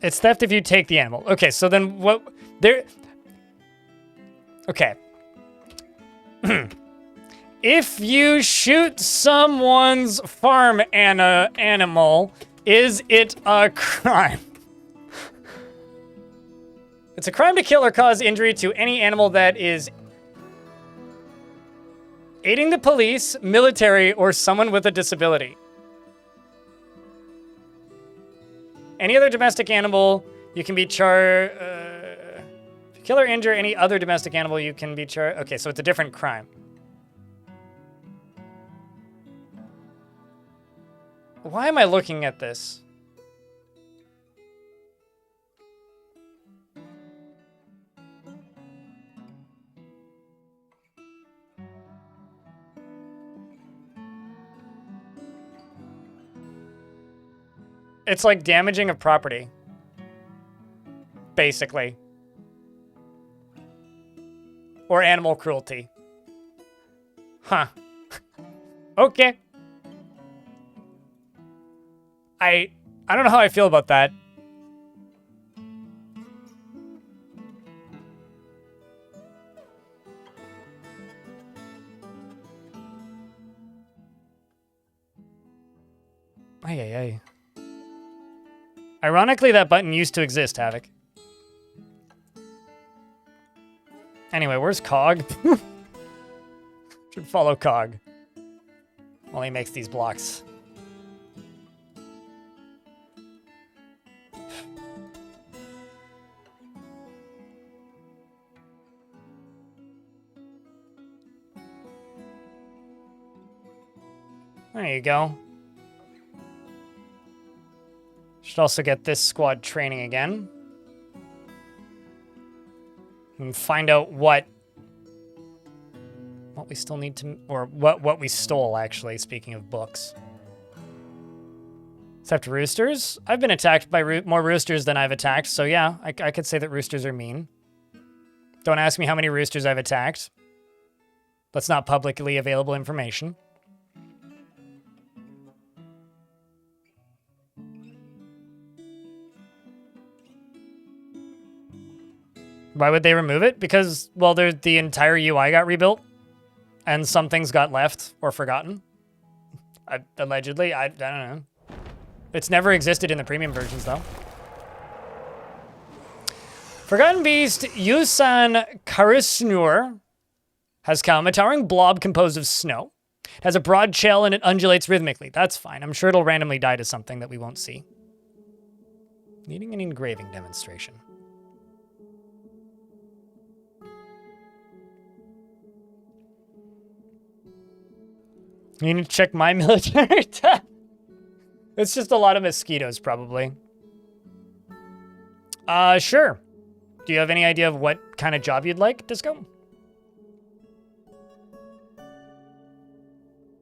It's theft if you take the animal. Okay, so then what... There... Okay. If you shoot someone's farm animal, is it a crime? It's a crime to kill or cause injury to any animal that is aiding the police, military, or someone with a disability. Any other domestic animal, you can be charged... if you kill or injure any other domestic animal, you can be charged... Okay, so it's a different crime. Why am I looking at this? It's like damaging of property. Basically. Or animal cruelty. Huh. Okay. I don't know how I feel about that. Ay, ay, ay. Ironically, that button used to exist, Havoc. Anyway, where's Cog? Should follow Cog while he makes these blocks. There you go. Should also get this squad training again. And find out what we still need to... Or what we stole, actually, speaking of books. Except roosters. I've been attacked by more roosters than I've attacked, so yeah, I could say that roosters are mean. Don't ask me how many roosters I've attacked. That's not publicly available information. Why would they remove it? Because, well, the entire UI got rebuilt, and some things got left or forgotten. Allegedly, I don't know. It's never existed in the premium versions, though. Forgotten Beast Yusan Karisnur has come, a towering blob composed of snow. It has a broad shell and it undulates rhythmically. That's fine. I'm sure it'll randomly die to something that we won't see. Needing an engraving demonstration. You need to check my military tab. It's just a lot of mosquitoes, probably. Sure. Do you have any idea of what kind of job you'd like, Disco?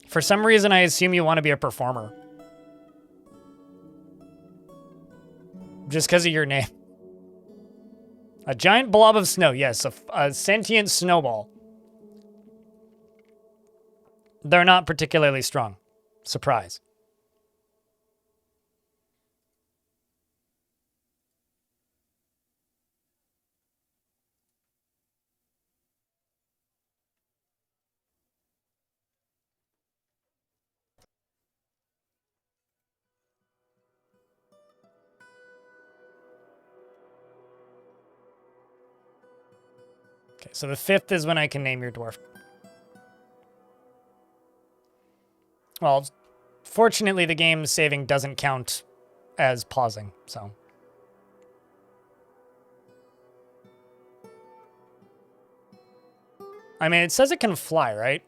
For some reason, I assume you want to be a performer. Just because of your name. A giant blob of snow. Yes, a sentient snowball. They're not particularly strong. Surprise. Okay, so the 5th is when I can name your dwarf. Well, fortunately, the game saving doesn't count as pausing, so. I mean, it says it can fly, right?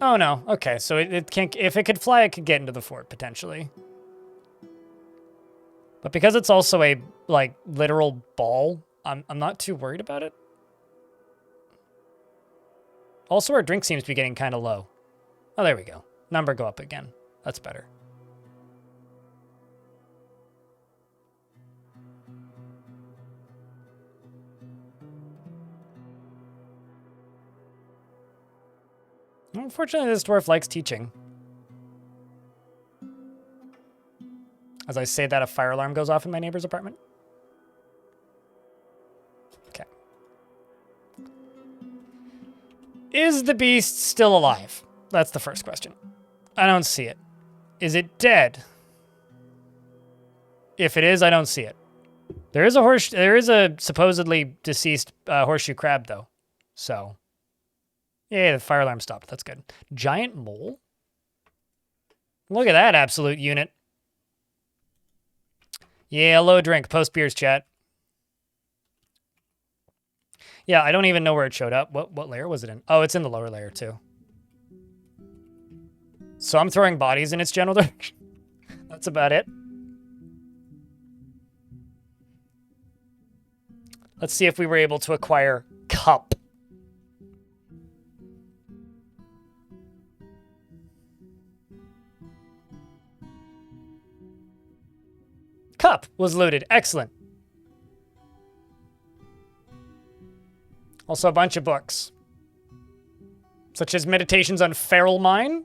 Oh, no. Okay, so it can't... If it could fly, it could get into the fort, potentially. But because it's also a, like, literal ball, I'm not too worried about it. Also, our drink seems to be getting kind of low. Oh, there we go. Number go up again. That's better. Unfortunately, this dwarf likes teaching. As I say that, a fire alarm goes off in my neighbor's apartment. Okay. Is the beast still alive? That's the first question. I don't see it. Is it dead? If it is, I don't see it. There is a supposedly deceased horseshoe crab, though. So, yeah, the fire alarm stopped. That's good. Giant mole? Look at that absolute unit. Yeah, low drink. Post beers, chat. Yeah, I don't even know where it showed up. What layer was it in? Oh, it's in the lower layer, too. So I'm throwing bodies in its general direction. That's about it. Let's see if we were able to acquire Cup. Cup was looted. Excellent. Also a bunch of books. Such as Meditations on Feral Mine.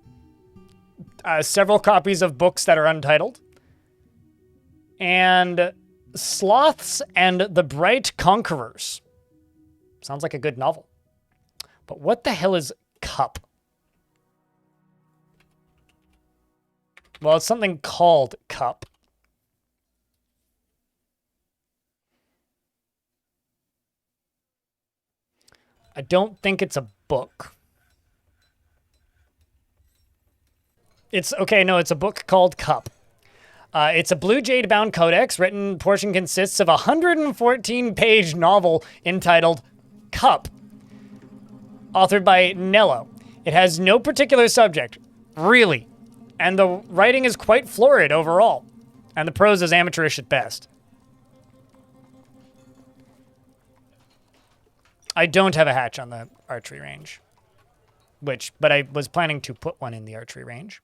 Several copies of books that are untitled. And Sloths and the Bright Conquerors. Sounds like a good novel. But what the hell is Cup? Well, it's something called Cup. I don't think it's a book. It's a book called Cup. It's a blue jade-bound codex. Written portion consists of a 114-page novel entitled Cup, authored by Nello. It has no particular subject, really, and the writing is quite florid overall, and the prose is amateurish at best. I don't have a hatch on the archery range, but I was planning to put one in the archery range.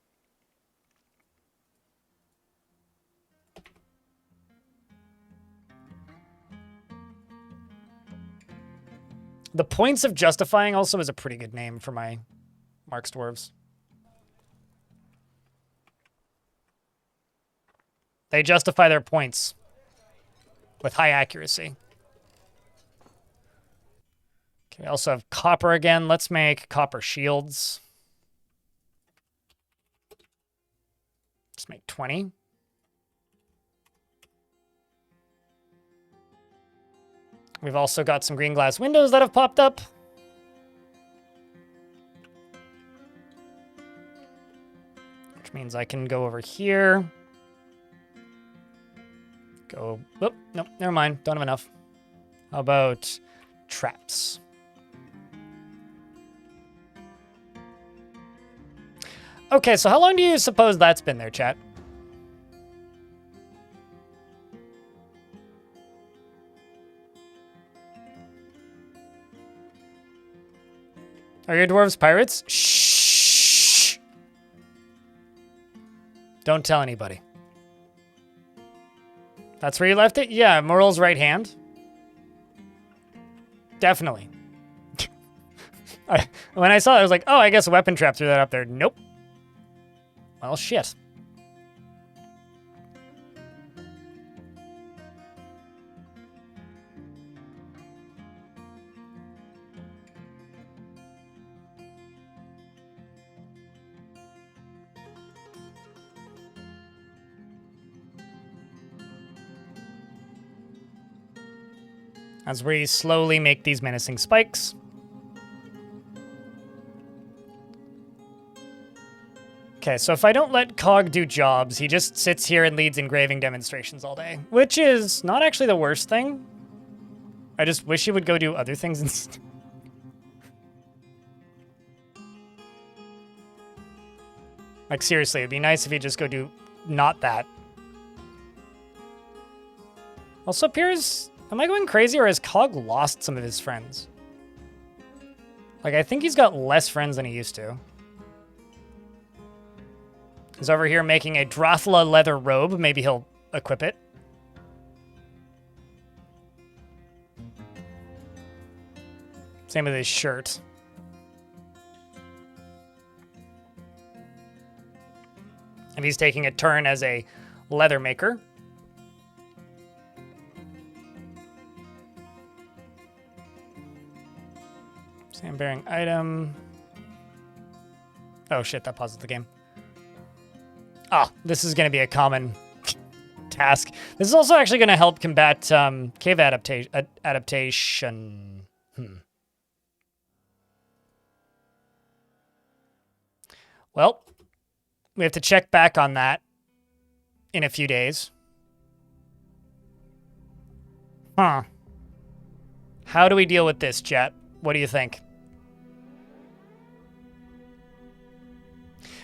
The Points of Justifying also is a pretty good name for my Mark's Dwarves. They justify their points with high accuracy. Okay, we also have copper again. Let's make copper shields. Let's make 20. We've also got some green glass windows that have popped up. Which means I can go over here. Go, oh, nope, never mind. Don't have enough. How about traps? Okay, so how long do you suppose that's been there, chat? Are your dwarves pirates? Shh. Don't tell anybody. That's where you left it? Yeah, Moral's right hand. Definitely. When I saw it, I was like, oh, I guess a weapon trap threw that up there. Nope. Well, shit. As we slowly make these menacing spikes. Okay, so if I don't let Cog do jobs, he just sits here and leads engraving demonstrations all day, which is not actually the worst thing. I just wish he would go do other things instead. Like, seriously, it'd be nice if he'd just go do not that. Also appears... Am I going crazy, or has Cog lost some of his friends? Like, I think he's got less friends than he used to. He's over here making a Drothla leather robe. Maybe he'll equip it. Same with his shirt. And he's taking a turn as a leather maker. Sand-bearing item. Oh shit, that pauses the game. Oh, this is going to be a common task. This is also actually going to help combat cave adaptation. Well, we have to check back on that in a few days. Huh. How do we deal with this, chat? What do you think?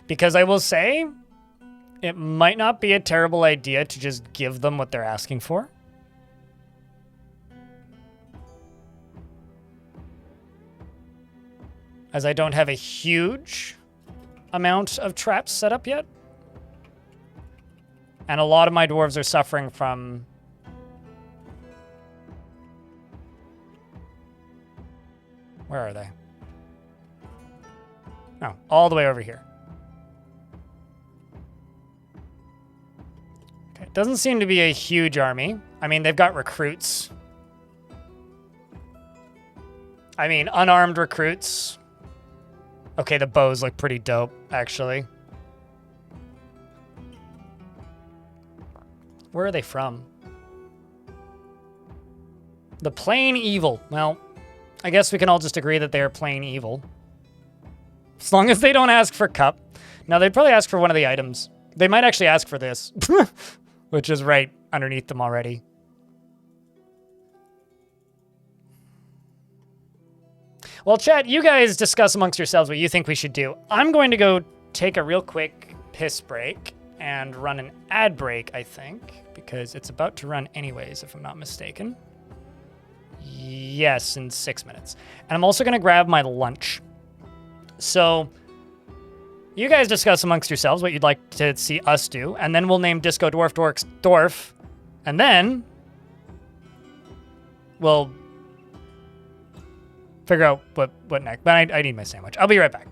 Because I will say, it might not be a terrible idea to just give them what they're asking for. As I don't have a huge amount of traps set up yet. And a lot of my dwarves are suffering from... Where are they? Oh, all the way over here. Okay, doesn't seem to be a huge army. I mean, they've got recruits. I mean, unarmed recruits. Okay, the bows look pretty dope, actually. Where are they from? The plain evil. Well, I guess we can all just agree that they are plain evil. As long as they don't ask for cup. Now, they'd probably ask for one of the items. They might actually ask for this, which is right underneath them already. Well, chat, you guys discuss amongst yourselves what you think we should do. I'm going to go take a real quick piss break and run an ad break, I think, because it's about to run anyways, if I'm not mistaken. Yes, in 6 minutes. And I'm also going to grab my lunch. So you guys discuss amongst yourselves what you'd like to see us do, and then we'll name Disco Dwarf Dorks Dwarf, and then we'll figure out what next. But I need my sandwich. I'll be right back.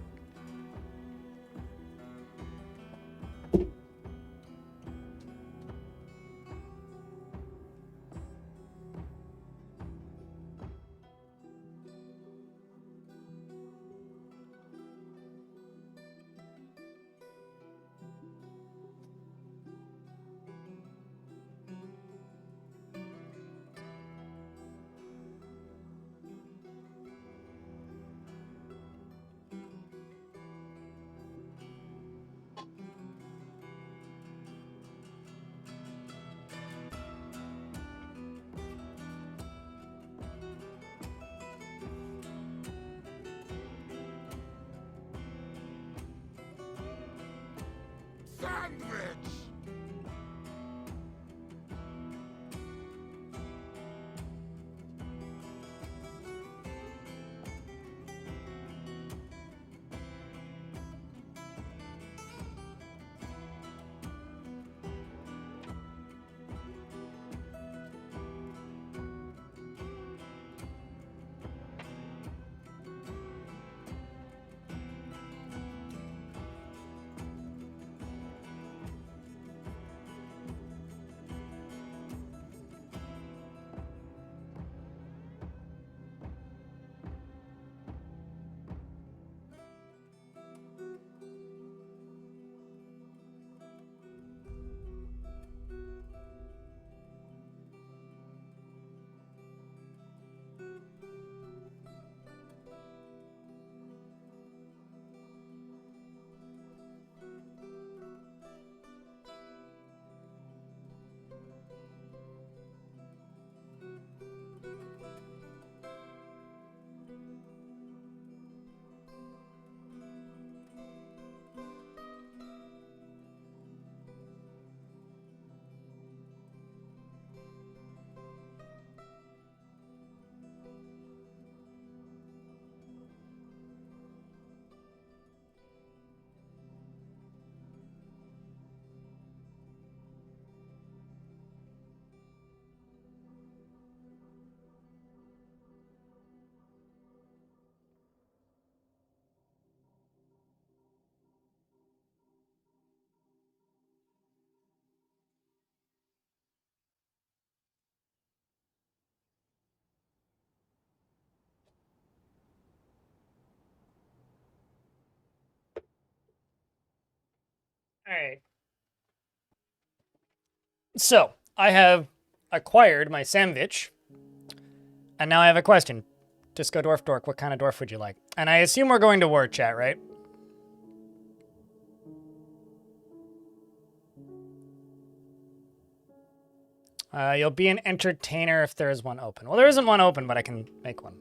All right. So, I have acquired my sandwich, and now I have a question. Disco Dwarf Dork, what kind of dwarf would you like? And I assume we're going to war chat, right? You'll be an entertainer if there is one open. Well, there isn't one open, but I can make one.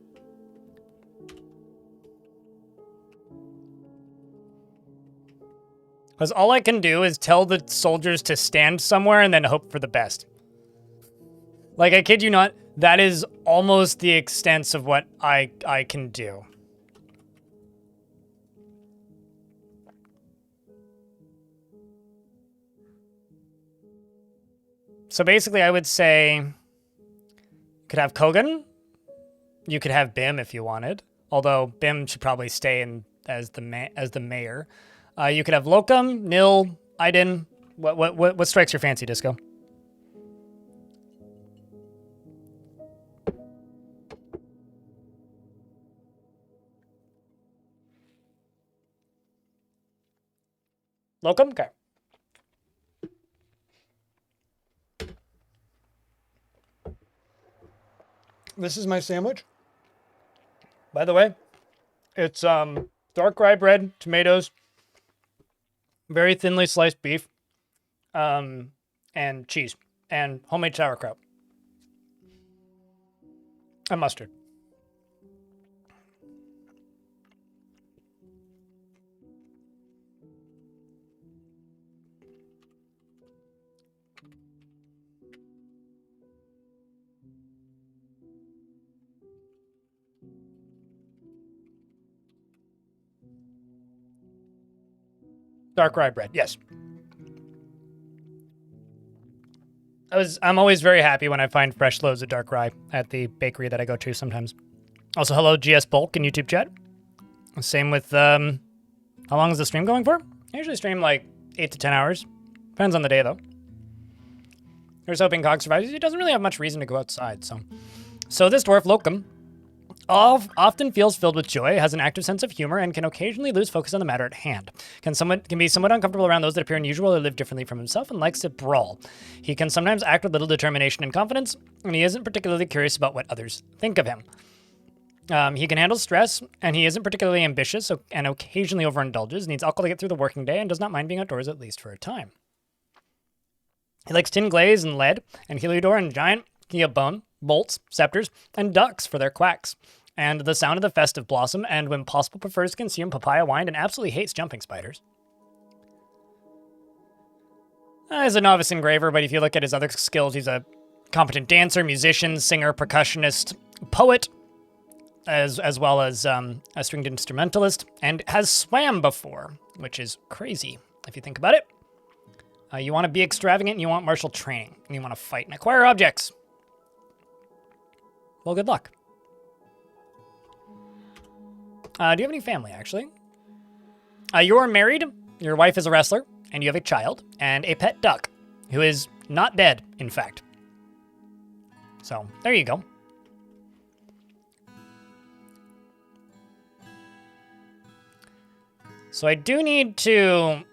Because all I can do is tell the soldiers to stand somewhere and then hope for the best. Like, I kid you not, that is almost the extent of what I can do. So basically, I would say you could have Kogan. You could have Bim if you wanted, although Bim should probably stay in as the mayor. You could have Locum, Nil, Aiden. What strikes your fancy, Disco? Locum? Okay. This is my sandwich. By the way, it's dark rye bread, tomatoes, very thinly sliced beef, and cheese, and homemade sauerkraut. And mustard. Dark rye bread, yes. I'm always very happy when I find fresh loaves of dark rye at the bakery that I go to sometimes. Also, hello GS Bulk in YouTube chat. Same with, how long is the stream going for? I usually stream like 8 to 10 hours. Depends on the day, though. Here's hoping Cog survives. He doesn't really have much reason to go outside, so. So this dwarf, Locum, often feels filled with joy, has an active sense of humor, and can occasionally lose focus on the matter at hand. Can be somewhat uncomfortable around those that appear unusual or live differently from himself, and likes to brawl. He can sometimes act with little determination and confidence, and he isn't particularly curious about what others think of him. He can handle stress, and he isn't particularly ambitious, and occasionally overindulges, needs alcohol to get through the working day, and does not mind being outdoors at least for a time. He likes tin glaze and lead, and Heliodor and giant bone, bolts, scepters, and ducks for their quacks, and the sound of the festive blossom, and when possible prefers to consume papaya wine and absolutely hates jumping spiders. He's a novice engraver, but if you look at his other skills, he's a competent dancer, musician, singer, percussionist, poet, as well as a stringed instrumentalist, and has swam before, which is crazy if you think about it. You want to be extravagant, and you want martial training, and you want to fight and acquire objects. Well, good luck. Do you have any family, actually? You're married, your wife is a wrestler, and you have a child, and a pet duck, who is not dead, in fact. So, there you go. So I do need to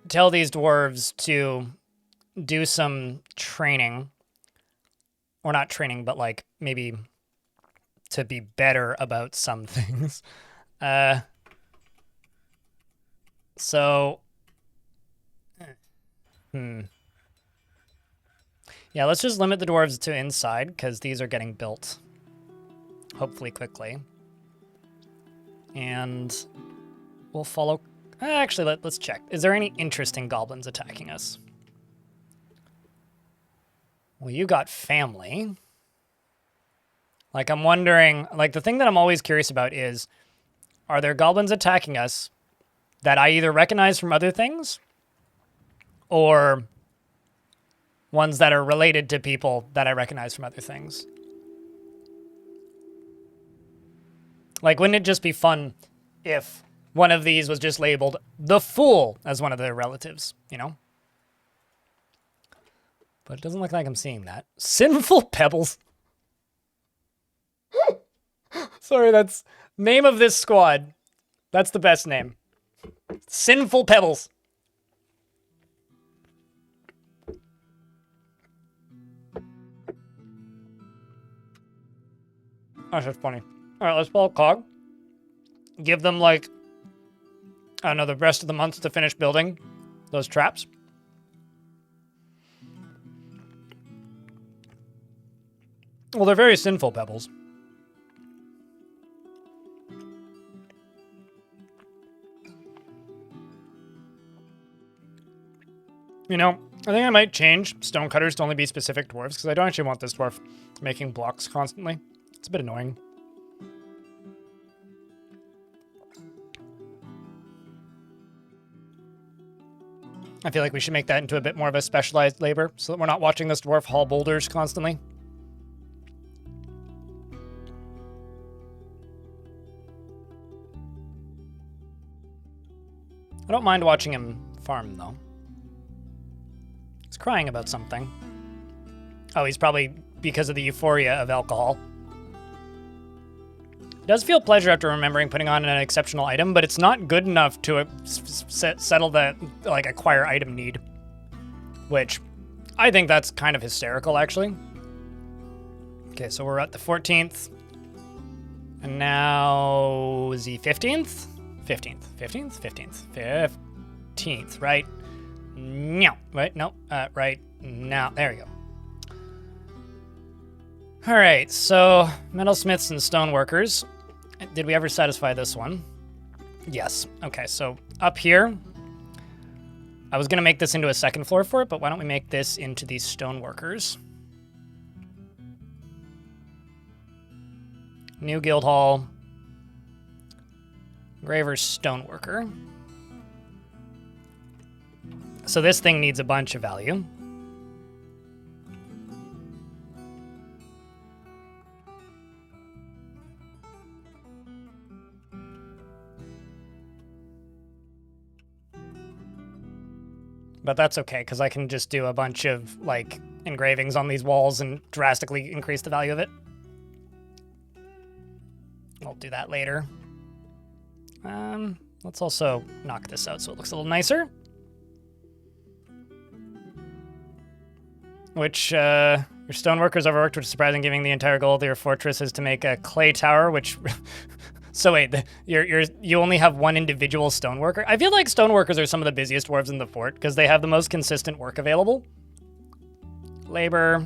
tell these dwarves to do some training. Or not training, but like maybe to be better about some things. Yeah, let's just limit the dwarves to inside, because these are getting built. Hopefully quickly. And we'll follow... Actually, let's check. Is there any interesting goblins attacking us? Well, you got family. Like, I'm wondering... Like, the thing that I'm always curious about is... Are there goblins attacking us that I either recognize from other things, or ones that are related to people that I recognize from other things? Like, wouldn't it just be fun if one of these was just labeled the Fool as one of their relatives, you know? But it doesn't look like I'm seeing that. Sinful Pebbles. Sorry, that's name of this squad. That's the best name. Sinful Pebbles. That's just funny. All right, let's pull a cog. Give them, like, I don't know, the rest of the month to finish building those traps. Well, they're very sinful pebbles. You know, I think I might change stonecutters to only be specific dwarves, because I don't actually want this dwarf making blocks constantly. It's a bit annoying. I feel like we should make that into a bit more of a specialized labor, so that we're not watching this dwarf haul boulders constantly. I don't mind watching him farm, though. He's crying about something. Oh, he's probably because of the euphoria of alcohol. It does feel pleasure after remembering putting on an exceptional item, but it's not good enough to settle the, like, acquire item need. Which, I think that's kind of hysterical, actually. Okay, so we're at the 14th. And now, is he 15th? 15th, right? No, right? No, right now. There we go. All right, so metalsmiths and stoneworkers. Did we ever satisfy this one? Yes. Okay, so up here, I was going to make this into a second floor for it, but why don't we make this into these stoneworkers? New guild hall. Graver's stoneworker. So this thing needs a bunch of value. But that's okay, because I can just do a bunch of, like, engravings on these walls and drastically increase the value of it. I'll do that later. Let's also knock this out so it looks a little nicer. Which, your stoneworkers overworked, which is surprising, giving the entire goal of your fortress is to make a clay tower, which... So wait, you only have one individual stoneworker? I feel like stoneworkers are some of the busiest dwarves in the fort, because they have the most consistent work available. Labor.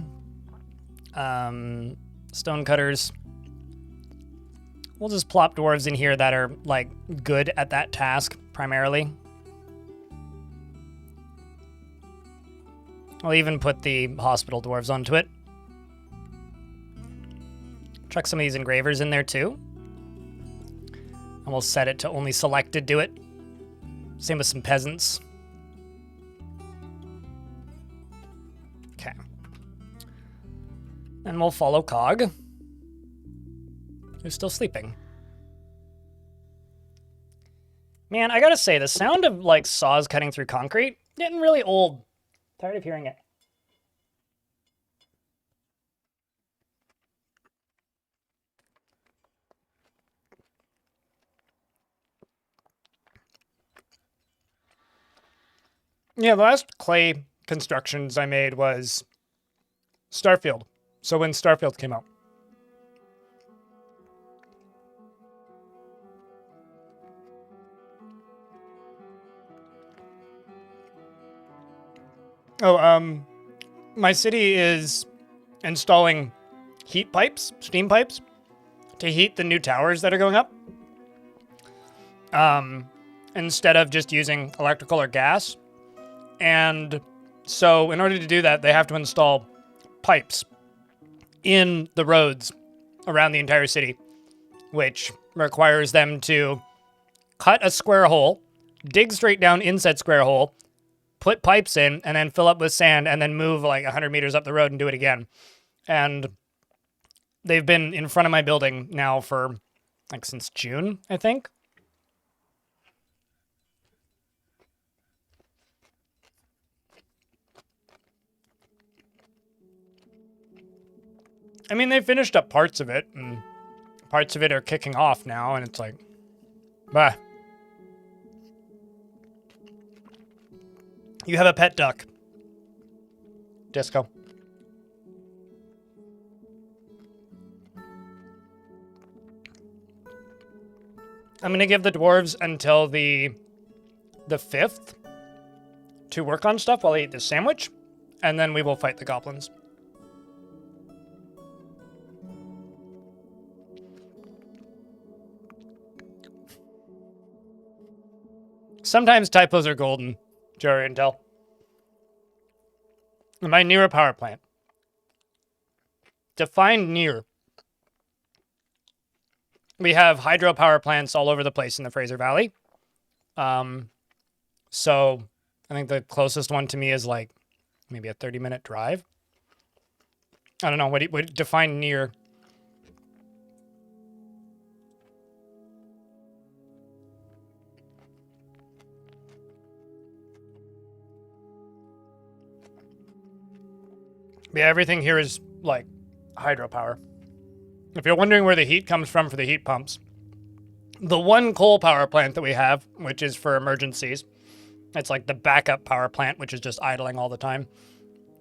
Stonecutters. We'll just plop dwarves in here that are, like, good at that task, primarily. I'll even put the hospital dwarves onto it. Chuck some of these engravers in there, too. And we'll set it to only selected do it. Same with some peasants. Okay. And we'll follow Cog, who's still sleeping. Man, I gotta say, the sound of, like, saws cutting through concrete, getting really old. Tired of hearing it. Yeah, the last clay constructions I made was Starfield. So when Starfield came out. Oh, my city is installing heat pipes, steam pipes, to heat the new towers that are going up. Instead of just using electrical or gas. And so in order to do that, they have to install pipes in the roads around the entire city, which requires them to cut a square hole, dig straight down in said square hole, put pipes in, and then fill up with sand, and then move like 100 meters up the road and do it again. And they've been in front of my building now for, like, since June, I think. I mean, they finished up parts of it, and parts of it are kicking off now, and it's like, bah. You have a pet duck. Disco. I'm going to give the dwarves until the 5th to work on stuff while I eat this sandwich, and then we will fight the goblins. Sometimes typos are golden, Jerry Intel. Am I near a power plant? Define near. We have hydropower plants all over the place in the Fraser Valley. So I think the closest one to me is like maybe a 30-minute drive. I don't know. What do you define near? Yeah, everything here is like hydropower. If you're wondering where the heat comes from for the heat pumps, the one coal power plant that we have, which is for emergencies, it's like the backup power plant, which is just idling all the time,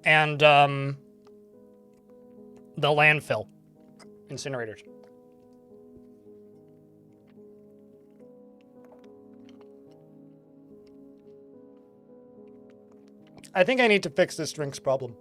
and the landfill incinerators. I think I need to fix this drinks problem.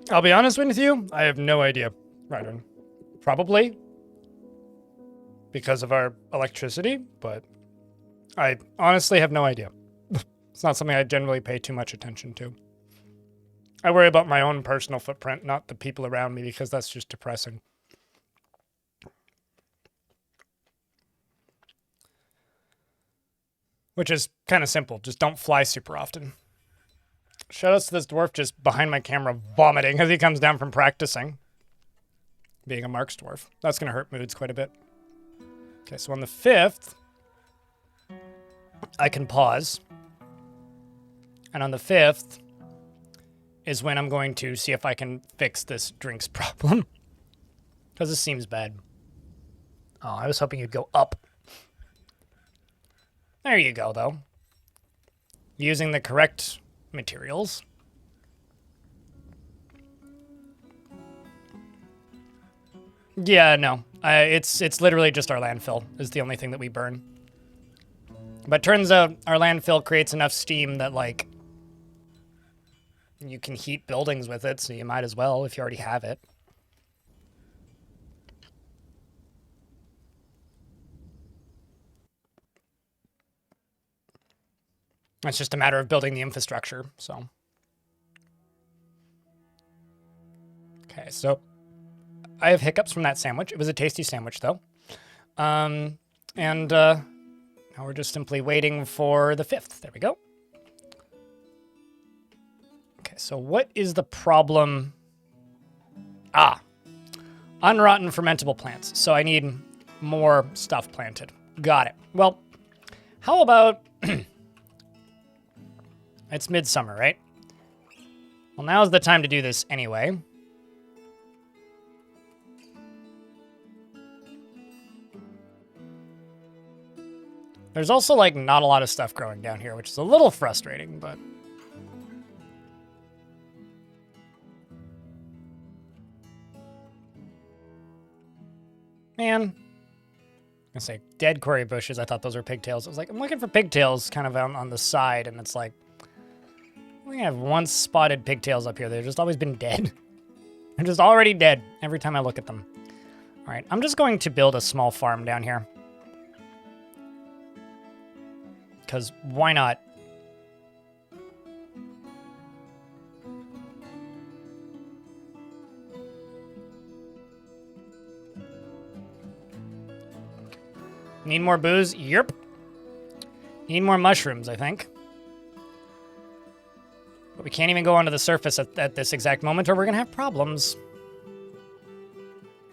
I'll be honest with you, I have no idea, Ryden. Probably because of our electricity, but I honestly have no idea. It's not something I generally pay too much attention to. I worry about my own personal footprint, not the people around me, because that's just depressing. Which is kind of simple. Just don't fly super often. Shoutouts to this dwarf just behind my camera vomiting as he comes down from practicing. Being a Mark's dwarf. That's going to hurt moods quite a bit. Okay, so on the 5th, I can pause. And on the 5th is when I'm going to see if I can fix this drinks problem. Because this seems bad. Oh, I was hoping you'd go up. There you go, though. Using the correct materials. Yeah, no. It's literally just our landfill is the only thing that we burn. But turns out our landfill creates enough steam that, like, you can heat buildings with it, so you might as well if you already have it. It's just a matter of building the infrastructure, so. Okay, so I have hiccups from that sandwich. It was a tasty sandwich, though. Now we're just simply waiting for the 5th. There we go. Okay, so what is the problem? Unrotten fermentable plants. So I need more stuff planted. Got it. Well, how about... It's midsummer, right? Well, now's the time to do this anyway. There's also, like, not a lot of stuff growing down here, which is a little frustrating, but... Man. I'm gonna say dead quarry bushes. I thought those were pigtails. I was like, I'm looking for pigtails kind of on the side, and it's like... I think I have once spotted pigtails up here. They've just always been dead. They're just already dead every time I look at them. All right, I'm just going to build a small farm down here. Because why not? Need more booze? Yep. Need more mushrooms, I think. But we can't even go onto the surface at this exact moment or we're going to have problems.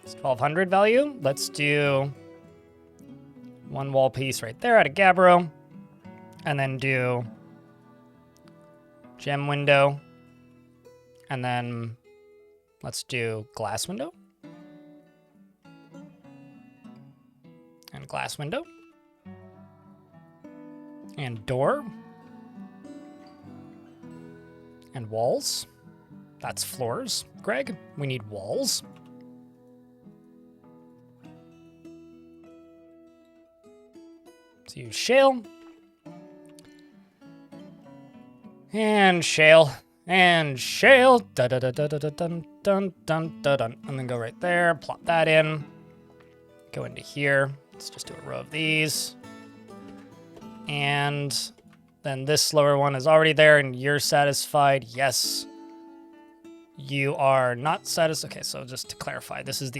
It's 1200 value. Let's do one wall piece right there out of Gabbro. And then do gem window. And then Let's do glass window. And glass window. And door. And walls. That's floors, Greg. We need walls. Let's use shale. And shale. And shale. Dun dun dun dun dun dun dun dun dun. And then go right there. Plop that in. Go into here. Let's just do a row of these. And then this slower one is already there, and you're satisfied. Yes. You are not satisfied. Okay, so just to clarify, this is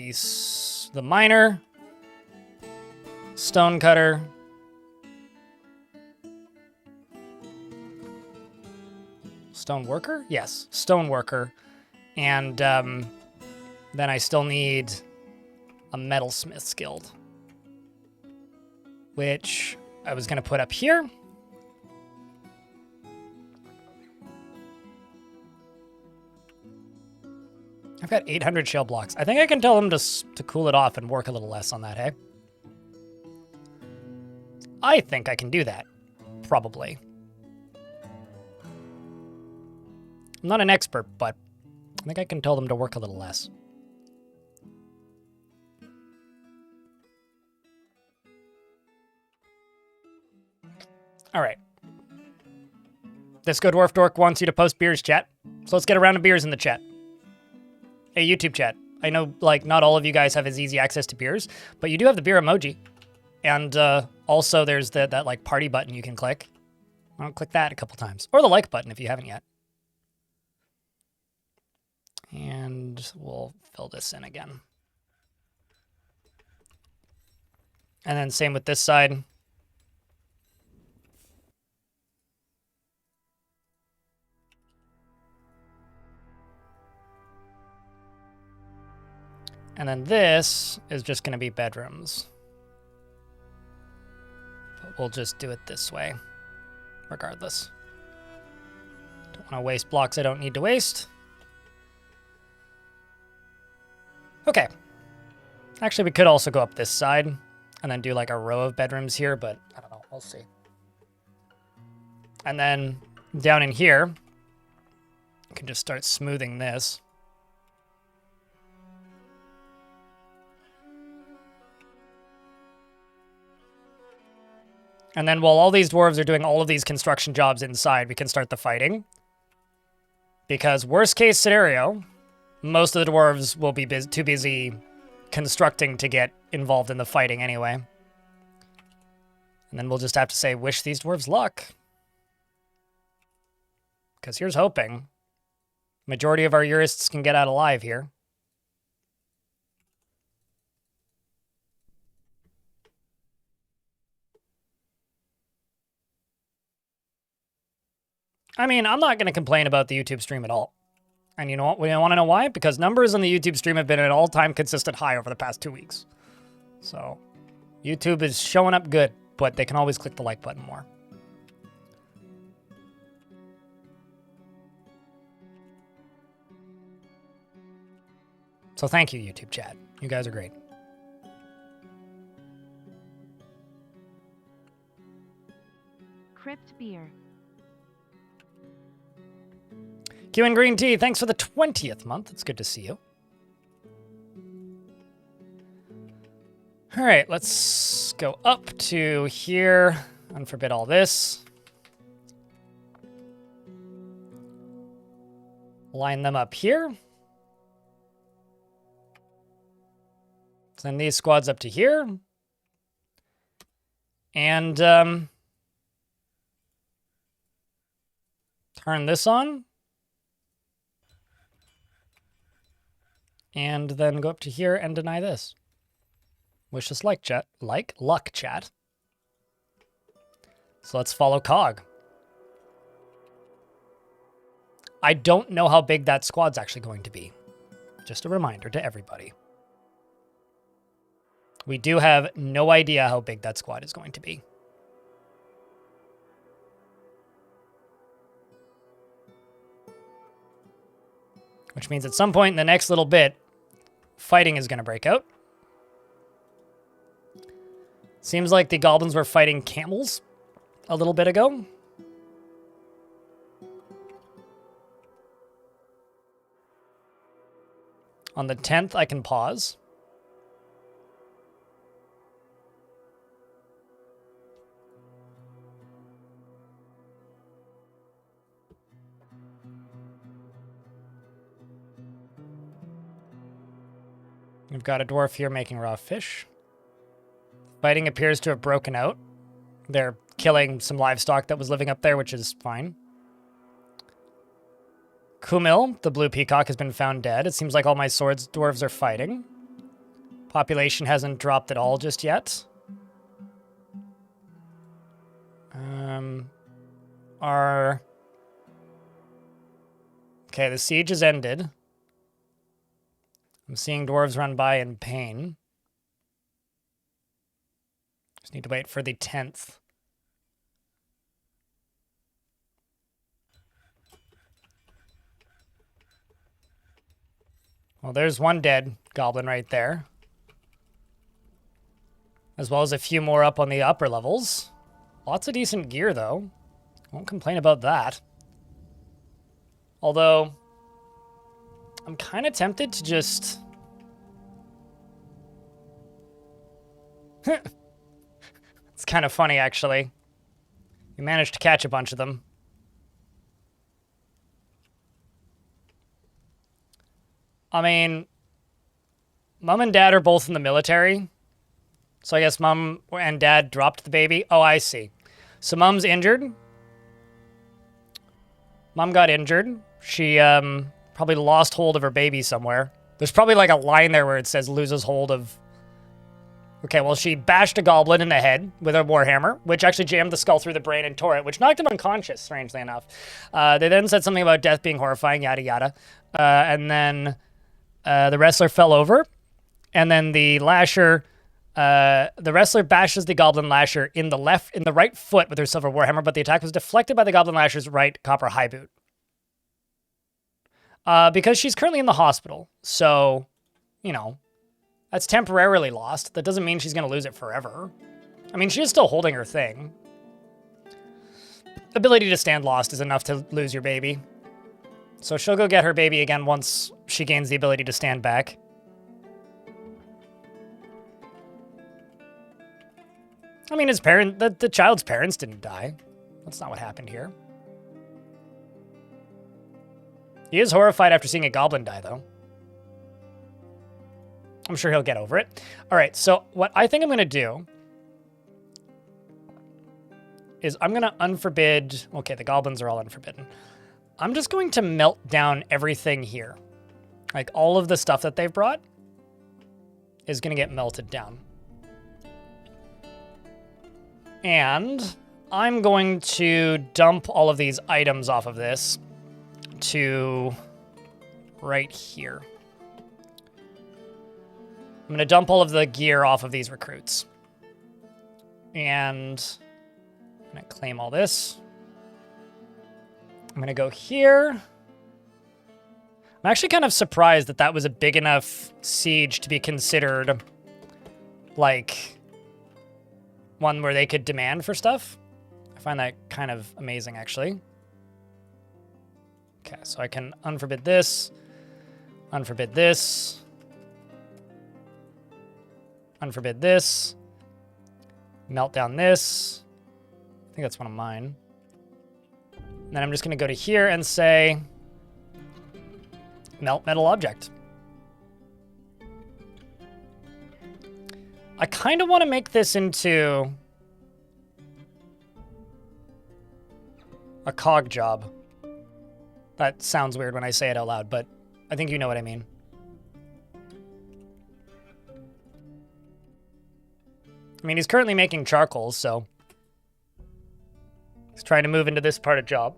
the miner, stone cutter, stone worker? Yes, stone worker. And then I still need a metalsmith's guild, which I was going to put up here. I've got 800 shell blocks. I think I can tell them to cool it off and work a little less on that, hey? I think I can do that. Probably. I'm not an expert, but I think I can tell them to work a little less. All right. Disco Dwarf Dork wants you to post beers, chat. So let's get a round of beers in the chat. Hey, YouTube chat. I know, like, not all of you guys have as easy access to beers, but you do have the beer emoji. And also there's that like, party button you can click. I'll click that a couple times. Or the like button if you haven't yet. And we'll fill this in again. And then same with this side. And then this is just going to be bedrooms. But we'll just do it this way, regardless. Don't want to waste blocks I don't need to waste. Okay. Actually, we could also go up this side and then do like a row of bedrooms here, but I don't know. We'll see. And then down in here, you can just start smoothing this. And then while all these dwarves are doing all of these construction jobs inside, we can start the fighting. Because worst case scenario, most of the dwarves will be too busy constructing to get involved in the fighting anyway. And then we'll just have to say, wish these dwarves luck. Because here's hoping. Majority of our jurists can get out alive here. I mean, I'm not going to complain about the YouTube stream at all. And you know what? We want to know why? Because numbers on the YouTube stream have been at an all-time consistent high over the past 2 weeks. So, YouTube is showing up good, but they can always click the like button more. So thank you, YouTube chat. You guys are great. Crypt beer. Q and Green Tea, thanks for the 20th month. It's good to see you. All right, let's go up to here. Unforbid all this. Line them up here. Send these squads up to here. And turn this on. And then go up to here and deny this. Wish us luck, chat. Luck, chat. So let's follow Cog. I don't know how big that squad's actually going to be. Just a reminder to everybody. We do have no idea how big that squad is going to be. Which means at some point in the next little bit, fighting is going to break out. Seems like the goblins were fighting camels a little bit ago. On the 10th, I can pause. We've got a dwarf here making raw fish. Fighting appears to have broken out. They're killing some livestock that was living up there, which is fine. Kumil, the blue peacock, has been found dead. It seems like all my swords dwarves are fighting. Population hasn't dropped at all just yet. Okay, the siege has ended. I'm seeing dwarves run by in pain. Just need to wait for the 10th. Well, there's one dead goblin right there. As well as a few more up on the upper levels. Lots of decent gear, though. Won't complain about that. Although, I'm kind of tempted to just... It's kind of funny, actually. You managed to catch a bunch of them. I mean, Mom and Dad are both in the military. So I guess Mom and Dad dropped the baby. Oh, I see. So Mom's injured. Mom got injured. She probably lost hold of her baby somewhere. There's probably like a line there where it says loses hold of... Okay, well, she bashed a goblin in the head with a warhammer, which actually jammed the skull through the brain and tore it, which knocked him unconscious, strangely enough. They then said something about death being horrifying, yada, yada. And then the wrestler fell over, and then the lasher... the wrestler bashes the goblin lasher in the right foot with her silver warhammer, but the attack was deflected by the goblin lasher's right copper high boot. Because she's currently in the hospital, so, you know, that's temporarily lost. That doesn't mean she's going to lose it forever. I mean, she is still holding her thing. Ability to stand lost is enough to lose your baby. So she'll go get her baby again once she gains the ability to stand back. I mean, the child's parents didn't die. That's not what happened here. He is horrified after seeing a goblin die, though. I'm sure he'll get over it. All right, so what I think I'm going to do is I'm going to unforbid... Okay, the goblins are all unforbidden. I'm just going to melt down everything here. Like, all of the stuff that they've brought is going to get melted down. And I'm going to dump all of these items off of this to right here. I'm going to dump all of the gear off of these recruits. And I'm going to claim all this. I'm going to go here. I'm actually kind of surprised that that was a big enough siege to be considered, like, one where they could demand for stuff. I find that kind of amazing, actually. Okay, so I can unforbid this, unforbid this, unforbid this, melt down this. I think that's one of mine. And then I'm just going to go to here and say, melt metal object. I kind of want to make this into a cog job. That sounds weird when I say it out loud, but I think you know what I mean. I mean, he's currently making charcoal, so he's trying to move into this part of job.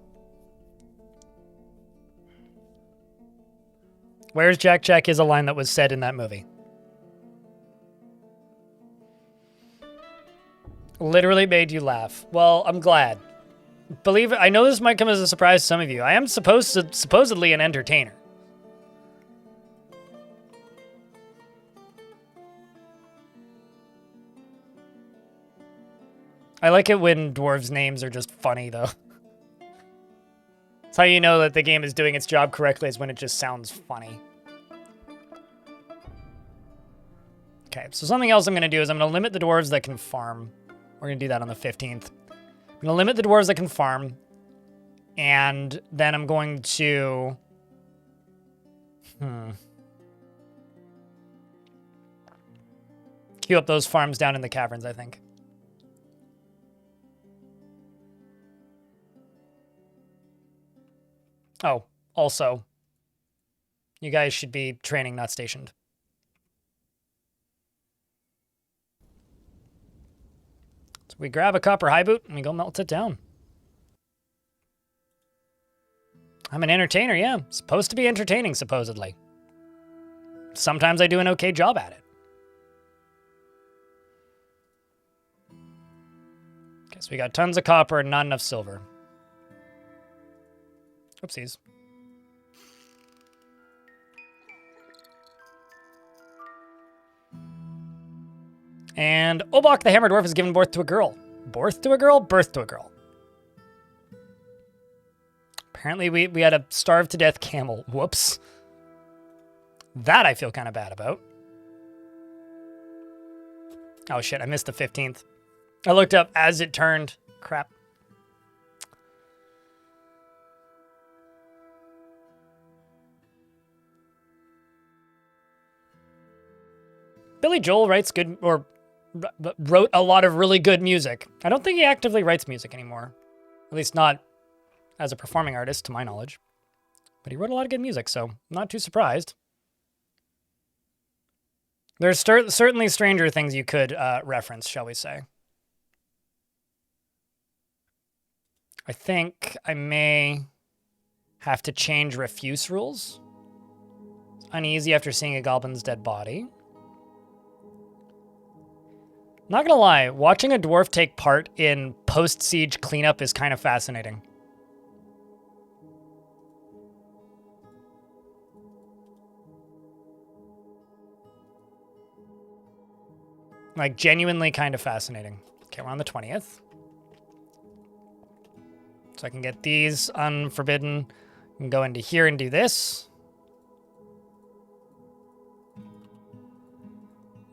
Where's Jack Jack is a line that was said in that movie. Literally made you laugh. Well, I'm glad. Believe it, I know this might come as a surprise to some of you. I am supposedly an entertainer. I like it when dwarves' names are just funny, though. That's how you know that the game is doing its job correctly, is when it just sounds funny. Okay, so something else I'm going to do is I'm going to limit the dwarves that can farm. We're going to do that on the 15th. I'm going to limit the dwarves that can farm. And then I'm going to... queue up those farms down in the caverns, I think. Oh, also, you guys should be training, not stationed. So we grab a copper high boot and we go melt it down. I'm an entertainer, yeah. Supposed to be entertaining, supposedly. Sometimes I do an okay job at it. Okay, so we got tons of copper and not enough silver. Oopsies. And Obok the Hammer Dwarf has given birth to a girl. Birth to a girl? Birth to a girl. Apparently we had a starved to death camel. Whoops. That I feel kind of bad about. Oh shit, I missed the 15th. I looked up as it turned. Crap. Billy Joel writes good, or wrote a lot of really good music. I don't think he actively writes music anymore. At least not as a performing artist, to my knowledge. But he wrote a lot of good music, so I'm not too surprised. There's certainly stranger things you could reference, shall we say. I think I may have to change refuse rules. It's uneasy after seeing a goblin's dead body. Not gonna lie, watching a dwarf take part in post-siege cleanup is kind of fascinating. Like, genuinely kind of fascinating. Okay, we're on the 20th. So I can get these unforbidden and go into here and do this.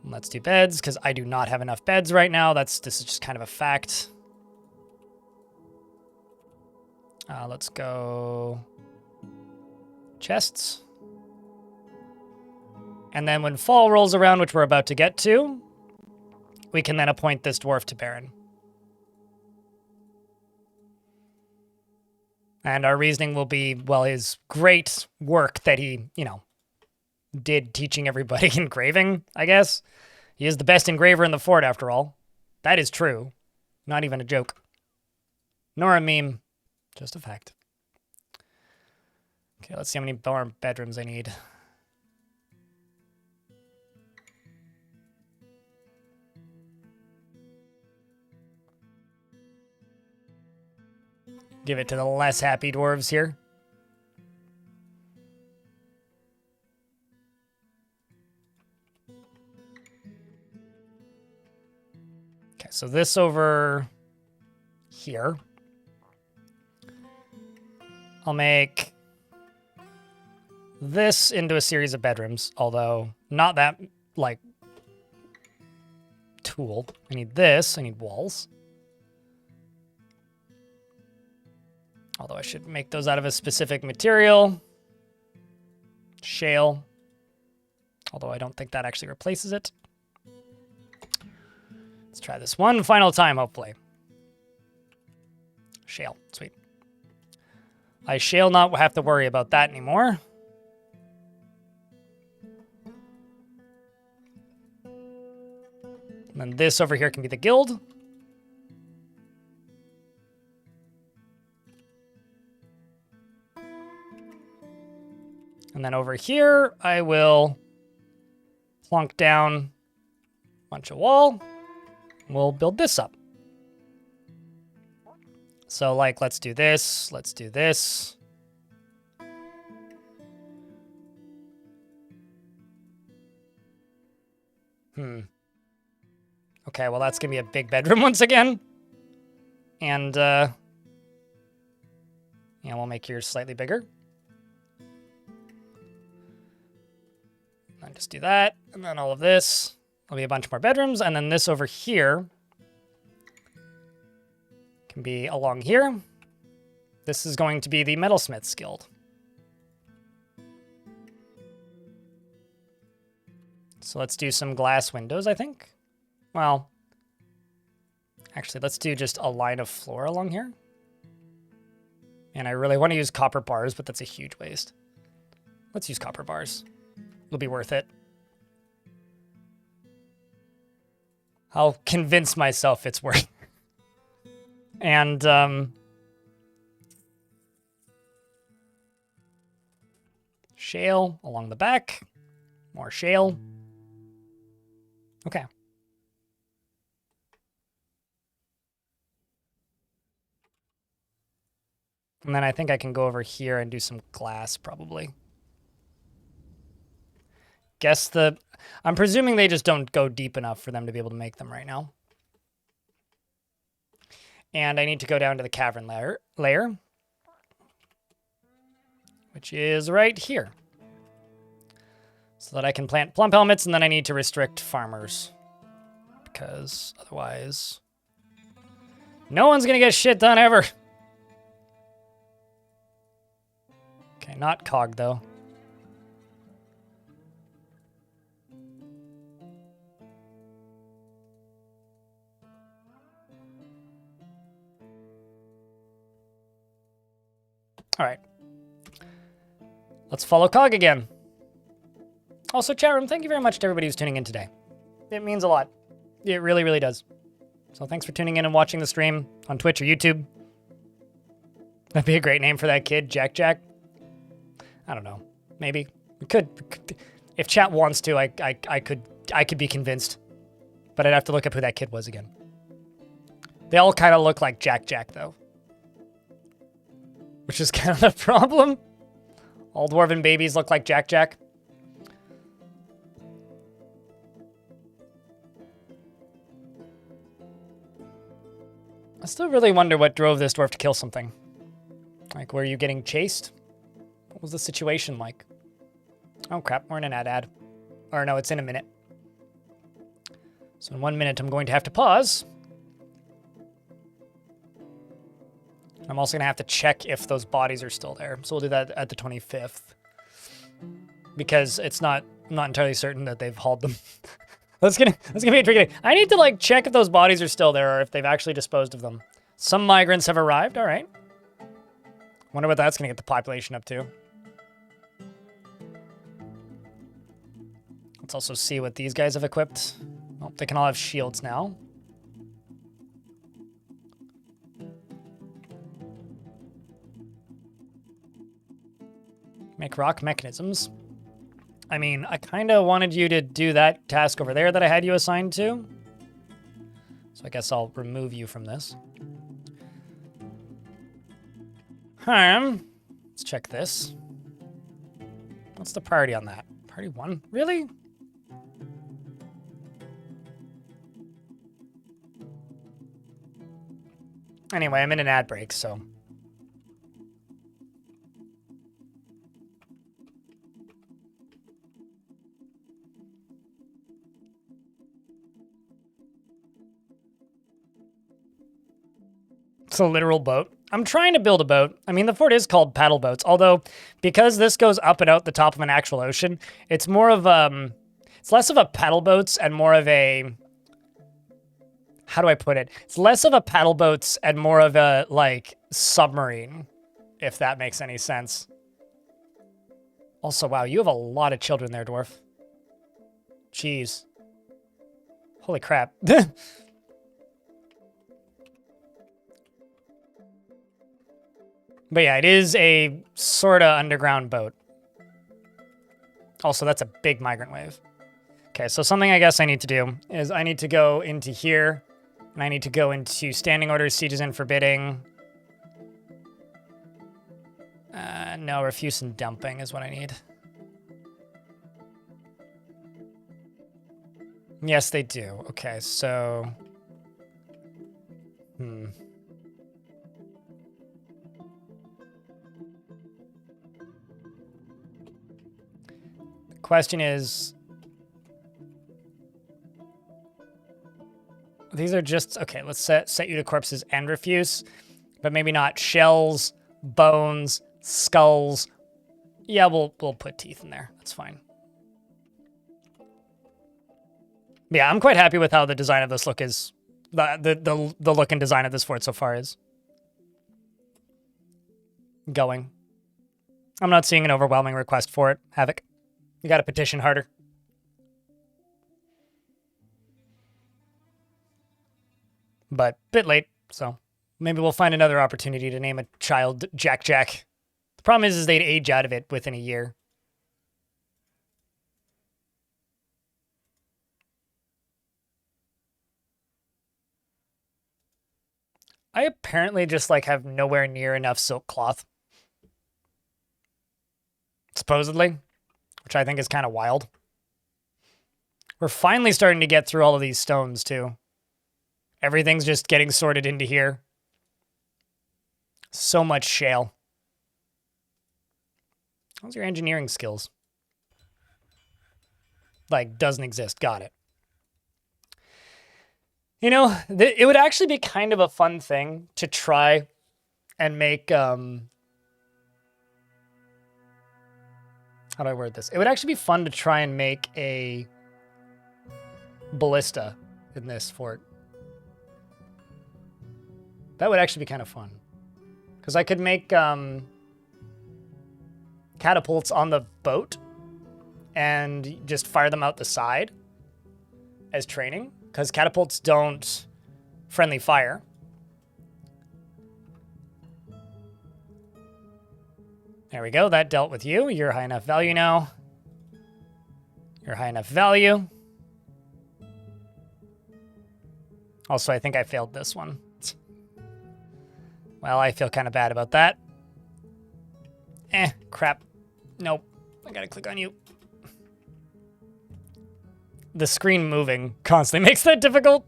Let's do beds, because I do not have enough beds right now. This is just kind of a fact. Let's go chests. And then when fall rolls around, which we're about to get to, we can then appoint this dwarf to Baron. And our reasoning will be, well, his great work that he, did teaching everybody engraving, I guess. He is the best engraver in the fort, after all. That is true. Not even a joke. Nor a meme. Just a fact. Okay, let's see how many more bedrooms I need. Give it to the less happy dwarves here. Okay, so this over here. I'll make this into a series of bedrooms, although not that, tool. I need this. I need walls. Although I should make those out of a specific material. Shale. Although I don't think that actually replaces it. Let's try this one final time, hopefully. Shale. Sweet. I shall not have to worry about that anymore. And then this over here can be the guild. And then over here, I will plunk down a bunch of wall. We'll build this up. So, let's do this. Let's do this. Okay, well, that's going to be a big bedroom once again. And, yeah, we'll make yours slightly bigger. And just do that, and then all of this. There'll be a bunch more bedrooms, and then this over here can be along here. This is going to be the Metalsmith's Guild. So let's do some glass windows, I think. Well, actually, let's do just a line of floor along here. And I really want to use copper bars, but that's a huge waste. Let's use copper bars. It'll be worth it. I'll convince myself it's worth it. And, shale along the back. More shale. Okay. And then I think I can go over here and do some glass, probably. I'm presuming they just don't go deep enough for them to be able to make them right now. And I need to go down to the cavern layer, which is right here. So that I can plant plump helmets, and then I need to restrict farmers. Because otherwise, no one's going to get shit done ever. Okay, not cog, though. All right. Let's follow cog again. Also, chat room, thank you very much to everybody who's tuning in today. It means a lot. It really, really does. So thanks for tuning in and watching the stream on Twitch or YouTube. That'd be a great name for that kid, Jack Jack. I don't know. Maybe. We could. If chat wants to, I could be convinced. But I'd have to look up who that kid was again. They all kind of look like Jack Jack, though. Which is kind of the problem. All dwarven babies look like Jack Jack. I still really wonder what drove this dwarf to kill something. Like, were you getting chased? What was the situation like? Oh crap, we're in an ad. Or no, it's in a minute. So in 1 minute, I'm going to have to pause. I'm also going to have to check if those bodies are still there. So we'll do that at the 25th. Because I'm not entirely certain that they've hauled them. That's gonna be a tricky thing. I need to, like, check if those bodies are still there or if they've actually disposed of them. Some migrants have arrived, all right. Wonder what that's going to get the population up to. Let's also see what these guys have equipped. Oh, they can all have shields now. Make rock mechanisms. I mean, I kind of wanted you to do that task over there that I had you assigned to. So I guess I'll remove you from this. Let's check this. What's the priority on that? Priority 1? Really? Anyway, I'm in an ad break, so... It's a literal boat. I'm trying to build a boat. I mean, the fort is called Paddleboats, although because this goes up and out the top of an actual ocean, it's more of it's less of a paddleboats and more of a, how do I put it? It's less of a paddleboats and more of a, like, submarine, if that makes any sense. Also, wow, you have a lot of children there, Dwarf. Jeez. Holy crap. But yeah, it is a sort of underground boat. Also, that's a big migrant wave. Okay, so something I guess I need to do is I need to go into here, and I need to go into standing orders, sieges, and forbidding. No, refuse and dumping is what I need. Yes, they do. Okay, so... Question is... These are just... Okay, let's set you to corpses and refuse. But maybe not shells, bones, skulls. Yeah, we'll put teeth in there. That's fine. Yeah, I'm quite happy with how the design of this look is. The look and design of this fort so far is going. I'm not seeing an overwhelming request for it. Havoc, you gotta petition harder. But bit late, so maybe we'll find another opportunity to name a child Jack Jack. The problem is they'd age out of it within a year. I apparently just, like, have nowhere near enough silk cloth. Supposedly. Which I think is kind of wild. We're finally starting to get through all of these stones, too. Everything's just getting sorted into here. So much shale. How's your engineering skills? Like, doesn't exist. Got it. You know, it would actually be kind of a fun thing to try and make, how do I word this? It would actually be fun to try and make a ballista in this fort. That would actually be kind of fun. Because I could make catapults on the boat and just fire them out the side as training. Because catapults don't friendly fire. There we go. That dealt with you. You're high enough value now. You're high enough value. Also, I think I failed this one. Well, I feel kind of bad about that. Crap. Nope. I gotta click on you. The screen moving constantly makes that difficult.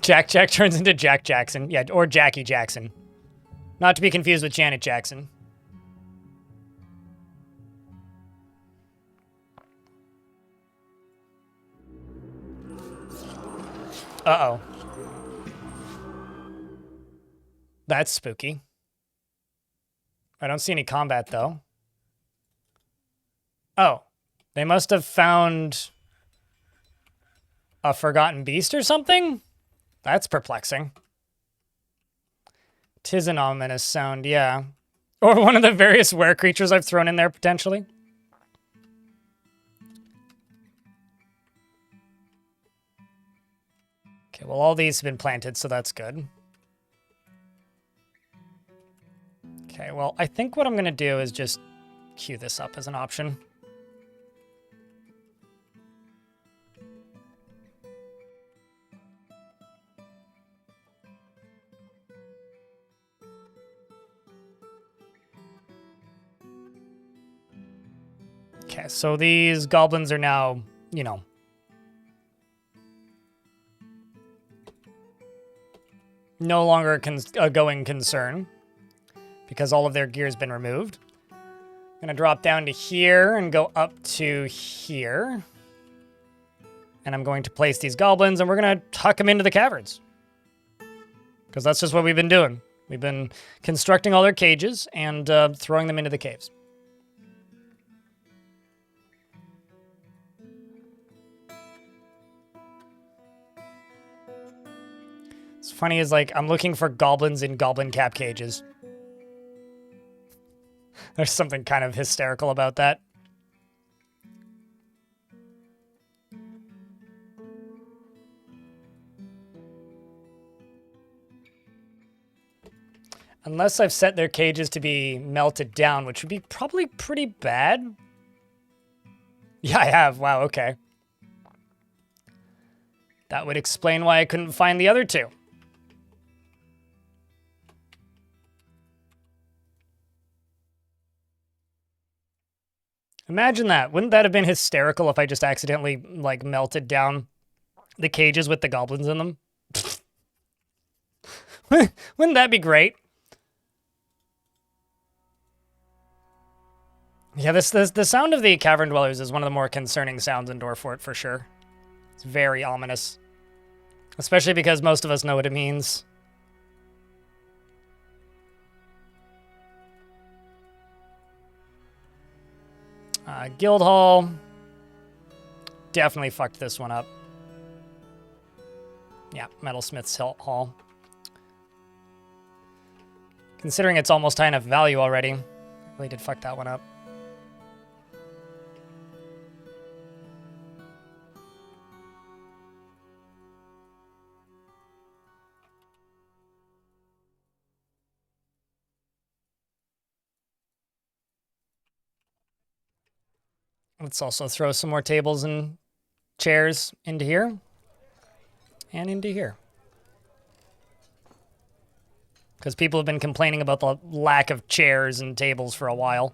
Jack Jack turns into Jack Jackson. Yeah, or Jackie Jackson. Not to be confused with Janet Jackson. Uh-oh. That's spooky. I don't see any combat, though. Oh. They must have found a forgotten beast or something? That's perplexing. 'Tis an ominous sound, yeah. Or one of the various were creatures I've thrown in there, potentially. Okay, well, all these have been planted, so that's good. Okay, well, I think what I'm going to do is just queue this up as an option. Okay, so these goblins are now, you know, no longer a going concern because all of their gear has been removed. I'm going to drop down to here and go up to here. And I'm going to place these goblins and we're going to tuck them into the caverns. Because that's just what we've been doing. We've been constructing all their cages and throwing them into the caves. What's funny is, like, I'm looking for goblins in goblin cap cages. There's something kind of hysterical about that. Unless I've set their cages to be melted down, which would be probably pretty bad. Yeah, I have. Wow, okay. That would explain why I couldn't find the other two. Imagine that. Wouldn't that have been hysterical if I just accidentally, like, melted down the cages with the goblins in them? Wouldn't that be great? Yeah, the sound of the cavern dwellers is one of the more concerning sounds in Dwarf for sure. It's very ominous. Especially because most of us know what it means. Guild Hall. Definitely fucked this one up. Yeah, Metalsmith's Hall. Considering it's almost high enough value already, really did fuck that one up. Let's also throw some more tables and chairs into here. And into here. Because people have been complaining about the lack of chairs and tables for a while.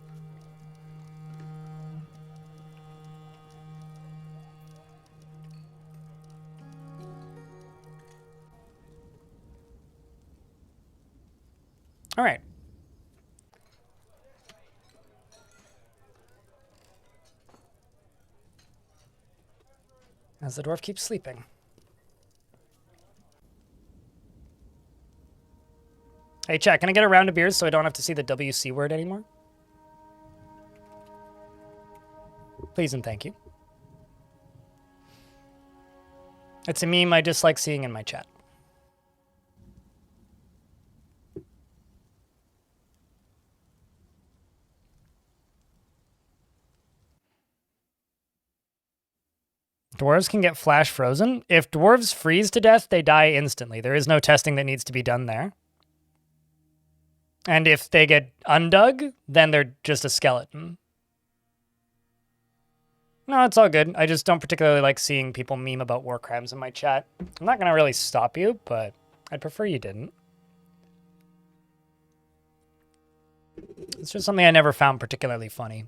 All right. As the dwarf keeps sleeping. Hey, chat, can I get a round of beers so I don't have to see the WC word anymore? Please and thank you. It's a meme I dislike seeing in my chat. Dwarves can get flash frozen. If dwarves freeze to death, they die instantly. There is no testing that needs to be done there. And if they get undug, then they're just a skeleton. No, it's all good. I just don't particularly like seeing people meme about war crimes in my chat. I'm not going to really stop you, but I'd prefer you didn't. It's just something I never found particularly funny.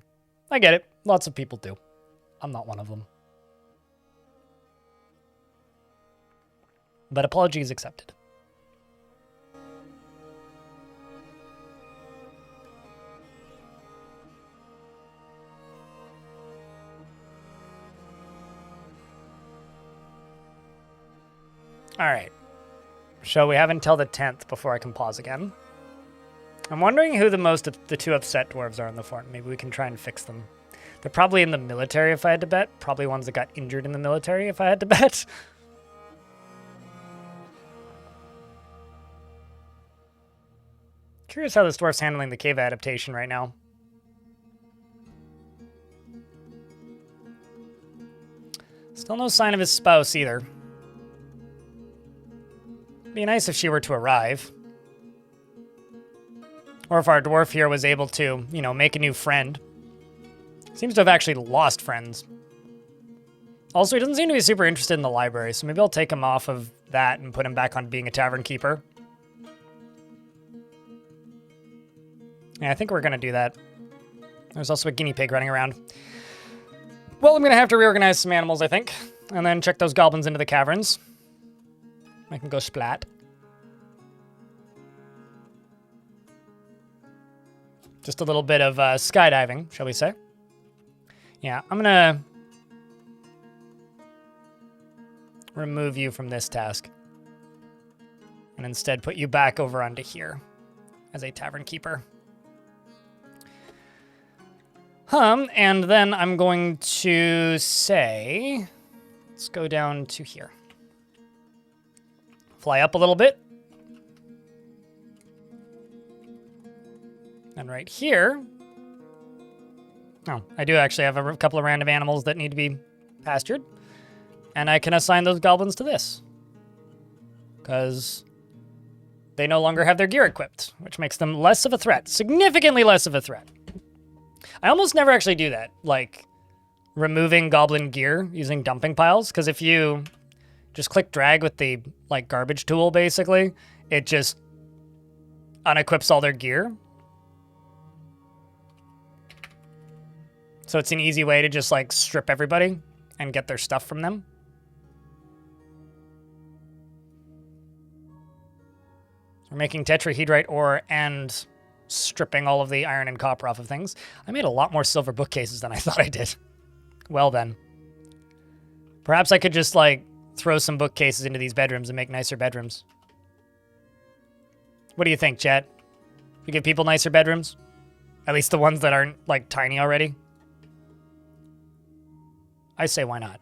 I get it. Lots of people do. I'm not one of them. But apologies accepted. All right. So we have until the 10th before I can pause again. I'm wondering who the two upset dwarves are in the fort. Maybe we can try and fix them. They're probably in the military if I had to bet. Probably ones that got injured in the military if I had to bet. Curious how this dwarf's handling the cave adaptation right now. Still no sign of his spouse either. Be nice if she were to arrive. Or if our dwarf here was able to, you know, make a new friend. Seems to have actually lost friends. Also, he doesn't seem to be super interested in the library, so maybe I'll take him off of that and put him back on being a tavern keeper. Yeah, I think we're going to do that. There's also a guinea pig running around. Well, I'm going to have to reorganize some animals, I think. And then check those goblins into the caverns. Make them go splat. Just a little bit of skydiving, shall we say. Yeah, I'm going to remove you from this task. And instead put you back over onto here as a tavern keeper. And then I'm going to say, let's go down to here. Fly up a little bit. And right here, oh, I do actually have a couple of random animals that need to be pastured. And I can assign those goblins to this. Because they no longer have their gear equipped, which makes them less of a threat. Significantly less of a threat. I almost never actually do that, like removing goblin gear using dumping piles, because if you just click drag with the like garbage tool, basically, it just unequips all their gear. So it's an easy way to just like strip everybody and get their stuff from them. We're making tetrahedrite ore and stripping all of the iron and copper off of things. I made a lot more silver bookcases than I thought I did. Well then. Perhaps I could just, like, throw some bookcases into these bedrooms and make nicer bedrooms. What do you think, chat? We give people nicer bedrooms? At least the ones that aren't, like, tiny already? I say why not?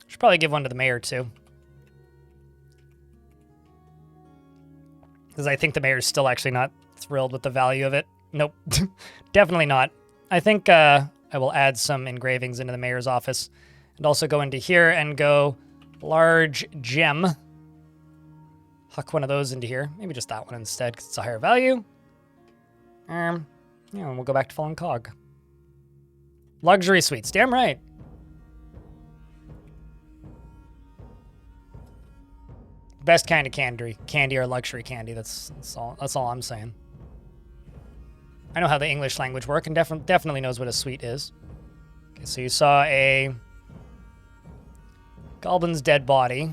Should probably give one to the mayor, too. Because I think the mayor's still actually not thrilled with the value of it. Nope. Definitely not. I think I will add some engravings into the mayor's office. And also go into here and go large gem. Huck one of those into here. Maybe just that one instead because it's a higher value. Yeah, and we'll go back to Fallen Cog. Luxury suites. Damn right. Best kind of candy or luxury candy. That's all I'm saying. I know how the English language works and definitely knows what a suite is. Okay, so you saw a goblin's dead body.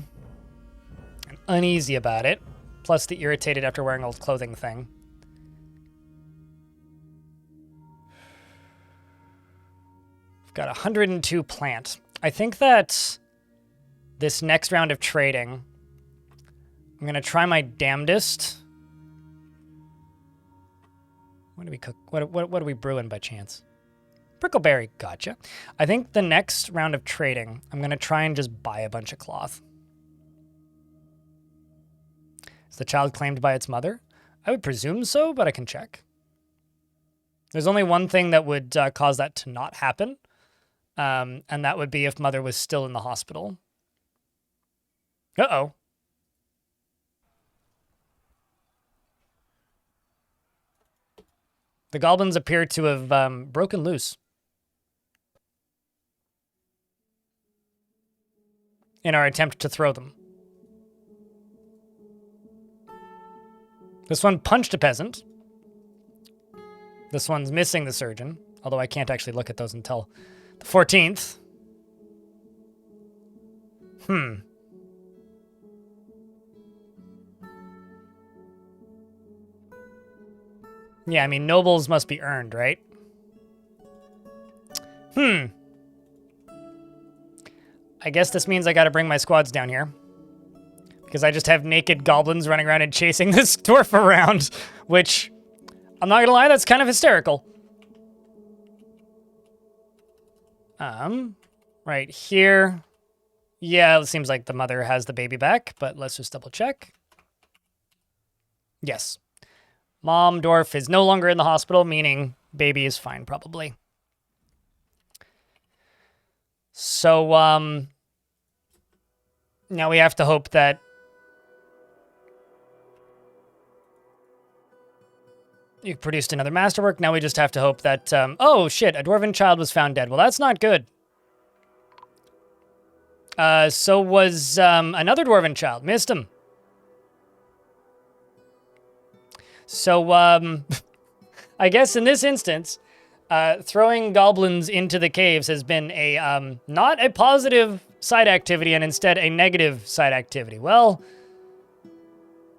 And uneasy about it. Plus the irritated after wearing old clothing thing. We've got 102 plant. I think that this next round of trading, I'm going to try my damnedest. What do we cook? What are we brewing by chance? Brickleberry, gotcha. I think the next round of trading, I'm going to try and just buy a bunch of cloth. Is the child claimed by its mother? I would presume so, but I can check. There's only one thing that would cause that to not happen, and that would be if mother was still in the hospital. Uh-oh. The goblins appear to have broken loose in our attempt to throw them. This one punched a peasant. This one's missing the surgeon, although I can't actually look at those until the 14th. Yeah, I mean, nobles must be earned, right? I guess this means I gotta bring my squads down here. Because I just have naked goblins running around and chasing this dwarf around. Which, I'm not gonna lie, that's kind of hysterical. Right here. Yeah, it seems like the mother has the baby back, but let's just double check. Yes. Mom dwarf is no longer in the hospital, meaning baby is fine, probably. So, now we have to hope that you produced another masterwork. Now we just have to hope that, oh shit, a dwarven child was found dead. Well, that's not good. So was, another dwarven child. Missed him. So, I guess in this instance, throwing goblins into the caves has been a, not a positive side activity and instead a negative side activity. Well,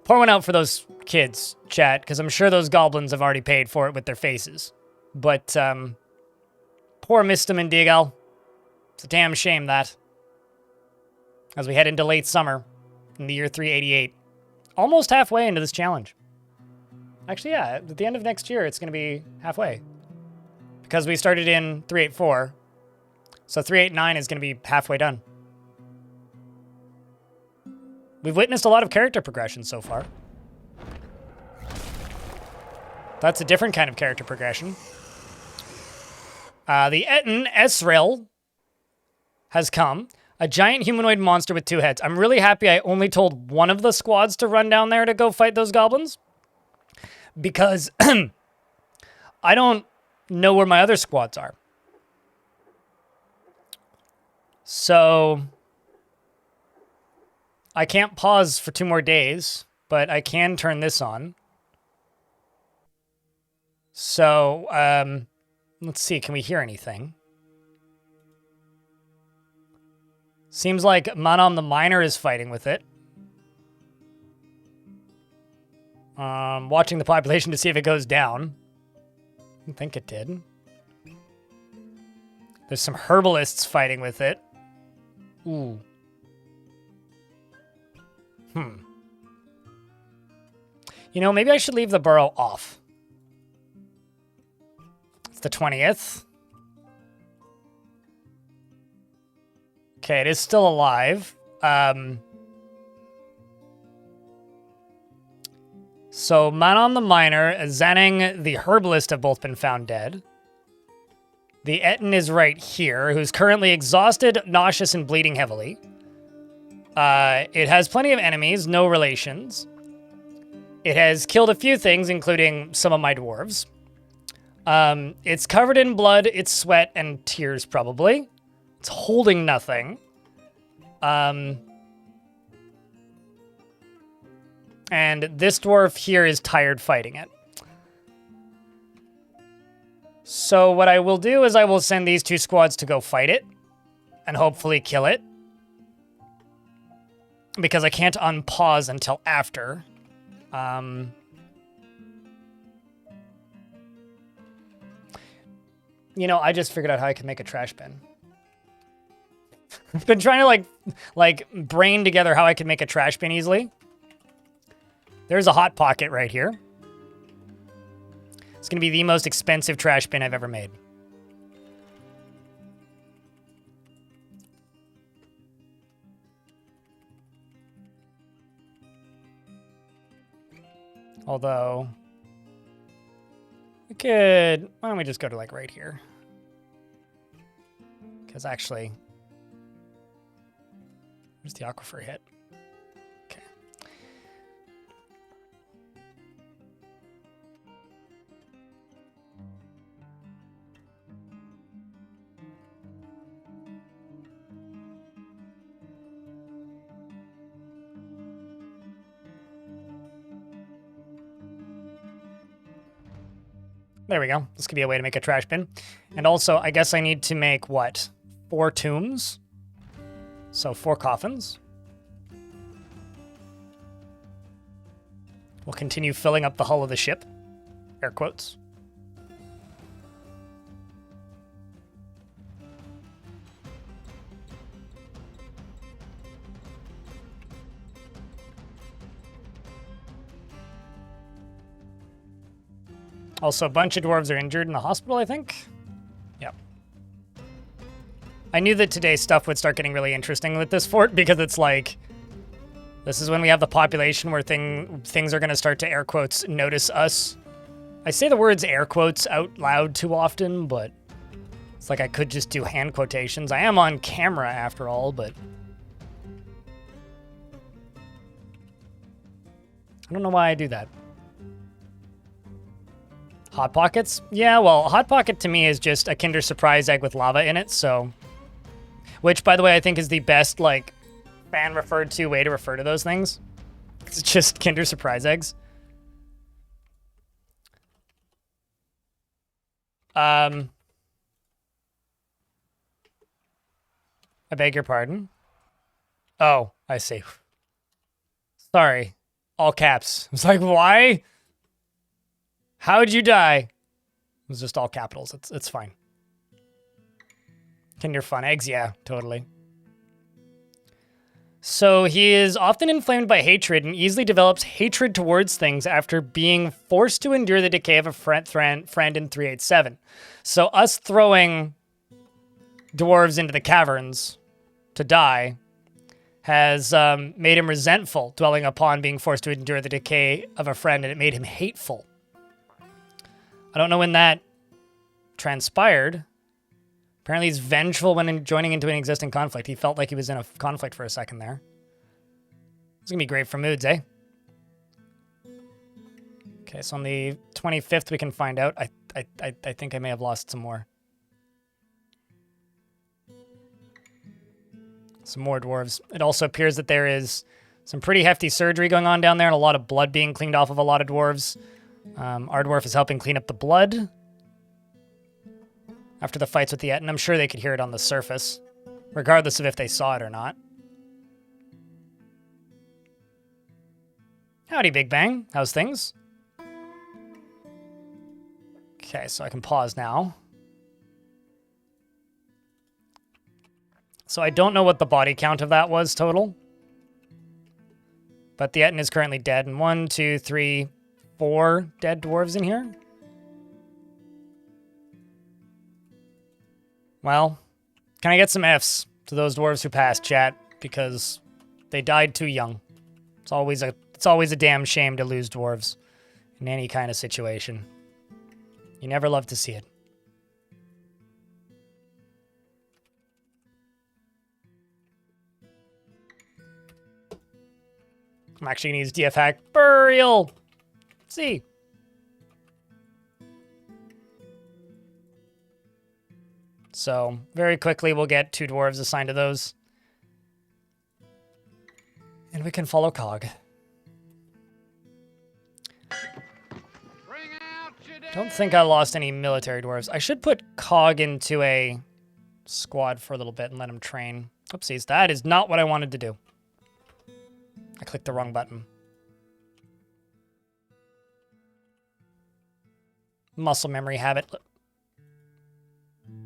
pour one out for those kids, chat, because I'm sure those goblins have already paid for it with their faces. But, poor Mistum and Deagal. It's a damn shame that. As we head into late summer in the year 388. Almost halfway into this challenge. Actually, yeah, at the end of next year, it's going to be halfway. Because we started in 384. So 389 is going to be halfway done. We've witnessed a lot of character progression so far. That's a different kind of character progression. The Etten Esrael has come. A giant humanoid monster with 2 heads. I'm really happy I only told one of the squads to run down there to go fight those goblins. Because I don't know where my other squads are. So I can't pause for 2 more days, but I can turn this on. So, let's see, can we hear anything? Seems like Manam the Miner is fighting with it. Watching the population to see if it goes down. I think it did. There's some herbalists fighting with it. Ooh. You know, maybe I should leave the burrow off. It's the 20th. Okay, it is still alive. So Manon the Miner, Zanning the Herbalist have both been found dead. The Etten is right here, who's currently exhausted, nauseous, and bleeding heavily. It has plenty of enemies, no relations. It has killed a few things, including some of my dwarves. It's covered in blood, it's sweat, and tears, probably. It's holding nothing. And this dwarf here is tired fighting it. So what I will do is I will send these 2 squads to go fight it and hopefully kill it. Because I can't unpause until after. You know, I just figured out how I can make a trash bin. I've been trying to like brain together how I can make a trash bin easily. There's a hot pocket right here. It's going to be the most expensive trash bin I've ever made. Although, we could, why don't we just go to like right here? Because actually, where's the aquifer hit? Okay. There we go. This could be a way to make a trash bin. And also, I guess I need to make, what, 4 tombs? So 4 coffins. We'll continue filling up the hull of the ship. Air quotes. Also, a bunch of dwarves are injured in the hospital, I think. Yep. I knew that today's stuff would start getting really interesting with this fort because it's like, this is when we have the population where things are going to start to, air quotes, notice us. I say the words air quotes out loud too often, but it's like I could just do hand quotations. I am on camera after all, but I don't know why I do that. Hot Pockets? Yeah, well, Hot Pocket to me is just a Kinder Surprise egg with lava in it, so... Which, by the way, I think is the best, like, fan-referred to way to refer to those things. It's just Kinder Surprise eggs. I beg your pardon? Oh, I see. Sorry. All caps. I was like, why? How'd you die? It was just all capitals. It's fine. Kinder Fun Eggs, yeah, totally. So he is often inflamed by hatred and easily develops hatred towards things after being forced to endure the decay of a friend in 387. So us throwing dwarves into the caverns to die has made him resentful, dwelling upon being forced to endure the decay of a friend, and it made him hateful. I don't know when that transpired. Apparently he's vengeful when joining into an existing conflict. He felt like he was in a conflict for a second there. It's going to be great for moods, eh? Okay, so on the 25th we can find out. I think I may have lost some more. Some more dwarves. It also appears that there is some pretty hefty surgery going on down there and a lot of blood being cleaned off of a lot of dwarves. Our dwarf is helping clean up the blood after the fights with the Etten. I'm sure they could hear it on the surface, regardless of if they saw it or not. Howdy, Big Bang. How's things? Okay, so I can pause now. So I don't know what the body count of that was total. But the Etten is currently dead. And 1, 2, 3, 4 dead dwarves in here. Well, can I get some Fs to those dwarves who passed, chat? Because they died too young. It's always a damn shame to lose dwarves in any kind of situation. You never love to see it. I'm actually going to use DF hack burial. Let's see. So very quickly we'll get 2 dwarves assigned to those. And we can follow Cog. Don't think I lost any military dwarves. I should put Cog into a squad for a little bit and let him train. Oopsies, that is not what I wanted to do. I clicked the wrong button. Muscle memory habit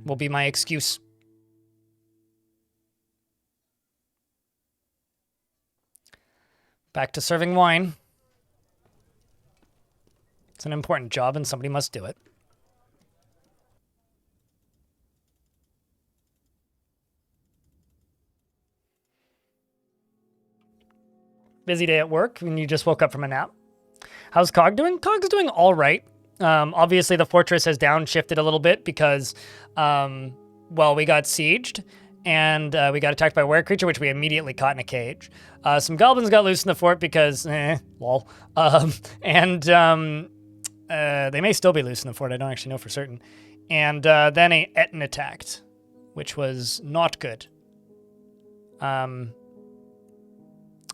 will be my excuse. Back to serving wine. It's an important job and somebody must do it. Busy day at work when you just woke up from a nap. How's Cog doing? Cog's doing all right. Obviously, the fortress has downshifted a little bit because, well, we got sieged and we got attacked by a were creature, which we immediately caught in a cage. Some goblins got loose in the fort because, lol. They may still be loose in the fort. I don't actually know for certain. And then a Etten attacked, which was not good.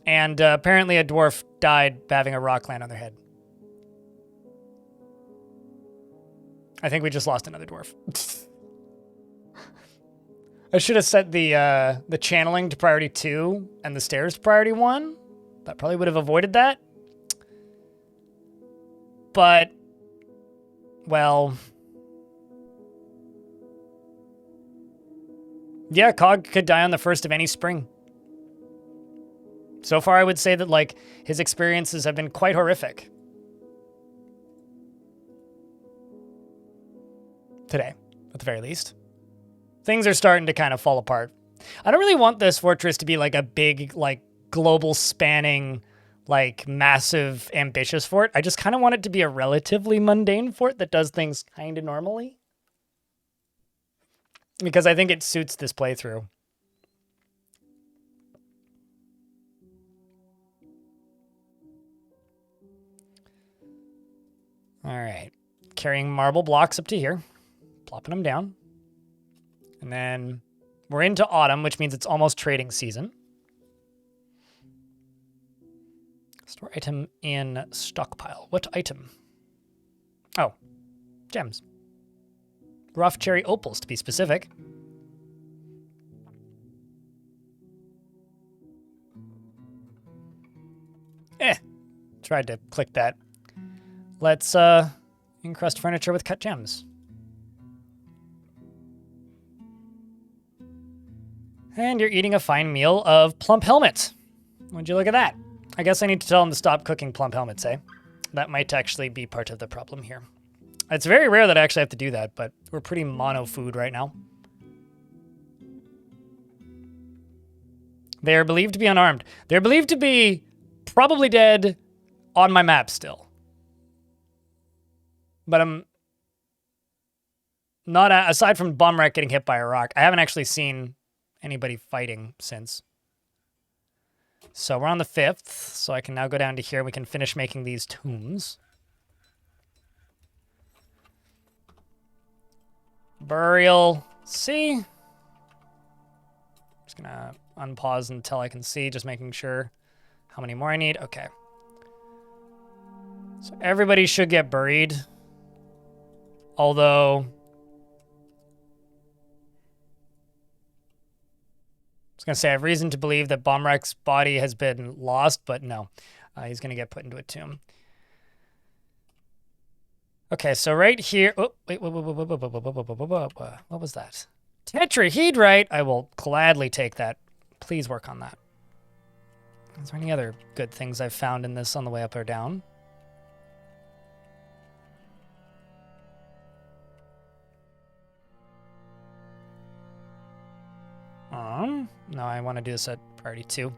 And apparently a dwarf died having a rock land on their head. I think we just lost another dwarf. I should have set the channeling to priority 2 and the stairs to priority 1. That probably would have avoided that. But, well, yeah, Cog could die on the first of any spring. So far, I would say that, like, his experiences have been quite horrific. Today, at the very least. Things are starting to kind of fall apart. I don't really want this fortress to be, like, a big, like, global spanning, like, massive, ambitious fort. I just kind of want it to be a relatively mundane fort that does things kind of normally. Because I think it suits this playthrough. All right, carrying marble blocks up to here, plopping them down. And then we're into autumn, which means it's almost trading season. Store item in stockpile. What item? Oh, gems. Rough cherry opals, to be specific. Tried to click that. Let's encrust furniture with cut gems. And you're eating a fine meal of plump helmet. Would you look at that? I guess I need to tell them to stop cooking plump helmets, eh? That might actually be part of the problem here. It's very rare that I actually have to do that, but we're pretty mono food right now. They are believed to be unarmed. They're believed to be probably dead on my map still. But I'm not, aside from bomb wreck getting hit by a rock, I haven't actually seen anybody fighting since. So we're on the 5th, so I can now go down to here. We can finish making these tombs. Burial C. Just gonna unpause until I can see, just making sure how many more I need. Okay. So everybody should get buried. Although, I was going to say I have reason to believe that Bomrek's body has been lost, but no. He's going to get put into a tomb. Okay, so right here... Oh, wait, what was that? Tetrahedrite! I will gladly take that. Please work on that. Is there any other good things I've found in this on the way up or down? No, I want to do this at priority 2.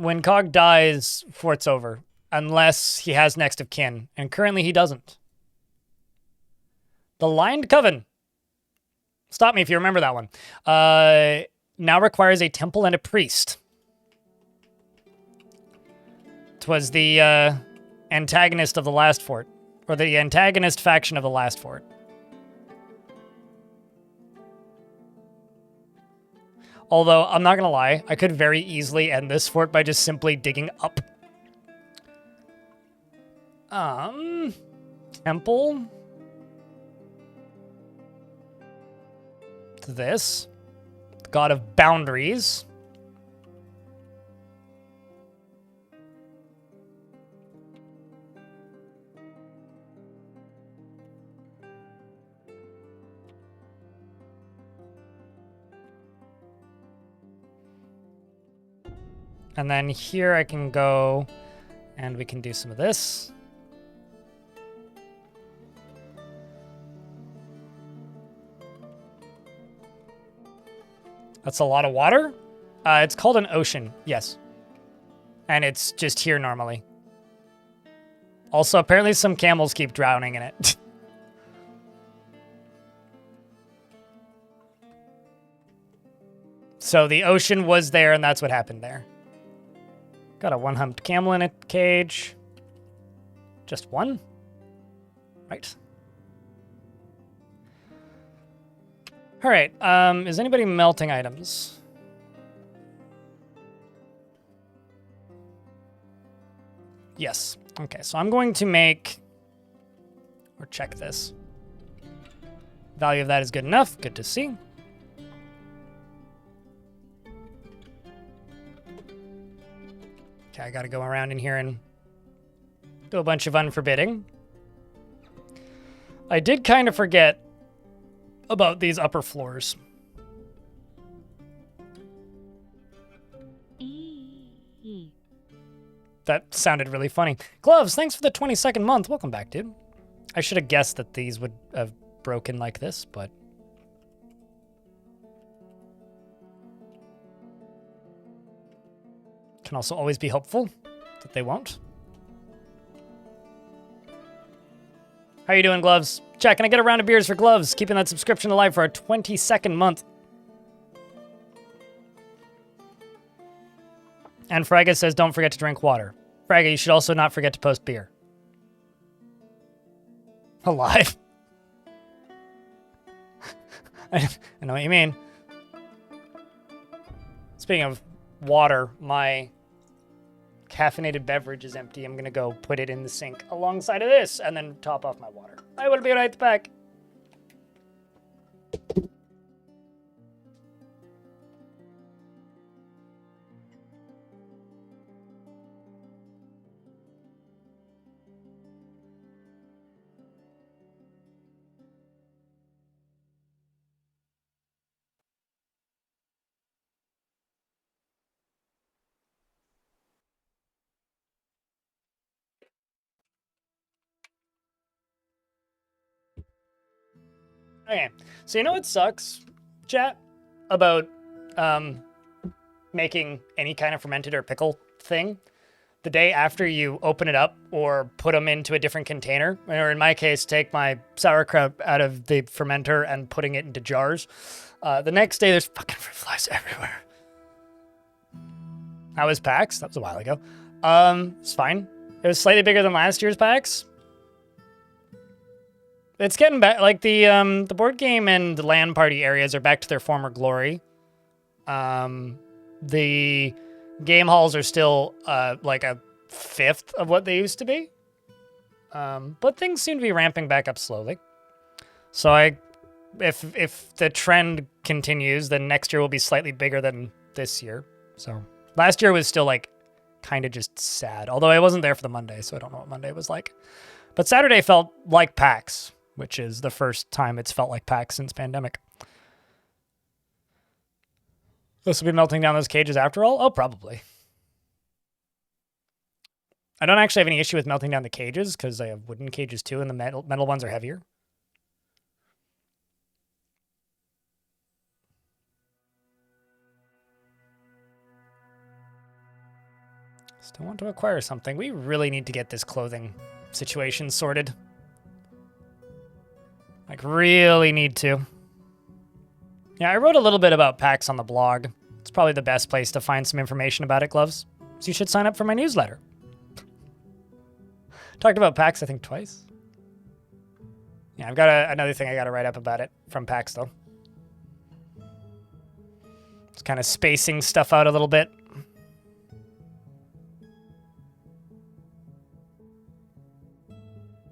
When Cog dies, fort's over. Unless he has next of kin. And currently he doesn't. The Lined Coven. Stop me if you remember that one. Now requires a temple and a priest. 'Twas the antagonist of the last fort. Or the antagonist faction of the last fort. Although, I'm not gonna lie, I could very easily end this fort by just simply digging up. Temple. To this. The god of boundaries. And then here I can go and we can do some of this. That's a lot of water. It's called an ocean, yes. And it's just here normally. Also, apparently some camels keep drowning in it. So the ocean was there and that's what happened there. Got a one-humped camel in a cage. Just one? Right. All right, is anybody melting items? Yes. Okay, so I'm going to make, or check this. Value of that is good enough. Good to see. Okay, I gotta go around in here and do a bunch of unforbidding. I did kind of forget about these upper floors. That sounded really funny. Gloves, thanks for the 22nd month. Welcome back, dude. I should have guessed that these would have broken like this, but... Can also always be hopeful that they won't. How you doing, Gloves? Chat, can I get a round of beers for Gloves? Keeping that subscription alive for our 22nd month. And Fraga says, don't forget to drink water. Fraga, you should also not forget to post beer. Alive. I know what you mean. Speaking of water, my caffeinated beverage is empty. I'm gonna go put it in the sink alongside of this and then top off my water. I will be right back. Okay, so you know what sucks, chat, about making any kind of fermented or pickle thing? The day after you open it up or put them into a different container, or in my case, take my sauerkraut out of the fermenter and putting it into jars. The next day, there's fucking fruit flies everywhere. How was PAX? That was a while ago. It's fine. It was slightly bigger than last year's PAX. It's getting back, like the board game and the LAN party areas are back to their former glory. The game halls are still like a fifth of what they used to be. But things seem to be ramping back up slowly. So if the trend continues, then next year will be slightly bigger than this year. So last year was still like kind of just sad. Although I wasn't there for the Monday, so I don't know what Monday was like. But Saturday felt like PAX, which is the first time it's felt like PAX since pandemic. This will be melting down those cages after all? Oh, probably. I don't actually have any issue with melting down the cages because I have wooden cages too, and the metal ones are heavier. Still want to acquire something. We really need to get this clothing situation sorted. Like, really need to. Yeah, I wrote a little bit about PAX on the blog. It's probably the best place to find some information about it, Gloves. So you should sign up for my newsletter. Talked about PAX, I think, twice. Yeah, I've got another thing I got to write up about it from PAX, though. Just kind of spacing stuff out a little bit.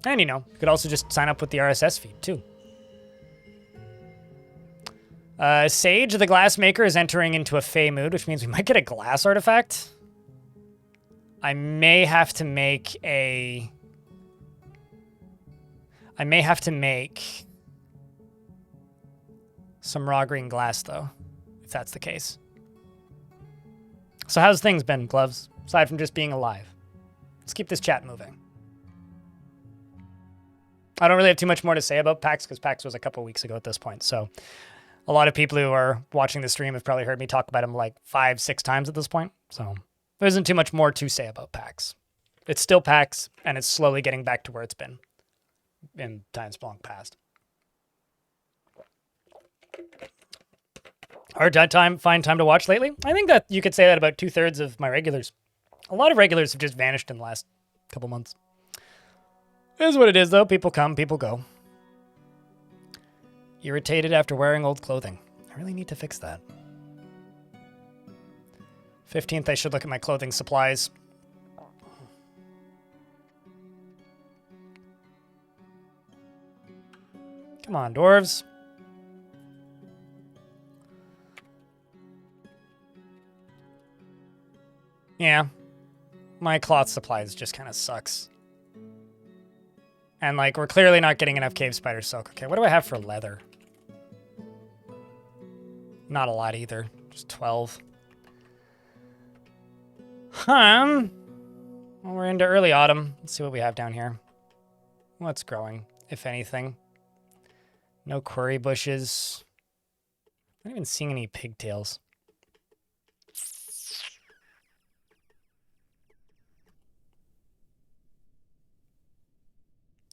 And, you know, you could also just sign up with the RSS feed, too. Sage, the glassmaker, is entering into a Fey mood, which means we might get a glass artifact. I may have to make some raw green glass, though, if that's the case. So how's things been, Gloves, aside from just being alive? Let's keep this chat moving. I don't really have too much more to say about PAX because PAX was a couple weeks ago at this point. So a lot of people who are watching the stream have probably heard me talk about him like 5-6 times at this point. So there isn't too much more to say about PAX. It's still PAX, and it's slowly getting back to where it's been in times long past. Hard to find time to watch lately. I think that you could say that about 2/3 of my regulars. A lot of regulars have just vanished in the last couple months. It is what it is, though. People come, people go. Irritated after wearing old clothing. I really need to fix that. 15th, I should look at my clothing supplies. Come on, dwarves. Yeah. My cloth supplies just kind of sucks. And, like, we're clearly not getting enough cave spider silk. Okay, what do I have for leather? Not a lot either. Just 12. Well, we're into early autumn. Let's see what we have down here. What's growing, if anything? No quarry bushes. I'm not even seeing any pigtails.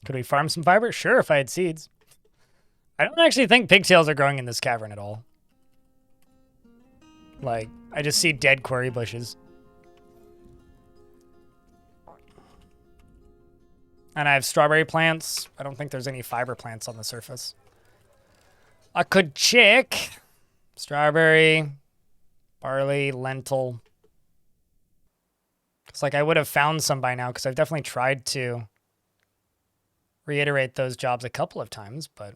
Could we farm some fiber? Sure, if I had seeds. I don't actually think pigtails are growing in this cavern at all. Like, I just see dead quarry bushes. And I have strawberry plants. I don't think there's any fiber plants on the surface. I could check. Strawberry, barley, lentil. It's like I would have found some by now because I've definitely tried to reiterate those jobs a couple of times, but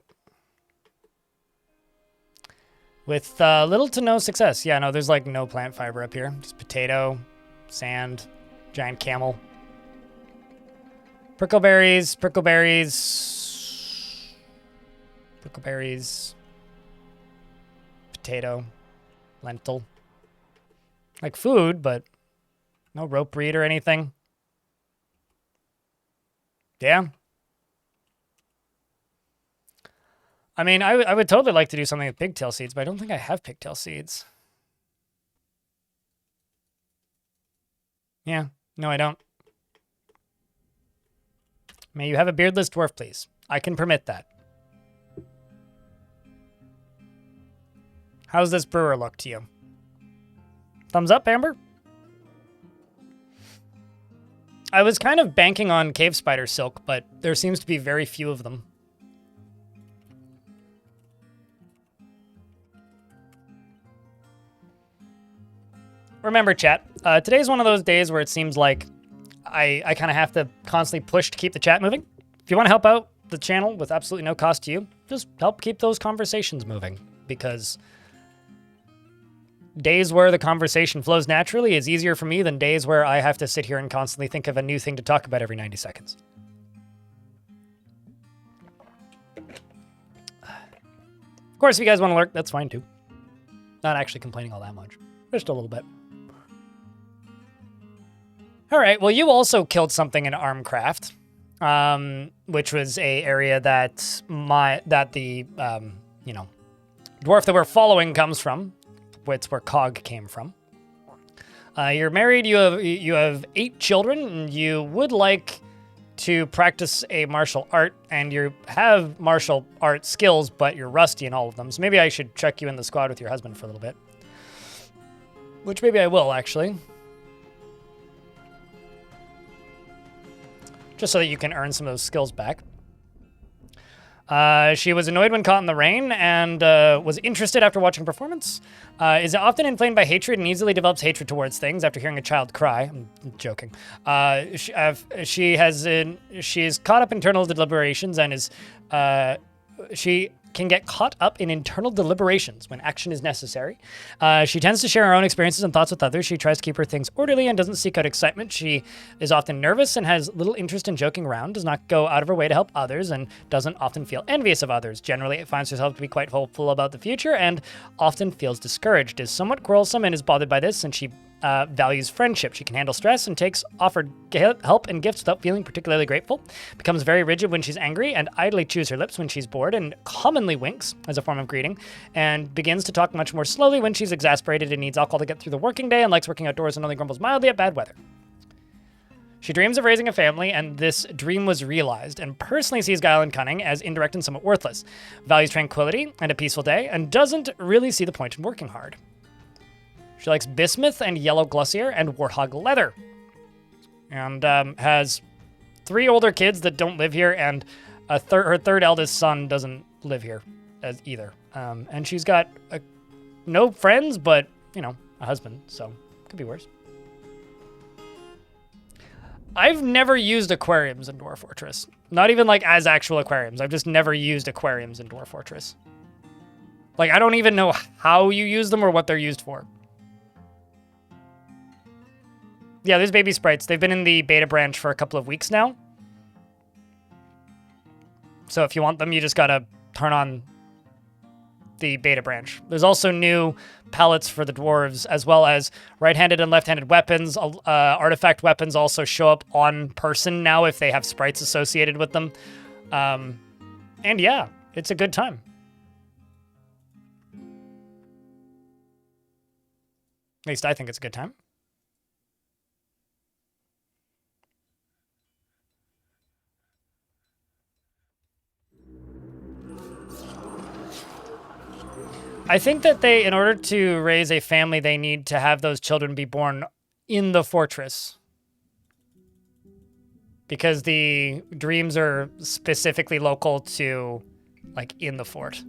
with little to no success. Yeah, no, there's like no plant fiber up here. Just potato, sand, giant camel. Prickleberries, potato, lentil. Like food, but no rope reed or anything. Yeah. I mean, I would totally like to do something with pigtail seeds, but I don't think I have pigtail seeds. Yeah, no, I don't. May you have a beardless dwarf, please. I can permit that. How's this brewer look to you? Thumbs up, Amber? I was kind of banking on cave spider silk, but there seems to be very few of them. Remember, chat, today's one of those days where it seems like I kind of have to constantly push to keep the chat moving. If you want to help out the channel with absolutely no cost to you, just help keep those conversations moving, because days where the conversation flows naturally is easier for me than days where I have to sit here and constantly think of a new thing to talk about every 90 seconds. Of course, if you guys want to lurk, that's fine too. Not actually complaining all that much. Just a little bit. All right, well, you also killed something in Armcraft, which was a area that the dwarf that we're following comes from. It's where Cog came from. You're married, you have 8 children, and you would like to practice a martial art, and you have martial art skills, but you're rusty in all of them. So maybe I should check you in the squad with your husband for a little bit. Which maybe I will, actually. Just so that you can earn some of those skills back. She was annoyed when caught in the rain and was interested after watching is often inflamed by hatred and easily develops hatred towards things after hearing a child cry. I'm joking. She's caught up in internal deliberations and she can get caught up in internal deliberations when action is necessary. She tends to share her own experiences and thoughts with others. She tries to keep her things orderly and doesn't seek out excitement. She is often nervous and has little interest in joking around, does not go out of her way to help others, and doesn't often feel envious of others. Generally, it finds herself to be quite hopeful about the future and often feels discouraged, is somewhat quarrelsome and is bothered by this, and she values friendship. She can handle stress and takes offered help and gifts without feeling particularly grateful. Becomes very rigid when she's angry and idly chews her lips when she's bored and commonly winks as a form of greeting, and begins to talk much more slowly when she's exasperated and needs alcohol to get through the working day, and likes working outdoors and only grumbles mildly at bad weather. She dreams of raising a family, and this dream was realized, and personally sees guile and cunning as indirect and somewhat worthless. Values tranquility and a peaceful day, and doesn't really see the point in working hard. She likes bismuth and yellow glossier and warthog leather. And has 3 older kids that don't live here, and her third eldest son doesn't live here either. And she's got no friends, but, a husband, so could be worse. I've never used aquariums in Dwarf Fortress. Not even as actual aquariums. I've just never used aquariums in Dwarf Fortress. I don't even know how you use them or what they're used for. Yeah, there's baby sprites. They've been in the beta branch for a couple of weeks now. So if you want them, you just gotta turn on the beta branch. There's also new palettes for the dwarves, as well as right-handed and left-handed weapons. Artifact weapons also show up on person now if they have sprites associated with them. And yeah, it's a good time. At least I think it's a good time. I think that in order to raise a family, they need to have those children be born in the fortress. Because the dreams are specifically local to, in the fort.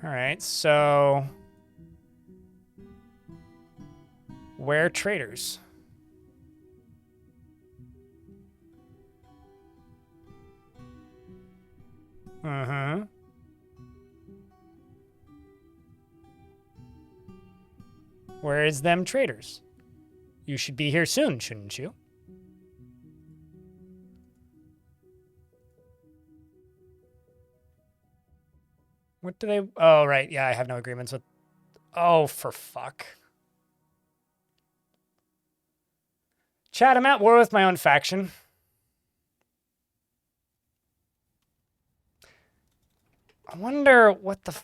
All right, so... where traders? Uh-huh. Where is them traders? You should be here soon, shouldn't you? What do they... Oh, right. Yeah, I have no agreements with... Oh, for fuck. Chat, I'm at war with my own faction. I wonder what the...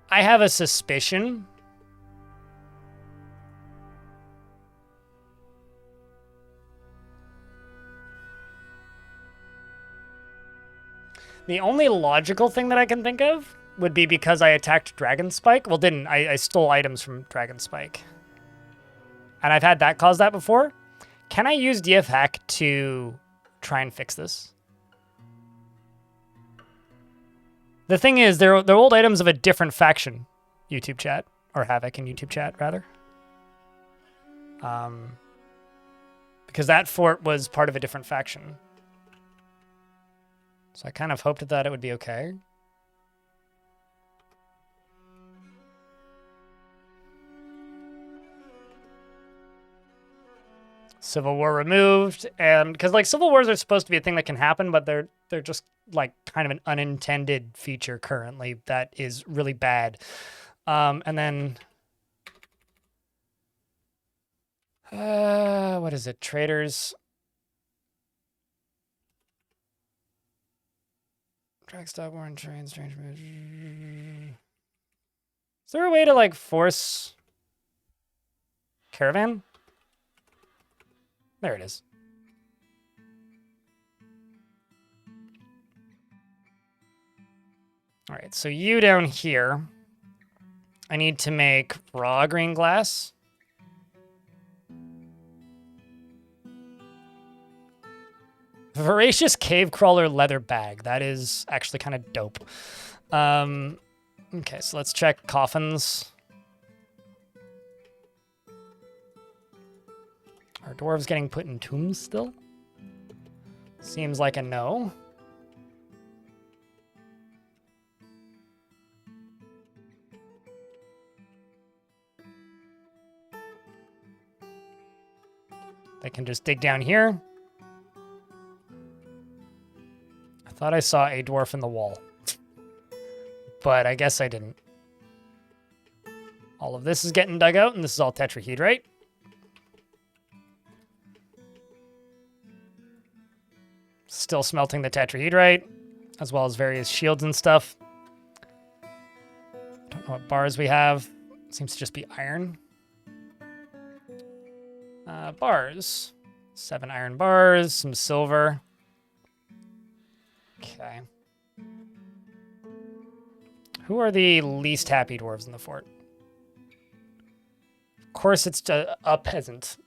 I have a suspicion. The only logical thing that I can think of would be because I attacked Dragon Spike. Well, didn't. I stole items from Dragon Spike. And I've had that cause that before. Can I use DF hack to try and fix this? The thing is, they're old items of a different faction, YouTube chat. Or Havoc in YouTube chat, rather. Because that fort was part of a different faction. So I kind of hoped that it would be okay. Civil War removed, and because like civil wars are supposed to be a thing that can happen, but they're just like kind of an unintended feature currently that is really bad. And then what is it? Traders. Drag stop war and train strange moves. Is there a way to like force caravan? There it is. All right, so you down here. I need to make raw green glass. Voracious cave crawler leather bag. That is actually kind of dope. Okay, so let's check coffins. Are dwarves getting put in tombs still? Seems like a no. They can just dig down here. I thought I saw a dwarf in the wall. But I guess I didn't. All of this is getting dug out, and this is all tetrahedrite. Still smelting the tetrahedrite, as well as various shields and stuff. Don't know what bars we have. Seems to just be iron. Bars. 7 iron bars, some silver. Okay. Who are the least happy dwarves in the fort? Of course, it's a peasant.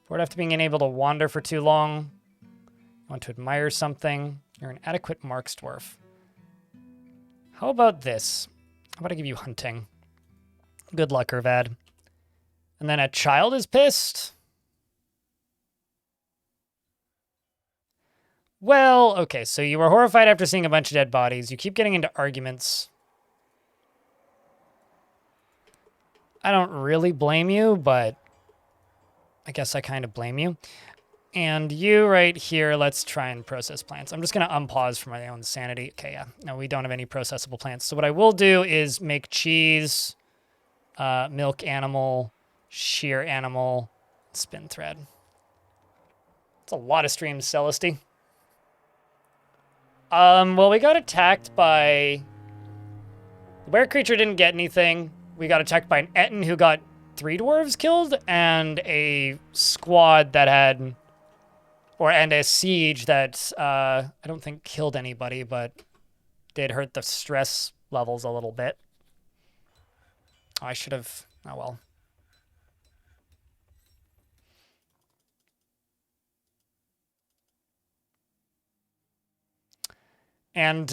Fort after being unable to wander for too long. Want to admire something. You're an adequate marks dwarf. How about this? How about I give you hunting? Good luck, Irvad. And then a child is pissed. Well, okay, so you were horrified after seeing a bunch of dead bodies. You keep getting into arguments. I don't really blame you, but I guess I kind of blame you. And you right here, let's try and process plants. I'm just going to unpause for my own sanity. Okay, yeah. No, we don't have any processable plants. So what I will do is make cheese, milk animal, shear animal, spin thread. It's a lot of streams, Celesty. Well, we got attacked by... The bear creature didn't get anything. We got attacked by an Etten who got 3 dwarves killed, and a squad that had... and a siege that I don't think killed anybody, but did hurt the stress levels a little bit. I should have... Oh, well. And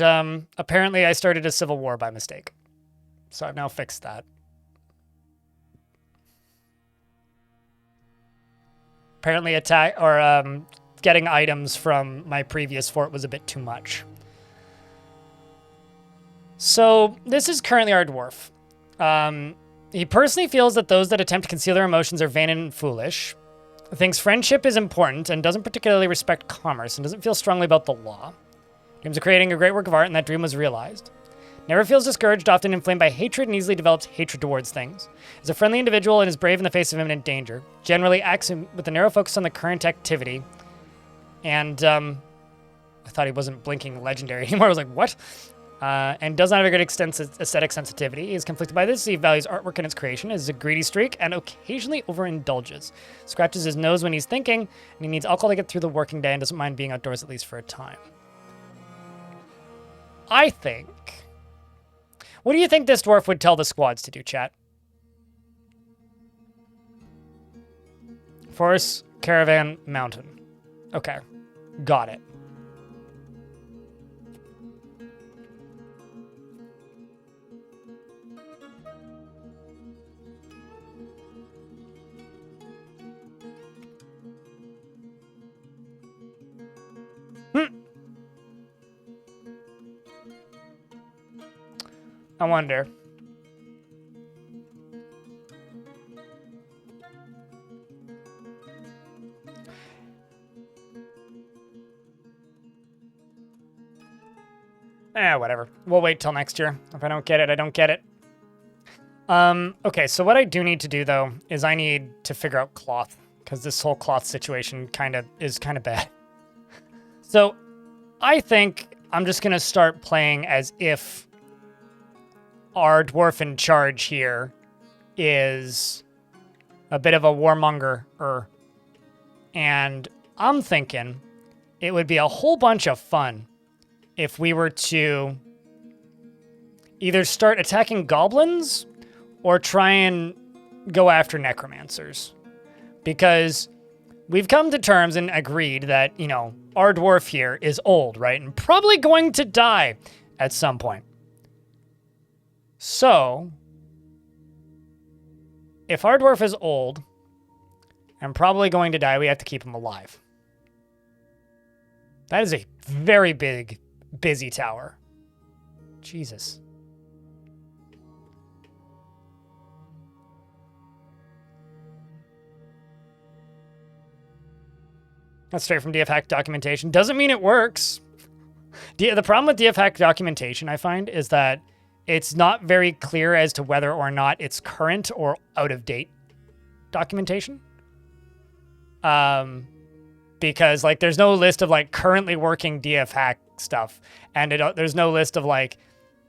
apparently I started a civil war by mistake. So I've now fixed that. Apparently getting items from my previous fort was a bit too much. So this is currently our dwarf. He personally feels that those that attempt to conceal their emotions are vain and foolish, thinks friendship is important, and doesn't particularly respect commerce, and doesn't feel strongly about the law. Dreams of creating a great work of art, and that dream was realized. Never feels discouraged, often inflamed by hatred, and easily develops hatred towards things. Is a friendly individual and is brave in the face of imminent danger. Generally acts with a narrow focus on the current activity. And I thought he wasn't blinking legendary anymore. I was like, what? And does not have a good aesthetic sensitivity. He is conflicted by this. He values artwork and its creation, is a greedy streak, and occasionally overindulges. Scratches his nose when he's thinking, and he needs alcohol to get through the working day and doesn't mind being outdoors at least for a time. I think... What do you think this dwarf would tell the squads to do, chat? Forest, caravan, mountain. Okay. Got it. I wonder. Whatever. We'll wait till next year. If I don't get it, I don't get it. Okay, so what I do need to do, though, is I need to figure out cloth, because this whole cloth situation is kind of bad. So I think I'm just going to start playing as if our dwarf in charge here is a bit of a warmonger. And I'm thinking it would be a whole bunch of fun if we were to either start attacking goblins or try and go after necromancers. Because we've come to terms and agreed that, you know, our dwarf here is old, right? And probably going to die at some point. So, if our dwarf is old and probably going to die, we have to keep him alive. That is a very big, busy tower. Jesus. That's straight from DF hack documentation. Doesn't mean it works. The problem with DF hack documentation, I find, is that it's not very clear as to whether or not it's current or out of date documentation. Because like there's no list of like currently working DF hack stuff, and there's no list of like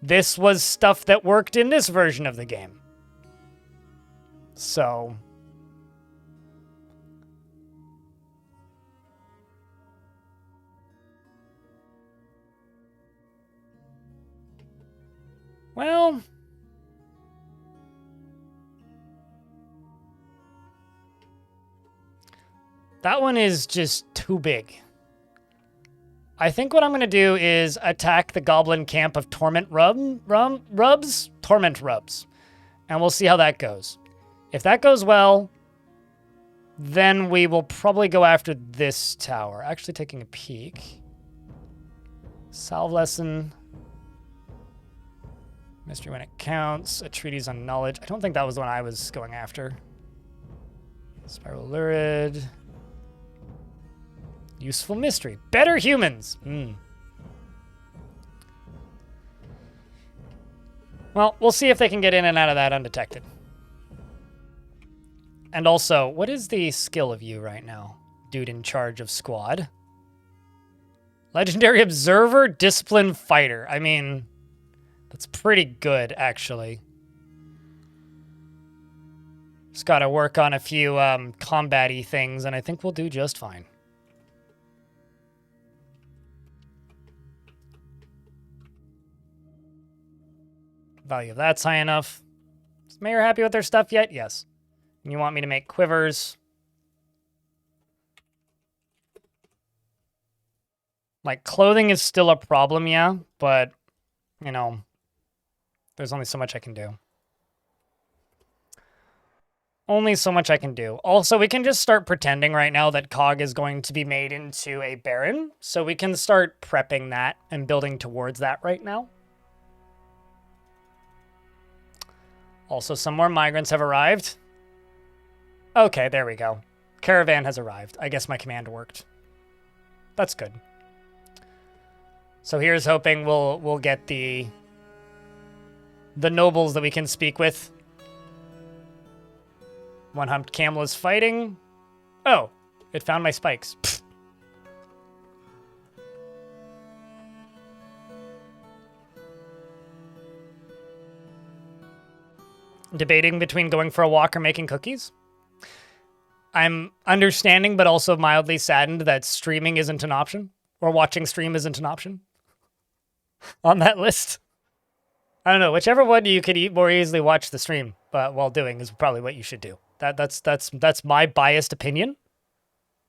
this was stuff that worked in this version of the game. So well, that one is just too big. I think what I'm going to do is attack the goblin camp of Torment Rubs? Torment Rubs. And we'll see how that goes. If that goes well, then we will probably go after this tower. Actually taking a peek. Salve lesson. Mystery when it counts. A treatise on knowledge. I don't think that was the one I was going after. Spiral lurid. Useful mystery. Better humans. Well, we'll see if they can get in and out of that undetected. And also, what is the skill of you right now? Dude in charge of squad. Legendary Observer, Discipline Fighter. I mean, that's pretty good, actually. Just gotta work on a few combat-y things, and I think we'll do just fine. Value of that's high enough. Is Mayor happy with their stuff yet? Yes. And you want me to make quivers? Like, clothing is still a problem, yeah, but, you know, there's only so much I can do. Only so much I can do. Also, we can just start pretending right now that Cog is going to be made into a Baron, so we can start prepping that and building towards that right now. Also, some more migrants have arrived. Okay, there we go. Caravan has arrived. I guess my command worked. That's good. So here's hoping we'll get the nobles that we can speak with. One humped camel is fighting. Oh, it found my spikes. Pfft. Debating between going for a walk or making cookies. I'm understanding, but also mildly saddened that streaming isn't an option, or watching stream isn't an option on that list. I don't know, whichever one you could more easily watch the stream while doing is probably what you should do. That's my biased opinion.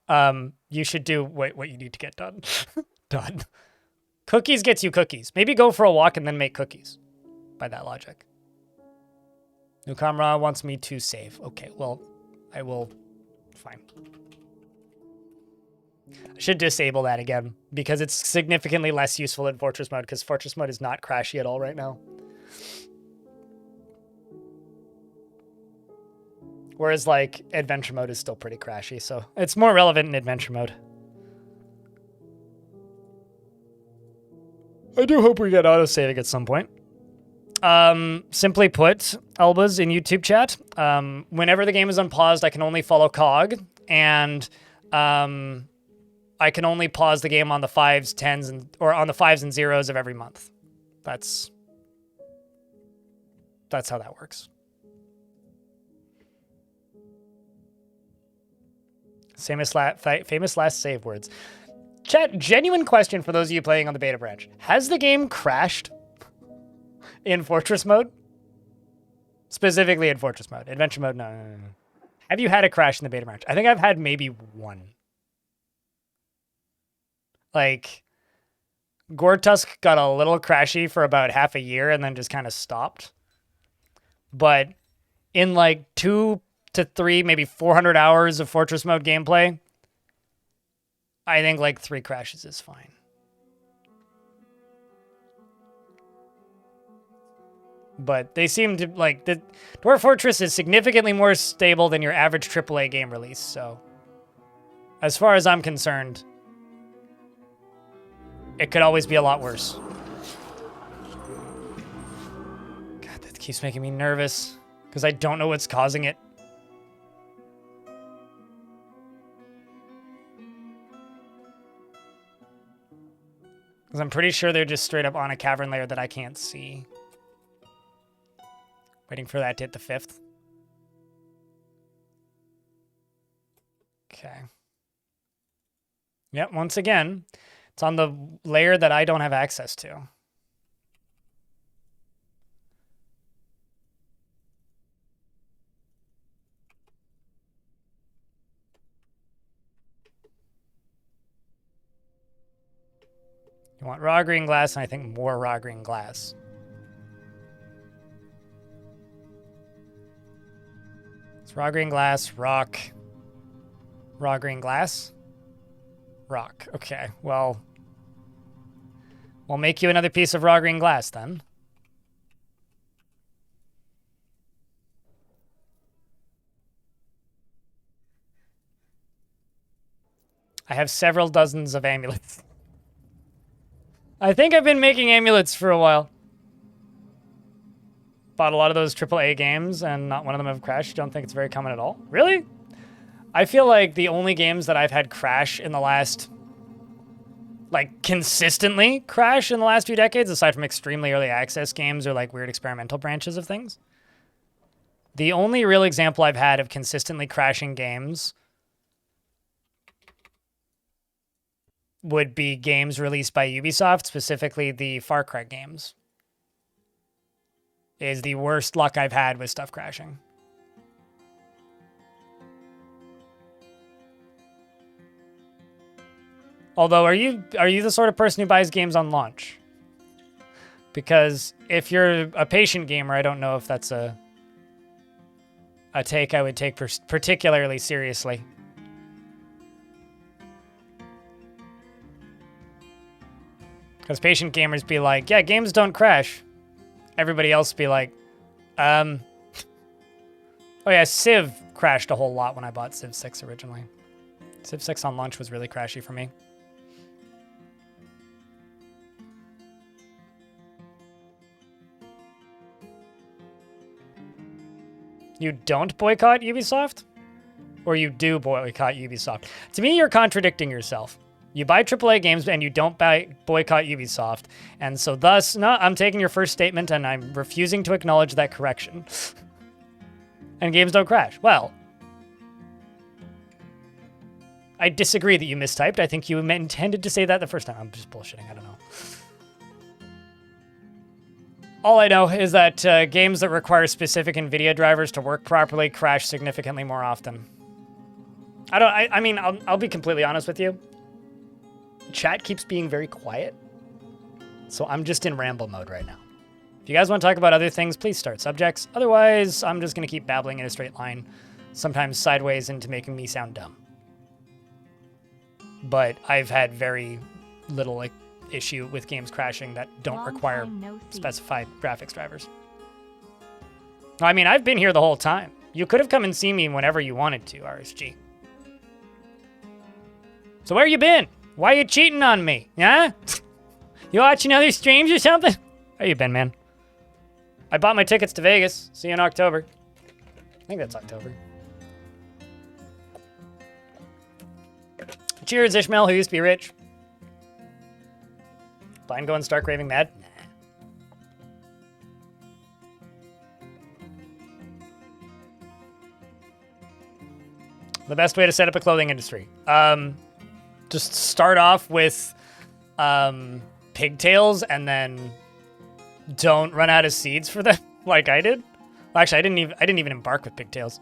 You should do what you need to get done. Done. Cookies gets you cookies. Maybe go for a walk and then make cookies. By that logic. Nukamra wants me to save. Okay, well, I will. Fine. I should disable that again because it's significantly less useful in Fortress mode because Fortress mode is not crashy at all right now. Whereas, like, Adventure mode is still pretty crashy, so it's more relevant in Adventure mode. I do hope we get autosaving at some point. Simply put, Elbas in YouTube chat, whenever the game is unpaused, I can only follow COG, and I can only pause the game on the 5s, 10s, or on the 5s and 0s of every month. That's how that works. Famous last save words. Chat, genuine question for those of you playing on the beta branch. Has the game crashed in Fortress mode? Specifically in Fortress mode. Adventure mode, no. Have you had a crash in the beta branch? I think I've had maybe one. Like, Gortusk got a little crashy for about half a year and then just kind of stopped. But in like 2 to 3, maybe 400 hours of Fortress mode gameplay, I think like 3 crashes is fine. But they seem to, like, the Dwarf Fortress is significantly more stable than your average AAA game release, so as far as I'm concerned, it could always be a lot worse. God, that keeps making me nervous because I don't know what's causing it. Because I'm pretty sure they're just straight up on a cavern layer that I can't see. Waiting for that to hit the 5th. Okay. Yep, once again, it's on the layer that I don't have access to. You want raw green glass, and I think more raw green glass. It's raw green glass, rock, raw green glass, rock. Okay, well, we'll make you another piece of raw green glass then. I have several dozens of amulets. I think I've been making amulets for a while. Bought a lot of those AAA games, and not one of them have crashed. Don't think it's very common at all. Really? I feel like the only games that I've had crash in the last, like, consistently crash in the last few decades, aside from extremely early access games or, like, weird experimental branches of things. The only real example I've had of consistently crashing games would be games released by Ubisoft, specifically the Far Cry games. Is the worst luck I've had with stuff crashing. Although, are you the sort of person who buys games on launch? Because if you're a patient gamer, I don't know if that's a take I would take particularly seriously. Because patient gamers be like, yeah, games don't crash. Everybody else be like, oh yeah, Civ crashed a whole lot when I bought Civ 6 originally. Civ 6 on launch was really crashy for me. You don't boycott Ubisoft? Or you do boycott Ubisoft? To me, you're contradicting yourself. You buy AAA games and you don't boycott Ubisoft. And so thus, no, I'm taking your first statement and I'm refusing to acknowledge that correction. And games don't crash. Well, I disagree that you mistyped. I think you intended to say that the first time. I'm just bullshitting. I don't know. All I know is that games that require specific NVIDIA drivers to work properly crash significantly more often. I mean, I'll be completely honest with you. Chat keeps being very quiet, so I'm just in ramble mode right now. If you guys want to talk about other things, please start subjects. Otherwise, I'm just going to keep babbling in a straight line, sometimes sideways into making me sound dumb. But I've had very little issue with games crashing that don't require specified graphics drivers. I mean, I've been here the whole time. You could have come and seen me whenever you wanted to, RSG. So where you been? Why you cheating on me? Yeah? You watching other streams or something? Where you been, man? I bought my tickets to Vegas. See you in October. I think that's October. Cheers, Ishmael, who used to be rich. Blind going stark raving mad? Nah. The best way to set up a clothing industry. Just start off with pigtails and then don't run out of seeds for them like I did. Well, actually, I didn't even embark with pigtails.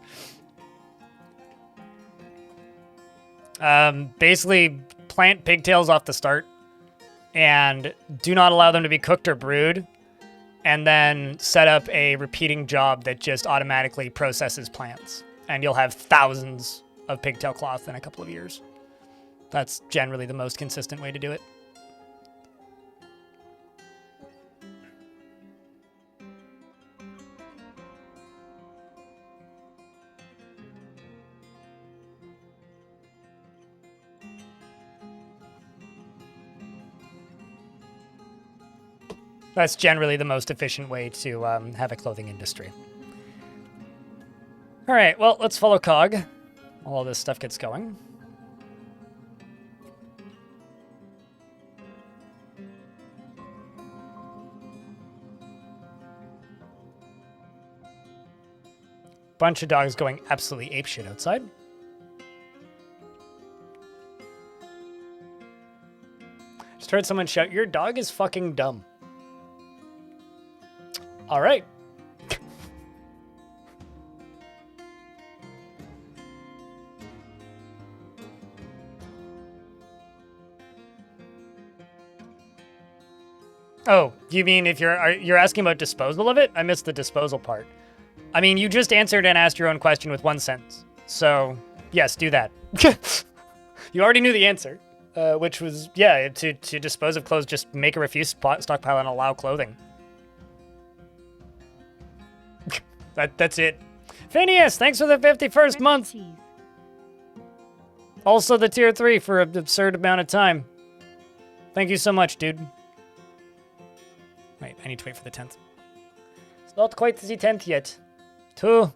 Basically plant pigtails off the start and do not allow them to be cooked or brewed, and then set up a repeating job that just automatically processes plants, and you'll have thousands of pigtail cloth in a couple of years. That's generally the most consistent way to do it. That's generally the most efficient way to have a clothing industry. All right, well, let's follow Cog while all this stuff gets going. Bunch of dogs going absolutely apeshit outside. Just heard someone shout, "Your dog is fucking dumb." All right. Oh, you mean if you're asking about disposal of it? I missed the disposal part. I mean, you just answered and asked your own question with one sentence. So, yes, do that. You already knew the answer, which was, yeah, to dispose of clothes, just make a refuse stockpile and allow clothing. That's it. Phineas, thanks for the 51st month. Also the tier 3 for an absurd amount of time. Thank you so much, dude. Wait, I need to wait for the 10th. It's not quite the 10th yet. 2.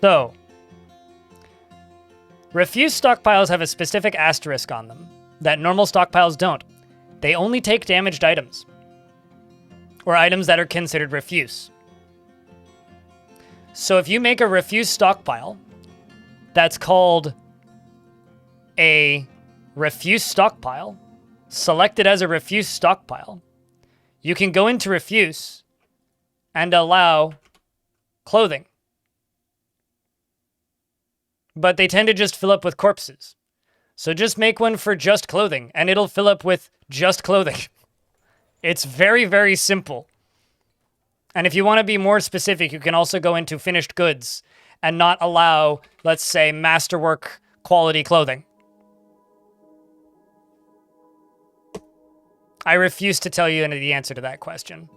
So, refuse stockpiles have a specific asterisk on them that normal stockpiles don't. They only take damaged items, or items that are considered refuse. So if you make a refuse stockpile that's called a refuse stockpile, selected as a refuse stockpile, you can go into refuse and allow clothing. But they tend to just fill up with corpses. So just make one for just clothing, and it'll fill up with just clothing. It's very, very simple. And if you want to be more specific, you can also go into finished goods and not allow, let's say, masterwork quality clothing. I refuse to tell you the answer to that question.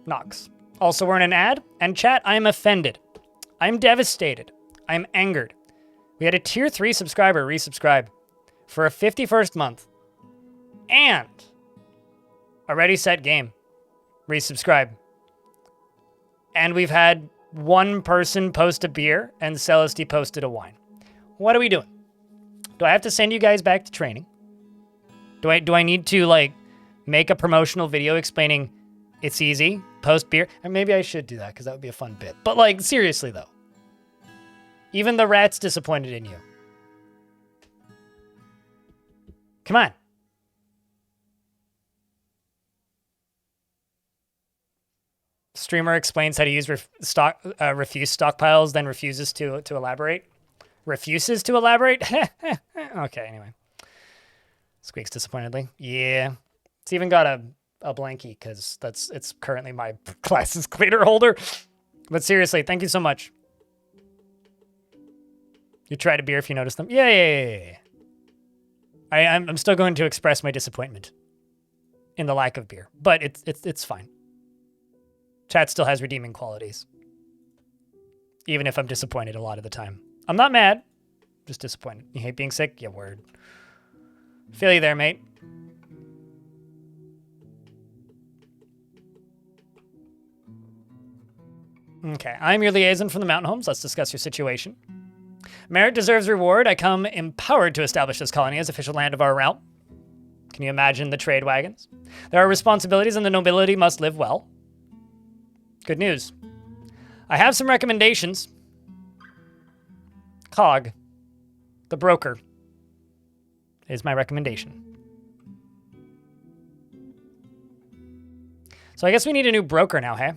Nox. Also, we're in an ad, and chat, I am offended. I'm devastated. I'm angered. We had a tier 3 subscriber resubscribe for a 51st month. And a Ready Set Game resubscribe. And we've had one person post a beer and Celesty posted a wine. What are we doing? Do I have to send you guys back to training? Do I need to, like, make a promotional video explaining it's easy, post beer? And maybe I should do that because that would be a fun bit. But, like, seriously, though. Even the rat's disappointed in you. Come on. Streamer explains how to use refuse stockpiles, then refuses to elaborate. Refuses to elaborate? Okay, anyway. Squeaks disappointedly. Yeah. It's even got a blankie because it's currently my class's cleaner holder. But seriously, thank you so much. You tried a beer if you noticed them. Yeah. I'm still going to express my disappointment in the lack of beer, but it's fine. Chat still has redeeming qualities. Even if I'm disappointed a lot of the time. I'm not mad, just disappointed. You hate being sick? Yeah, word. Feel you there, mate. Okay, I'm your liaison from the Mountain Homes. Let's discuss your situation. Merit deserves reward. I come empowered to establish this colony as official land of our realm. Can you imagine the trade wagons? There are responsibilities and the nobility must live well. Good news. I have some recommendations. Cog, the broker, is my recommendation. So I guess we need a new broker now, hey?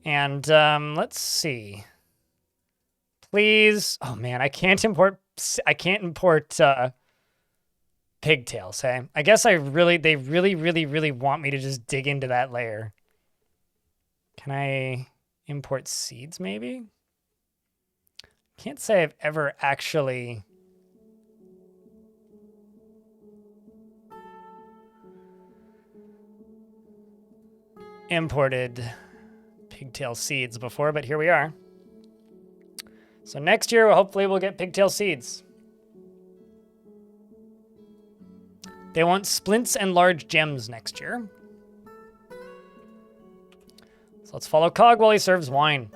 And let's see. Please. Oh man, I can't import pigtails, hey? I guess they really want me to just dig into that layer. Can I import seeds, maybe? Can't say I've ever actually... imported pigtail seeds before, but here we are. So next year, hopefully we'll get pigtail seeds. They want splints and large gems next year. So let's follow Cog while he serves wine.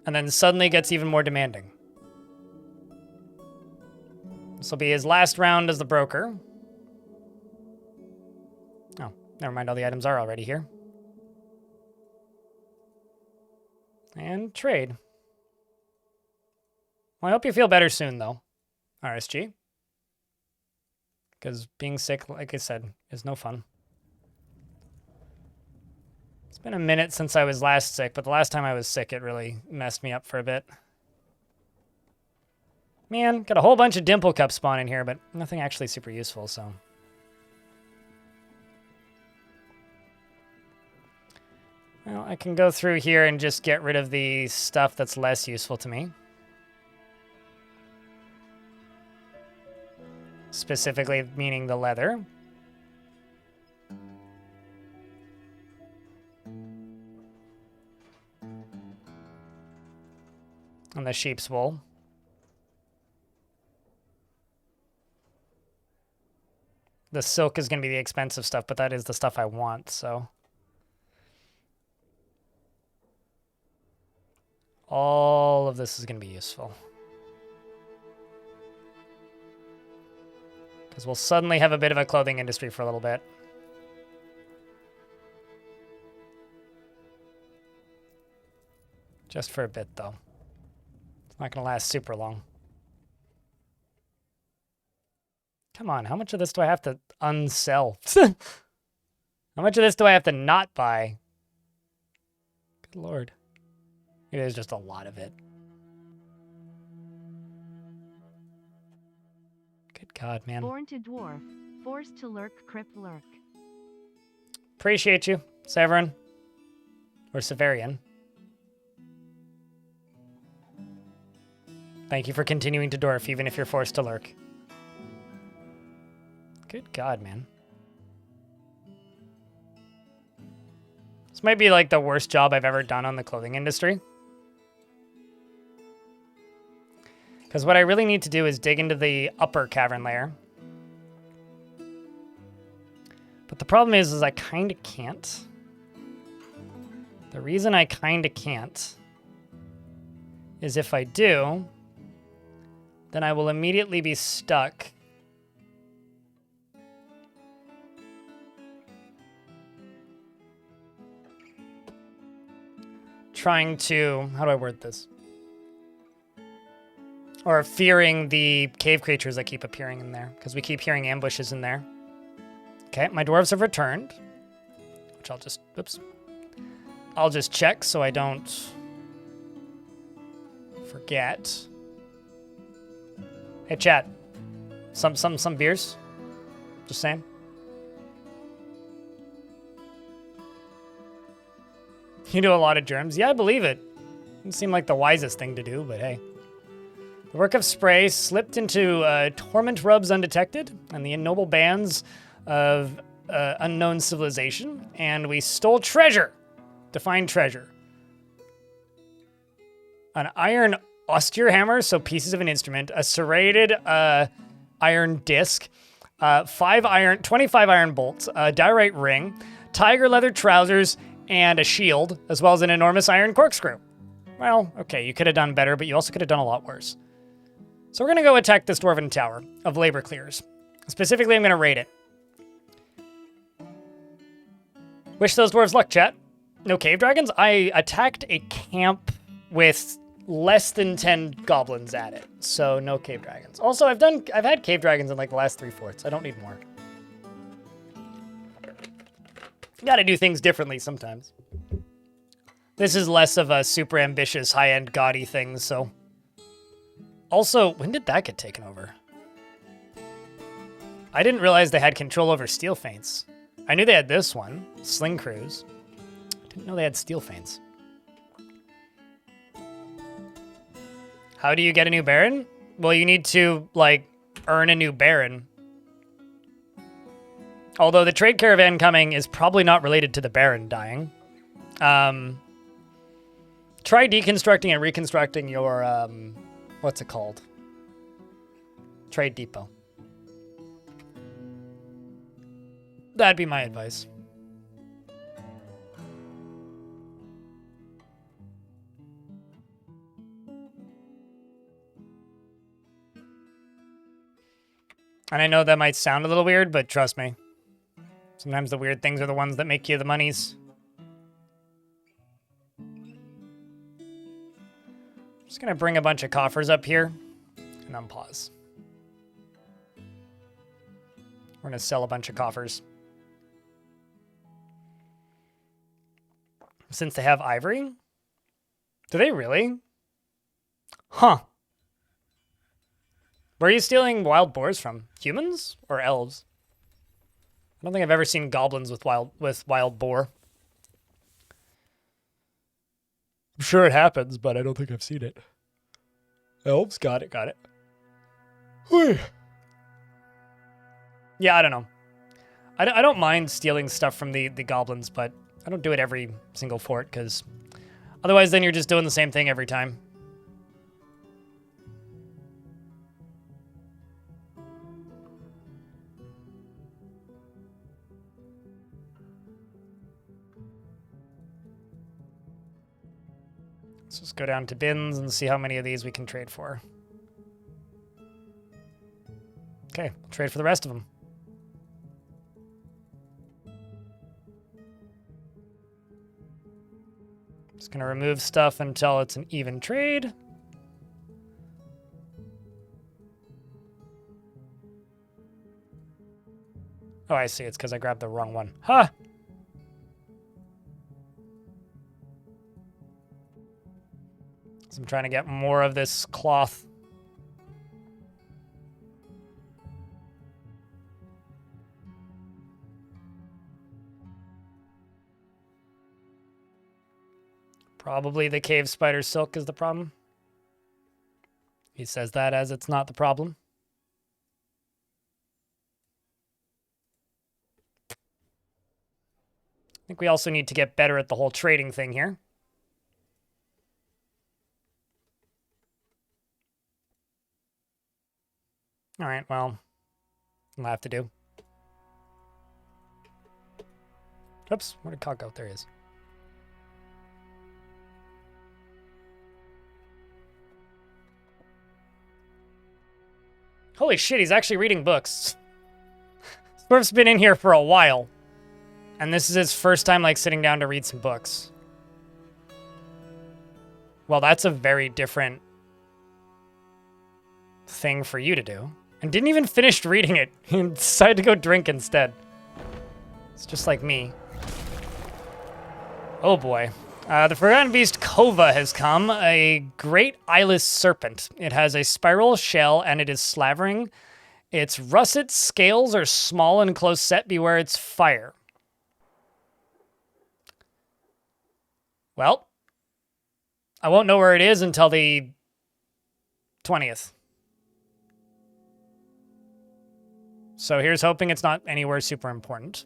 And then suddenly gets even more demanding. This will be his last round as the broker. Oh, never mind, all the items are already here. And trade. Well, I hope you feel better soon, though, RSG. Because being sick, like I said, is no fun. It's been a minute since I was last sick, but the last time I was sick, it really messed me up for a bit. Man, got a whole bunch of dimple cups spawn in here, but nothing actually super useful, so... Well, I can go through here and just get rid of the stuff that's less useful to me. Specifically meaning the leather. And the sheep's wool. The silk is going to be the expensive stuff, but that is the stuff I want, so... All of this is going to be useful. Because we'll suddenly have a bit of a clothing industry for a little bit. Just for a bit, though. It's not going to last super long. Come on, how much of this do I have to unsell? How much of this do I have to not buy? Good lord. It is just a lot of it. Good God, man. Born to dwarf, forced to lurk, crip lurk. Appreciate you, Severin. Or Severian. Thank you for continuing to dwarf, even if you're forced to lurk. Good God, man. This might be like the worst job I've ever done on the clothing industry. Because what I really need to do is dig into the upper cavern layer. But the problem is I kind of can't. The reason I kind of can't is if I do, then I will immediately be stuck trying to, how do I word this? Or fearing the cave creatures that keep appearing in there, because we keep hearing ambushes in there. Okay, my dwarves have returned, which I'll just, oops. I'll just check so I don't forget. Hey, chat. Some beers? Just saying. You do a lot of germs? Yeah, I believe it. Doesn't seem like the wisest thing to do, but hey. The work of spray slipped into torment rubs undetected, and the ignoble bands of unknown civilization, and we stole treasure. Define treasure. An iron austere hammer, so pieces of an instrument, a serrated iron disc, 25 iron bolts, a diorite ring, tiger leather trousers, and a shield, as well as an enormous iron corkscrew. Well, okay, you could have done better, but you also could have done a lot worse. So we're going to go attack this dwarven tower of labor clears. Specifically, I'm going to raid it. Wish those dwarves luck, chat. No cave dragons? I attacked a camp with less than 10 goblins at it, so no cave dragons. Also, I've had cave dragons in like the last 3 forts. I don't need more. Gotta do things differently sometimes. This is less of a super ambitious, high-end, gaudy thing, so... Also, when did that get taken over? I didn't realize they had control over steel feints. I knew they had this one, Sling Crews. I didn't know they had steel feints. How do you get a new baron? Well, you need to, like, earn a new baron. Although the trade caravan coming is probably not related to the baron dying. Try deconstructing and reconstructing your, what's it called? Trade depot. That'd be my advice. And I know that might sound a little weird, but trust me. Sometimes the weird things are the ones that make you the monies. Just gonna bring a bunch of coffers up here and unpause. We're gonna sell a bunch of coffers. Since they have ivory? Do they really? Huh. Where are you stealing wild boars from? Humans or elves? I don't think I've ever seen goblins with wild boar. I'm sure it happens, but I don't think I've seen it. Elves? Got it. Whew. Yeah, I don't know. I don't mind stealing stuff from the goblins, but I don't do it every single fort, because otherwise then you're just doing the same thing every time. Let's just go down to bins and see how many of these we can trade for. Okay, we'll trade for the rest of them. Just gonna remove stuff until it's an even trade. Oh, I see. It's because I grabbed the wrong one. Huh! So I'm trying to get more of this cloth. Probably the cave spider silk is the problem. He says that as it's not the problem. I think we also need to get better at the whole trading thing here. All right, well, I'll have to do. Oops, where did Cock go? There he is. Holy shit, he's actually reading books. Dwarf's been in here for a while. And this is his first time, like, sitting down to read some books. Well, that's a very different thing for you to do. And didn't even finish reading it. He decided to go drink instead. It's just like me. Oh boy. The Forgotten Beast Kova has come, a great eyeless serpent. It has a spiral shell and it is slavering. Its russet scales are small and close set. Beware its fire. Well, I won't know where it is until the 20th. So here's hoping it's not anywhere super important.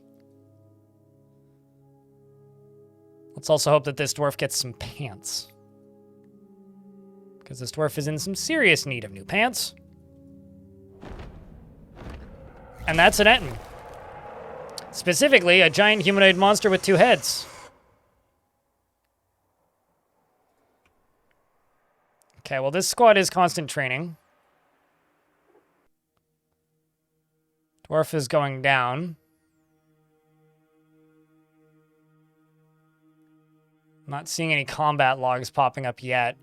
Let's also hope that this dwarf gets some pants. Because this dwarf is in some serious need of new pants. And that's an Etten. Specifically, a giant humanoid monster with 2 heads. Okay, well, this squad is constant training. Dwarf is going down. Not seeing any combat logs popping up yet.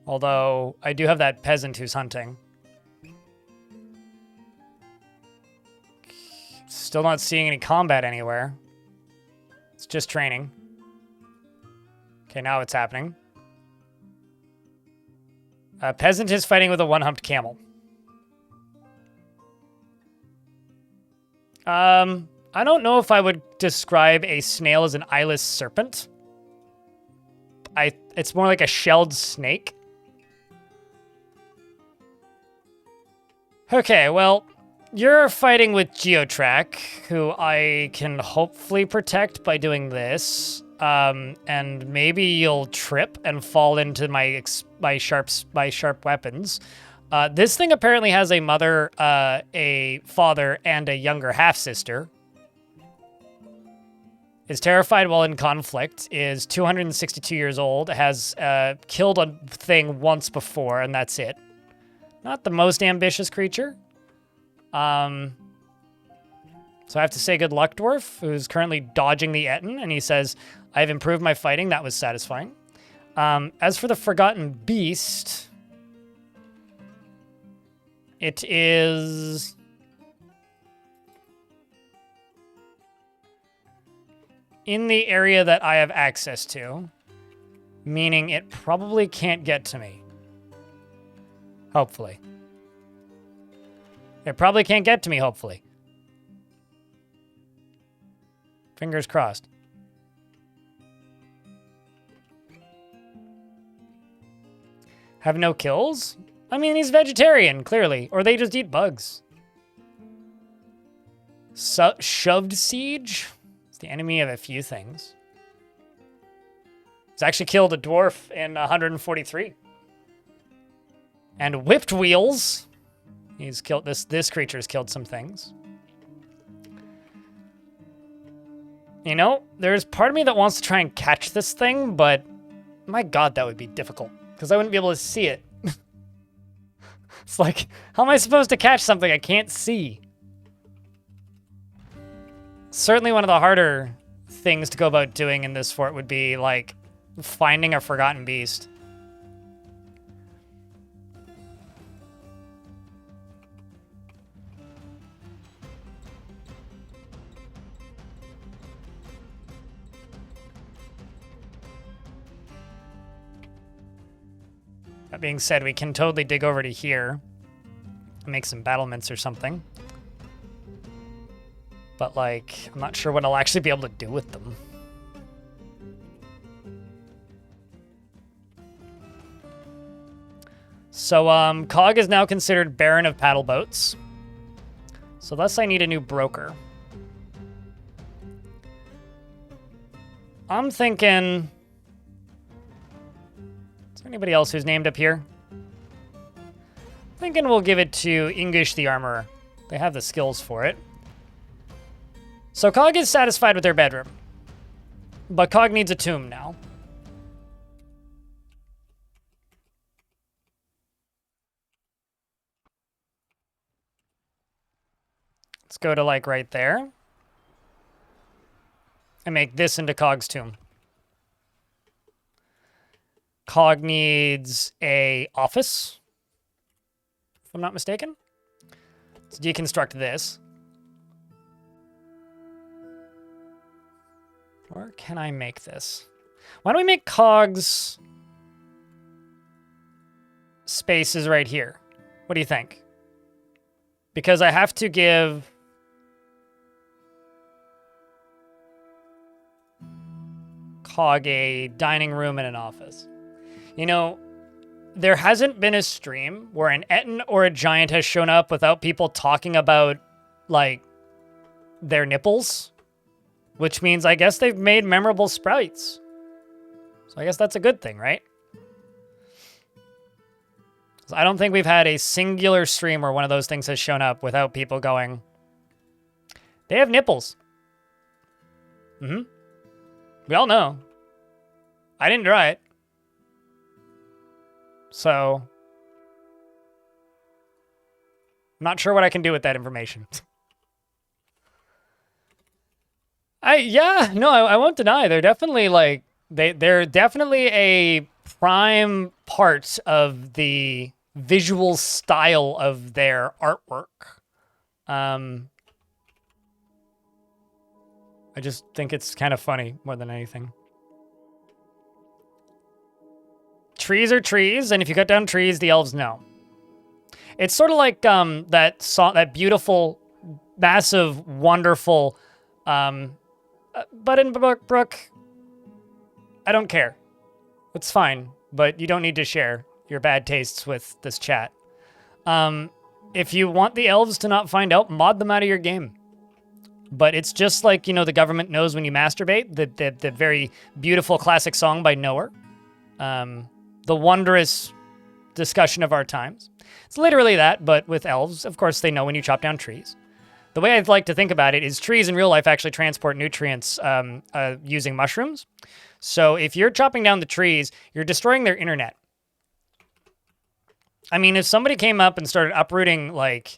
Although, I do have that peasant who's hunting. Still not seeing any combat anywhere. It's just training. Okay, now it's happening. A peasant is fighting with a one-humped camel. I don't know if I would describe a snail as an eyeless serpent. It's more like a shelled snake. Okay, well, you're fighting with Geotrack, who I can hopefully protect by doing this. And maybe you'll trip and fall into my sharp weapons. This thing apparently has a mother, a father, and a younger half-sister. Is terrified while in conflict, is 262 years old, has killed a thing once before, and that's it. Not the most ambitious creature. So I have to say good luck, Dwarf, who's currently dodging the Etten, and he says, I've improved my fighting. That was satisfying. As for the Forgotten Beast, it is... in the area that I have access to, meaning it probably can't get to me. Hopefully. It probably can't get to me, hopefully. Fingers crossed. Have no kills? I mean, he's vegetarian, clearly. Or they just eat bugs. Shoved Siege? It's the enemy of a few things. He's actually killed a dwarf in 143. And Whipped Wheels. He's killed this creature's killed some things. You know, there's part of me that wants to try and catch this thing, but my god, that would be difficult. Because I wouldn't be able to see it. It's like, how am I supposed to catch something I can't see? Certainly one of the harder things to go about doing in this fort would be, like, finding a Forgotten Beast. That being said, we can totally dig over to here and make some battlements or something. But, like, I'm not sure what I'll actually be able to do with them. So, Cog is now considered Baron of Paddleboats. So thus I need a new broker. I'm thinking... Is there anybody else who's named up here? Thinking we'll give it to Ingish the Armorer. They have the skills for it. So Cog is satisfied with their bedroom. But Cog needs a tomb now. Let's go to, like, right there. And make this into Cog's tomb. Cog needs a office, if I'm not mistaken. Let's deconstruct this. Or can I make this? Why don't we make Cog's spaces right here? What do you think? Because I have to give Cog a dining room and an office. You know, there hasn't been a stream where an Etten or a Giant has shown up without people talking about, like, their nipples. Which means I guess they've made memorable sprites. So I guess that's a good thing, right? So I don't think we've had a singular stream where one of those things has shown up without people going, they have nipples. Mm-hmm. We all know. I didn't draw it. So, I'm not sure what I can do with that information. I won't deny they're definitely like they're definitely a prime part of the visual style of their artwork. I just think it's kind of funny more than anything. Trees are trees, and if you cut down trees, the elves know. It's sort of like that song, that beautiful, massive, wonderful. But in Brook, I don't care. It's fine, but you don't need to share your bad tastes with this chat. If you want the elves to not find out, mod them out of your game. But it's just like, you know, the government knows when you masturbate, the very beautiful classic song by Noah. The wondrous discussion of our times. It's literally that, but with elves, of course, they know when you chop down trees. The way I'd like to think about it is trees in real life actually transport nutrients using mushrooms. So if you're chopping down the trees, you're destroying their internet. I mean, if somebody came up and started uprooting like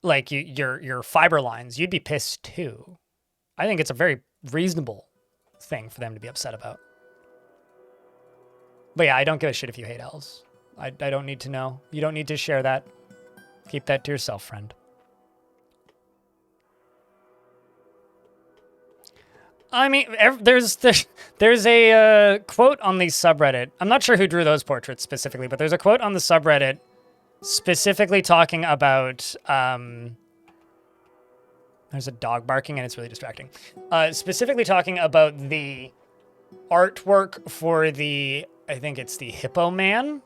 your fiber lines, you'd be pissed too. I think it's a very reasonable thing for them to be upset about. But yeah, I don't give a shit if you hate elves. I don't need to know. You don't need to share that. Keep that to yourself, friend. I mean, there's a quote on the subreddit. I'm not sure who drew those portraits specifically, but there's a quote on the subreddit specifically talking about... there's a dog barking and it's really distracting. Specifically talking about the artwork for the... I think it's the Hippo Man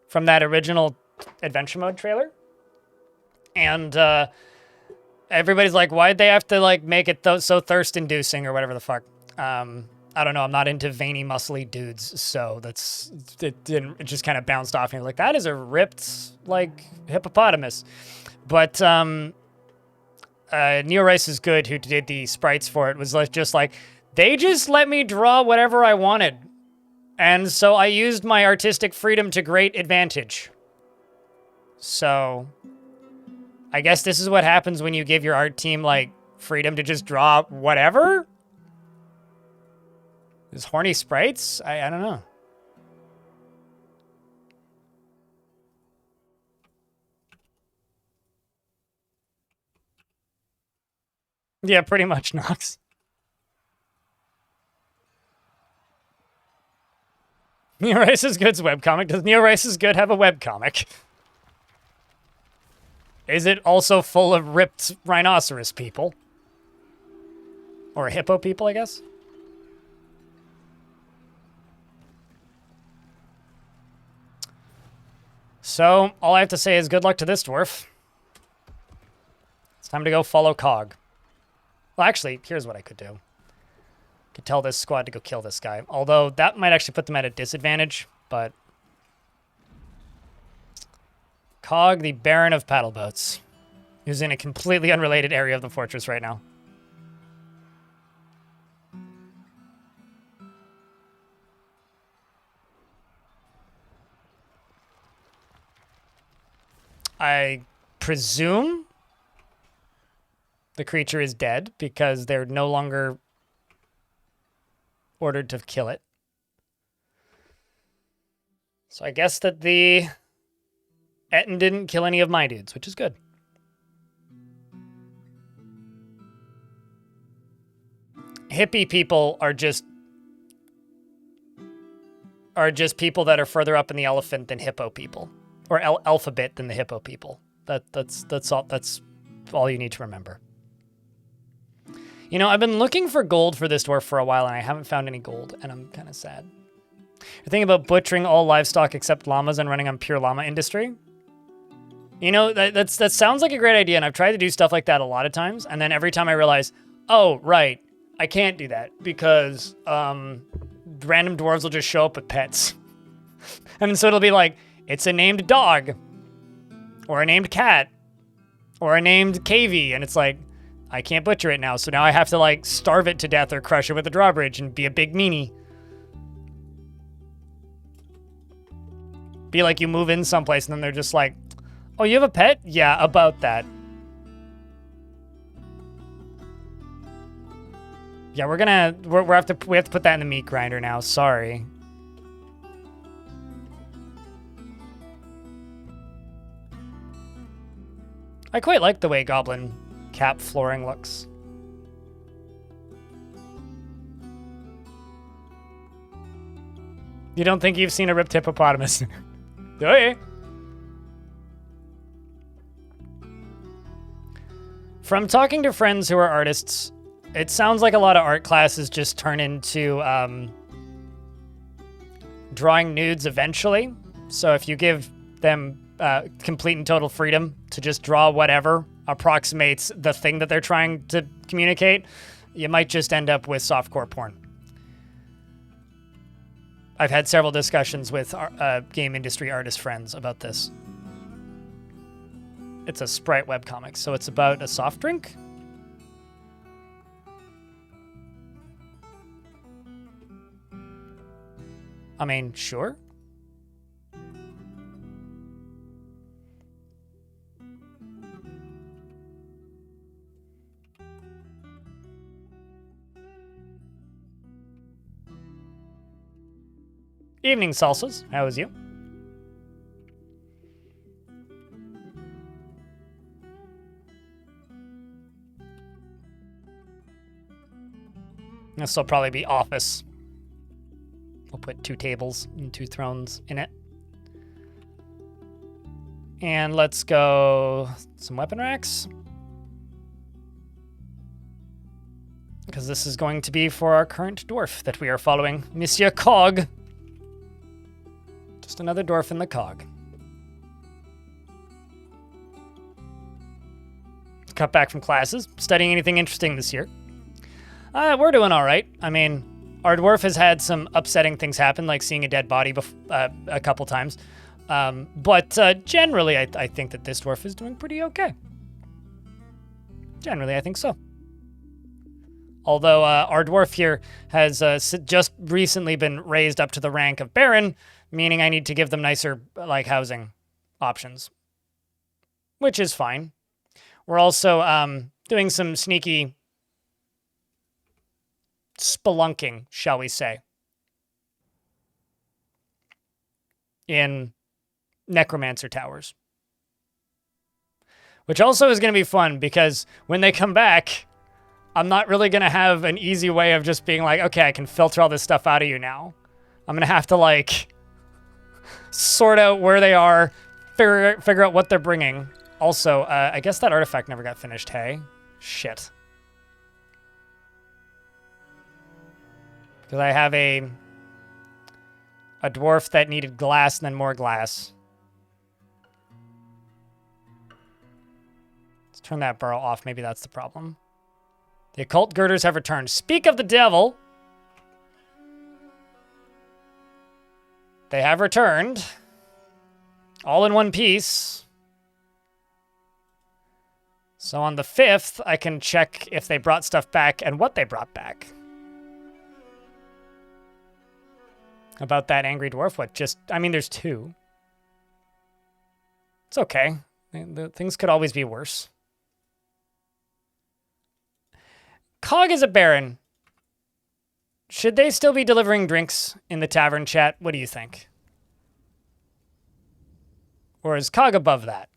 from that original Adventure Mode trailer. And everybody's like, why'd they have to like make it so thirst-inducing or whatever the fuck? I don't know. I'm not into veiny, muscly dudes, so it just kind of bounced off me. Like, that is a ripped, like, hippopotamus. But Neo Rice is Good, who did the sprites for it, was just like, they just let me draw whatever I wanted. And so I used my artistic freedom to great advantage. So I guess this is what happens when you give your art team, like, freedom to just draw whatever? These horny sprites? I don't know. Yeah, pretty much, Nox. Neo Rice is Good's webcomic. Does Neo Rice is Good have a webcomic? Is it also full of ripped rhinoceros people? Or hippo people, I guess? So, all I have to say is good luck to this dwarf. It's time to go follow Cog. Well, actually, here's what I could do. Could tell this squad to go kill this guy. Although, that might actually put them at a disadvantage, but... Cog, the Baron of Paddleboats, who's in a completely unrelated area of the fortress right now. I presume the creature is dead because they're no longer ordered to kill it. So I guess that the Etten didn't kill any of my dudes, which is good. Hippie people are just people that are further up in the elephant than hippo people, or alphabet than the hippo people. That's all you need to remember. You know, I've been looking for gold for this dwarf for a while, and I haven't found any gold, and I'm kind of sad. You're thinking about butchering all livestock except llamas and running on pure llama industry? You know, that sounds like a great idea, and I've tried to do stuff like that a lot of times, and then every time I realize, oh, right, I can't do that because random dwarves will just show up with pets. And so it'll be like, it's a named dog, or a named cat, or a named KV, and it's like, I can't butcher it now, so now I have to, like, starve it to death or crush it with a drawbridge and be a big meanie. Be like you move in someplace and then they're just like, oh, you have a pet? Yeah, about that. Yeah, we have to put that in the meat grinder now. Sorry. I quite like the way goblin cap flooring looks. You don't think you've seen a ripped hippopotamus? Oh, yeah. From talking to friends who are artists, it sounds like a lot of art classes just turn into drawing nudes eventually. So if you give them complete and total freedom to just draw whatever approximates the thing that they're trying to communicate, you might just end up with softcore porn. I've had several discussions with game industry artist friends about this. It's a Sprite webcomic, so it's about a soft drink. I mean, sure. Evening, Salsas. How is you? This will probably be office. We'll put 2 tables and 2 thrones in it. And let's go some weapon racks. Because this is going to be for our current dwarf that we are following, Monsieur Cog. Just another dwarf in the cog. Cut back from classes. Studying anything interesting this year? We're doing all right. I mean, our dwarf has had some upsetting things happen, like seeing a dead body a couple times. But generally, I think that this dwarf is doing pretty okay. Generally, I think so. Although our dwarf here has just recently been raised up to the rank of Baron, meaning I need to give them nicer, like, housing options. Which is fine. We're also doing some sneaky spelunking, shall we say, in necromancer towers. Which also is going to be fun, because when they come back, I'm not really going to have an easy way of just being like, okay, I can filter all this stuff out of you now. I'm going to have to, like, sort out where they are, figure out what they're bringing. Also, I guess that artifact never got finished, hey? Shit. Because I have a dwarf that needed glass and then more glass. Let's turn that burrow off. Maybe that's the problem. The occult girders have returned. Speak of the devil. They have returned. All in one piece. So on the 5th, I can check if they brought stuff back and what they brought back. About that angry dwarf? What, just... I mean, there's 2. It's okay. Things could always be worse. Cog is a baron. Should they still be delivering drinks in the tavern, chat? What do you think? Or is Cog above that?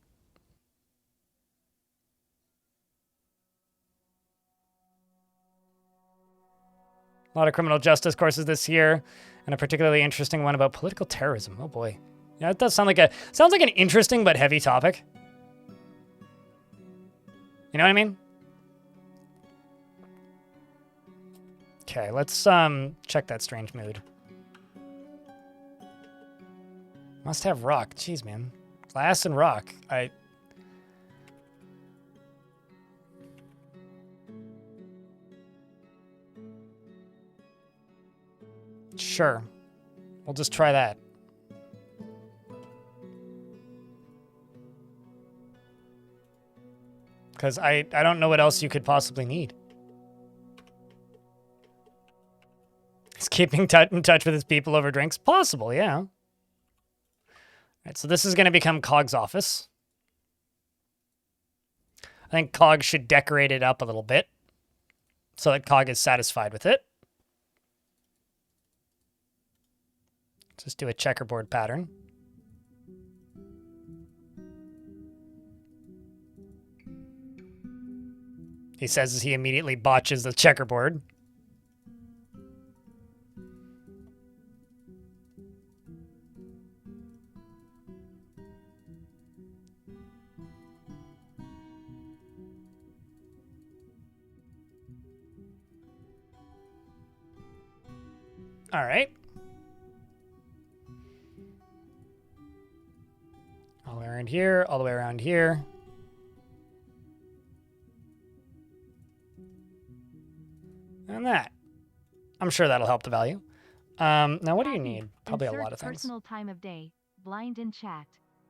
A lot of criminal justice courses this year, and a particularly interesting one about political terrorism. Oh boy. Yeah, it does sound like sounds like an interesting but heavy topic. You know what I mean? Okay, let's check that strange mood. Must have rock. Jeez, man. Glass and rock. Sure. We'll just try that. Because I don't know what else you could possibly need. Is keeping in touch with his people over drinks possible? Yeah. All right, so this is going to become Cog's office. I think Cog should decorate it up a little bit so that Cog is satisfied with it. Just do a checkerboard pattern. He says as he immediately botches the checkerboard. All right. All the way around here, all the way around here. And that. I'm sure that'll help the value. Now, what do you need? Probably a lot of things. Personal time of day. Blind in chat.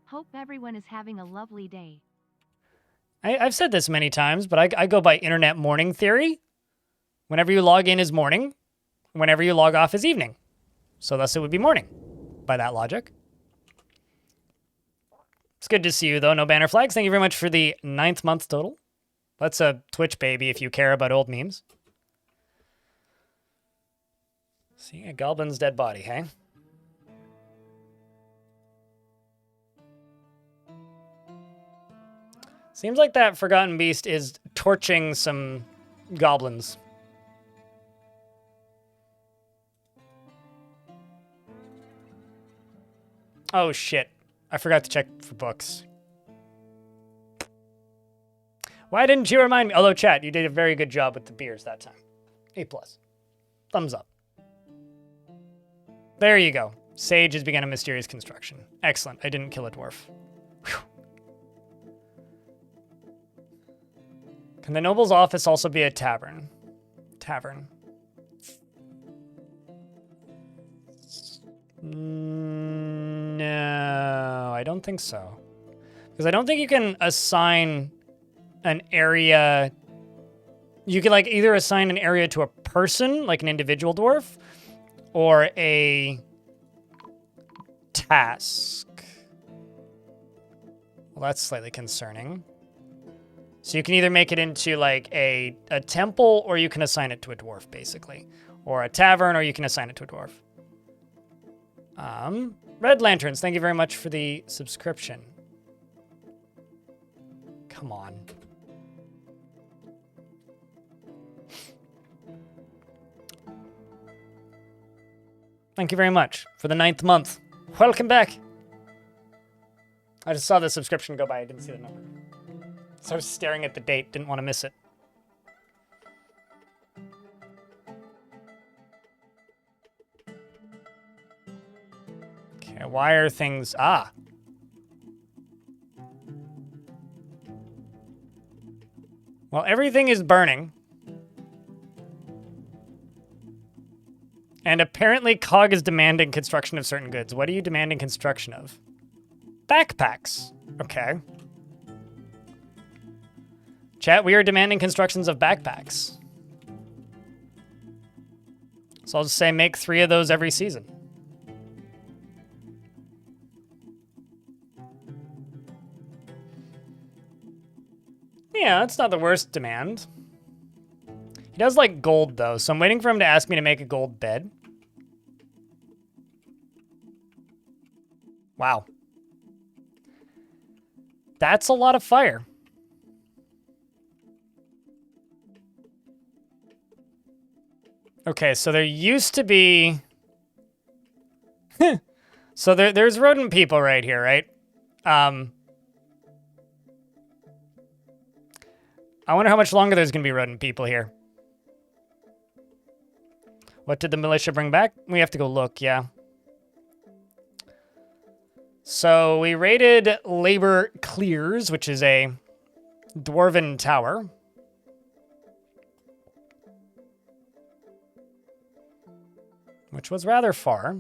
Hope everyone is having a lovely day. I've said this many times, but I go by internet morning theory. Whenever you log in is morning. Whenever you log off is evening. So thus it would be morning by that logic. It's good to see you, though. No banner flags. Thank you very much for the 9th month total. That's a Twitch baby if you care about old memes. Seeing a goblin's dead body, hey? Seems like that Forgotten Beast is torching some goblins. Oh, shit. I forgot to check for books. Why didn't you remind me? Although, chat, you did a very good job with the beers that time. A+. Thumbs up. There you go. Sage has begun a mysterious construction. Excellent. I didn't kill a dwarf. Whew. Can the noble's office also be a tavern? Tavern. No, I don't think so. Because I don't think you can assign an area. You can like either assign an area to a person, like an individual dwarf, or a task. Well, that's slightly concerning. So you can either make it into like a temple, or you can assign it to a dwarf, basically. Or a tavern, or you can assign it to a dwarf. Red Lanterns, thank you very much for the subscription. Come on. Thank you very much for the 9th month. Welcome back. I just saw the subscription go by. I didn't see the number. So I was staring at the date. Didn't want to miss it. Okay, why are things... Ah. Well, everything is burning. And apparently Cog is demanding construction of certain goods. What are you demanding construction of? Backpacks. Okay. Chat, we are demanding constructions of backpacks. So I'll just say make 3 of those every season. Yeah, that's not the worst demand. He does like gold, though, so I'm waiting for him to ask me to make a gold bed. That's a lot of fire. Okay, so there used to be... So there's rodent people right here, right? I wonder how much longer there's going to be rodent people here. What did the militia bring back? We have to go look, yeah. So we raided Labor Clears, which is a dwarven tower. Which was rather far.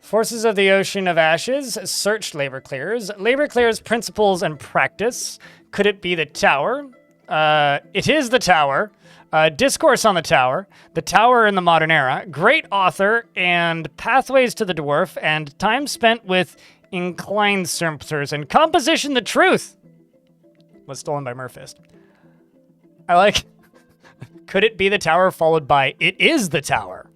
Forces of the Ocean of Ashes searched Labor Clears. Labor Clears principles and practice. Could it be the tower? It is the tower. Discourse on the tower in the modern era, great author, and pathways to the dwarf, and time spent with inclined servitors, and composition the truth was stolen by Murfist. I like, could it be the tower followed by it is the tower?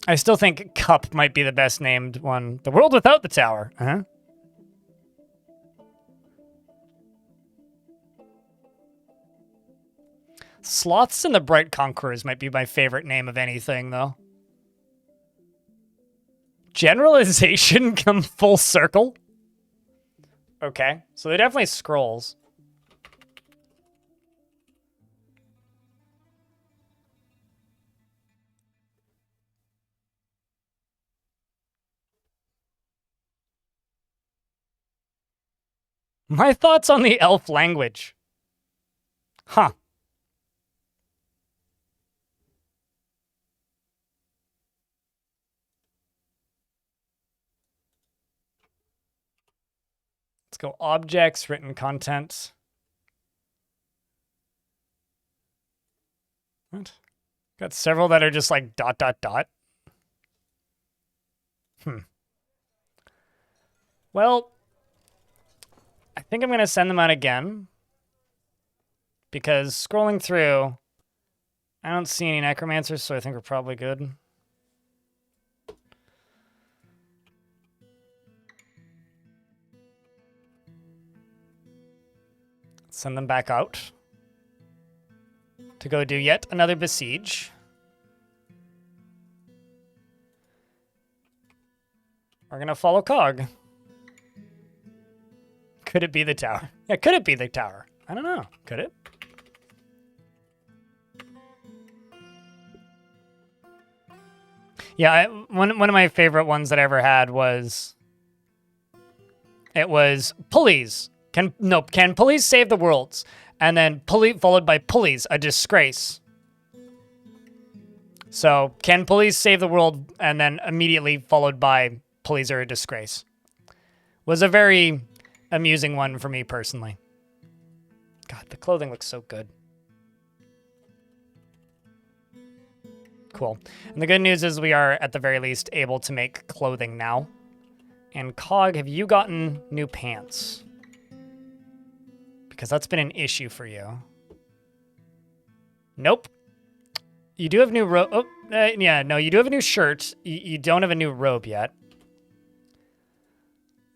I still think Cup might be the best named one. The world without the tower. Uh-huh. Sloths and the Bright Conquerors might be my favorite name of anything, though. Generalization come full circle? Okay, so they're definitely scrolls. My thoughts on the elf language. Huh. Let's go objects, written content. What? Got several that are just like ... Well, I think I'm going to send them out again. Because scrolling through, I don't see any necromancers, so I think we're probably good. Send them back out to go do yet another besiege. We're going to follow Cog. Could it be the tower? Yeah, could it be the tower? I don't know. Could it? Yeah, one of my favorite ones that I ever had was... It was pulleys. Can pulleys save the worlds? And then pulley followed by pulleys, a disgrace. So, can pulleys save the world? And then immediately followed by pulleys are a disgrace. Was a very amusing one for me personally. God, the clothing looks so good. Cool. And the good news is we are, at the very least, able to make clothing now. And Cog, have you gotten new pants? Because that's been an issue for you. Nope. You do have new robe. Oh, yeah, no, you do have a new shirt. You don't have a new robe yet.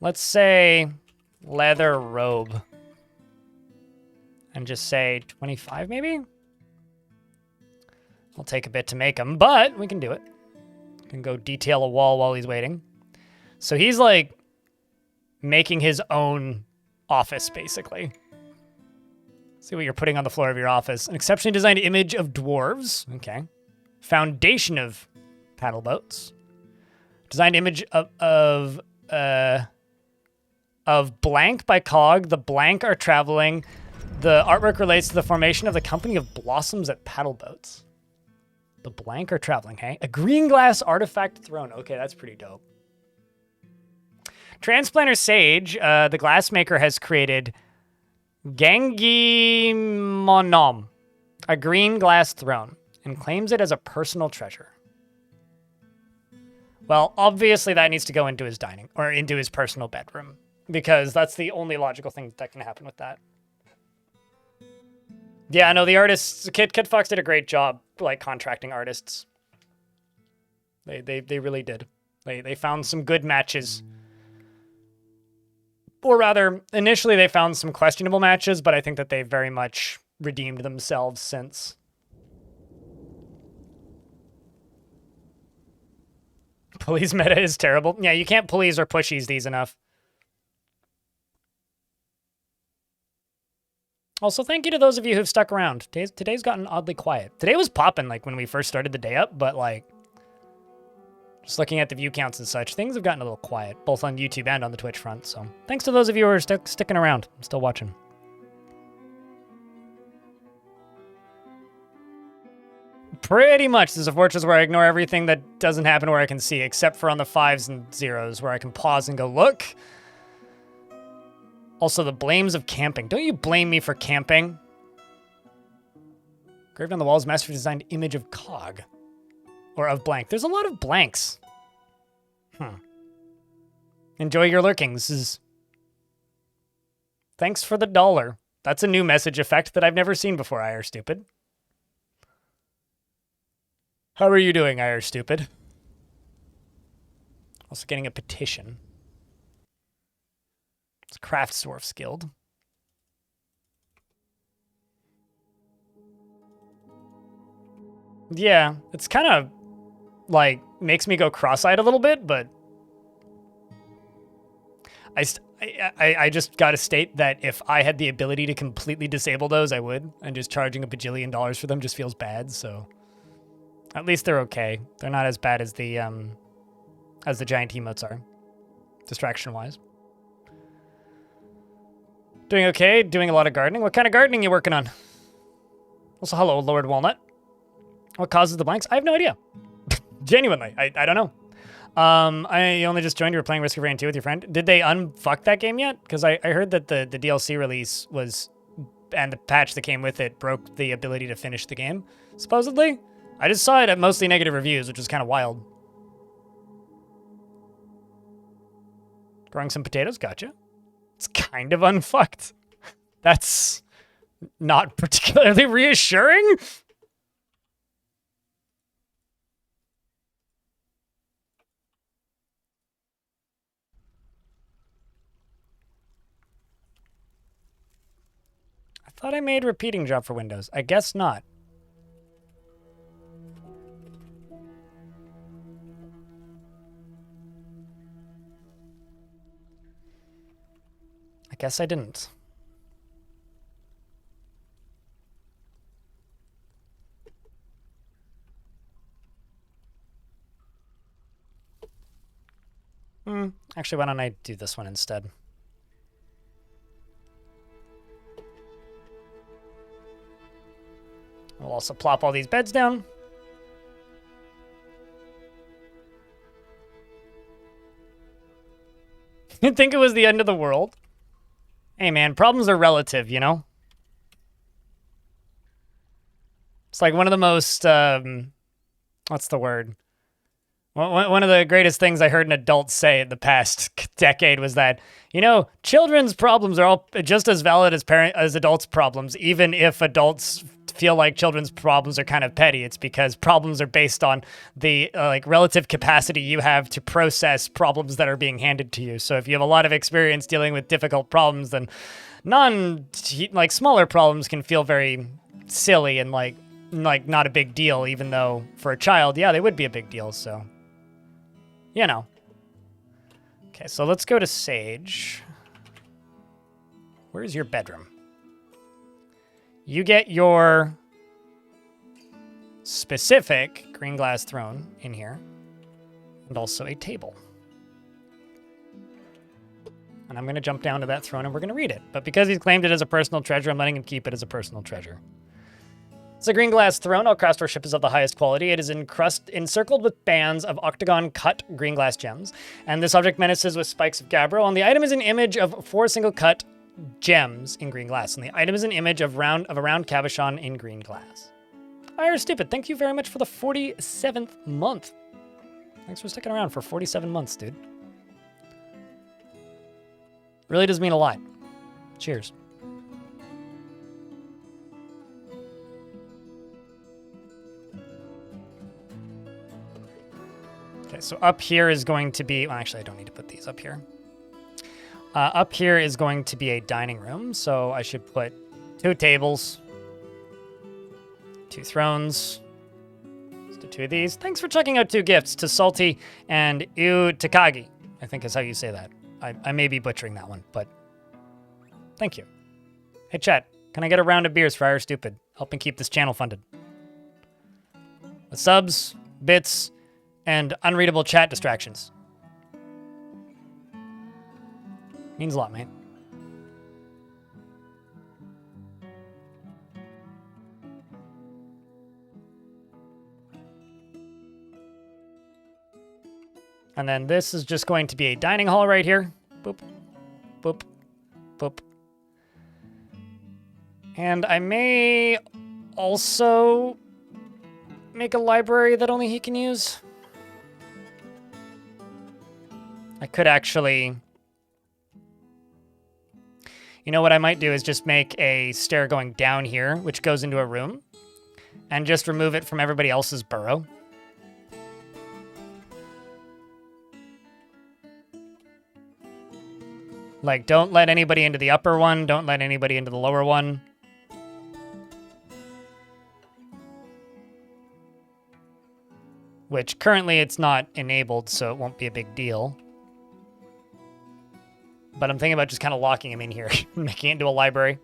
Let's say leather robe. And just say 25, maybe? It'll take a bit to make them, but we can do it. We can go detail a wall while he's waiting. So he's like making his own office, basically. See what you're putting on the floor of your office. An exceptionally designed image of dwarves. Okay. Foundation of paddleboats. Designed image of blank by Cog. The blank are traveling. The artwork relates to the formation of the company of blossoms at paddleboats. The blank are traveling, hey? A green glass artifact throne. Okay, that's pretty dope. Transplanter Sage, the glassmaker, has created Gangi Monom, a green glass throne, and claims it as a personal treasure. Well, obviously that needs to go into his dining, or into his personal bedroom, because that's the only logical thing that can happen with that. Yeah, no, the artists, Kid Fox did a great job, like, contracting artists. They really did. They found some good matches. Or rather, initially they found some questionable matches, but I think that they've very much redeemed themselves since. Police meta is terrible. Yeah, you can't police or pushies these enough. Also, thank you to those of you who've stuck around. Today's gotten oddly quiet. Today was popping, like, when we first started the day up, but, like, just looking at the view counts and such, things have gotten a little quiet, both on YouTube and on the Twitch front, so thanks to those of you who are sticking around. I'm still watching. Pretty much. There's a fortress where I ignore everything that doesn't happen where I can see, except for on the 5s and 0s, where I can pause and go, look. Also, the blames of camping. Don't you blame me for camping? Graved on the walls, masterfully designed image of cog. Or of blank. There's a lot of blanks. Enjoy your lurkings. Thanks for the $1. That's a new message effect that I've never seen before, I are stupid. How are you doing, I are stupid? Also getting a petition. It's Crafts Dwarf's Guild. Yeah, it's kind of, like, makes me go cross-eyed a little bit, but I just gotta state that if I had the ability to completely disable those, I would, and just charging a bajillion dollars for them just feels bad, so at least they're okay. They're not as bad as the giant emotes are, distraction-wise. Doing okay, doing a lot of gardening. What kind of gardening you working on? Also, hello, Lord Walnut. What causes the blanks? I have no idea. Genuinely, I don't know. I only just joined. You were playing Risk of Rain 2 with your friend. Did they unfuck that game yet? Because I heard that the DLC release was, and the patch that came with it broke the ability to finish the game, supposedly. I just saw it at mostly negative reviews, which was kind of wild. Growing some potatoes, gotcha. It's kind of unfucked. That's not particularly reassuring. I thought I made repeating job for Windows. I guess not. I guess I didn't. Actually, why don't I do this one instead? We'll also plop all these beds down. You'd think it was the end of the world. Hey man, problems are relative, you know? It's like one of the most, what's the word? One of the greatest things I heard an adult say in the past decade was that, you know, children's problems are all just as valid as adults' problems, even if adults feel like children's problems are kind of petty. It's because problems are based on the like relative capacity you have to process problems that are being handed to you. So if you have a lot of experience dealing with difficult problems, then smaller problems can feel very silly and like not a big deal, even though for a child, yeah, they would be a big deal. So, you know. Okay, so let's go to Sage. Where's your bedroom? You get your specific green glass throne in here, and also a table. And I'm going to jump down to that throne and we're going to read it. But because he's claimed it as a personal treasure, I'm letting him keep it as a personal treasure. It's a green glass throne. All craftsmanship is of the highest quality. It is encircled with bands of octagon-cut green glass gems, and this object menaces with spikes of gabbro. On the item is an image of 4 single-cut gems in green glass, and the item is an image of a round cabochon in green glass. Fire Stupid, thank you very much for the 47th month. Thanks for sticking around for 47 months, dude. Really does mean a lot. Cheers. So up here is going to be... Well, actually, I don't need to put these up here. Up here is going to be a dining room, so I should put 2 tables, 2 thrones. Let's do 2 of these. Thanks for checking out 2 gifts to Salty and Yu Takagi, I think is how you say that. I may be butchering that one, but thank you. Hey, chat, can I get a round of beers for Irish Stupid? Helping keep this channel funded. With subs, bits, and unreadable chat distractions. Means a lot, mate. And then this is just going to be a dining hall right here. Boop, boop, boop. And I may also make a library that only he can use. I could actually... You know what I might do is just make a stair going down here, which goes into a room, and just remove it from everybody else's burrow. Like, don't let anybody into the upper one, don't let anybody into the lower one. Which currently it's not enabled, so it won't be a big deal. But I'm thinking about just kind of locking him in here, making it into a library.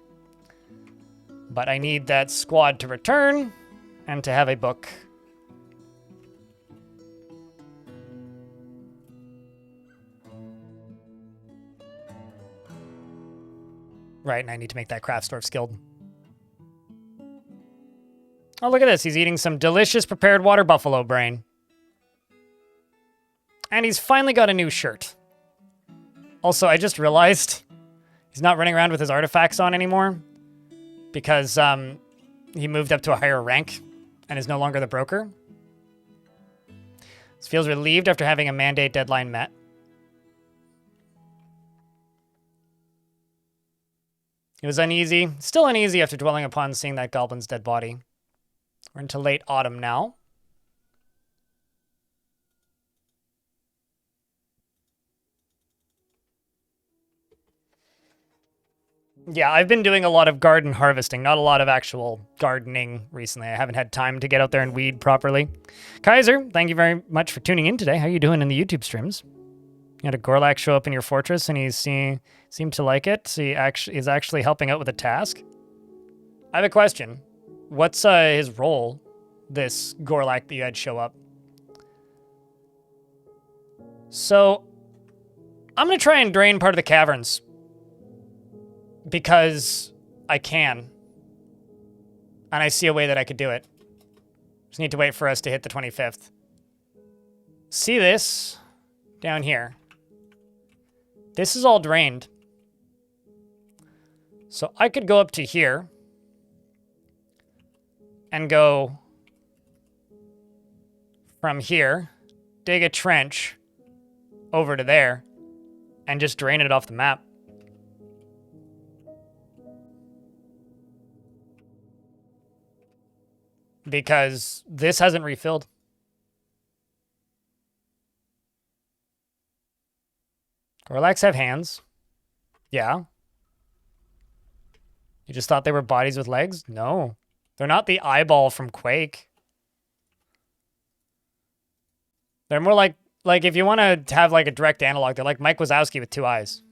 But I need that squad to return and to have a book. Right, and I need to make that craft store skilled. Oh, look at this. He's eating some delicious prepared water buffalo brain. And he's finally got a new shirt. Also, I just realized he's not running around with his artifacts on anymore because he moved up to a higher rank and is no longer the broker. He feels relieved after having a mandate deadline met. He was uneasy, still uneasy after dwelling upon seeing that goblin's dead body. We're into late autumn now. Yeah, I've been doing a lot of garden harvesting, not a lot of actual gardening recently. I haven't had time to get out there and weed properly. Kaiser, thank you very much for tuning in today. How you doing in the YouTube streams? You had a Gorlak show up in your fortress and he seemed to like it. So he is actually helping out with a task. I have a question. What's his role, this Gorlak that you had show up? So, I'm going to try and drain part of the caverns. Because I can. And I see a way that I could do it. Just need to wait for us to hit the 25th. See this down here. This is all drained. So I could go up to here and go from here, dig a trench over to there, and just drain it off the map. Because this hasn't refilled. Gorlaks have hands. Yeah. You just thought they were bodies with legs? No. They're not the eyeball from Quake. They're more like if you want to have like a direct analog, they're like Mike Wazowski with 2 eyes.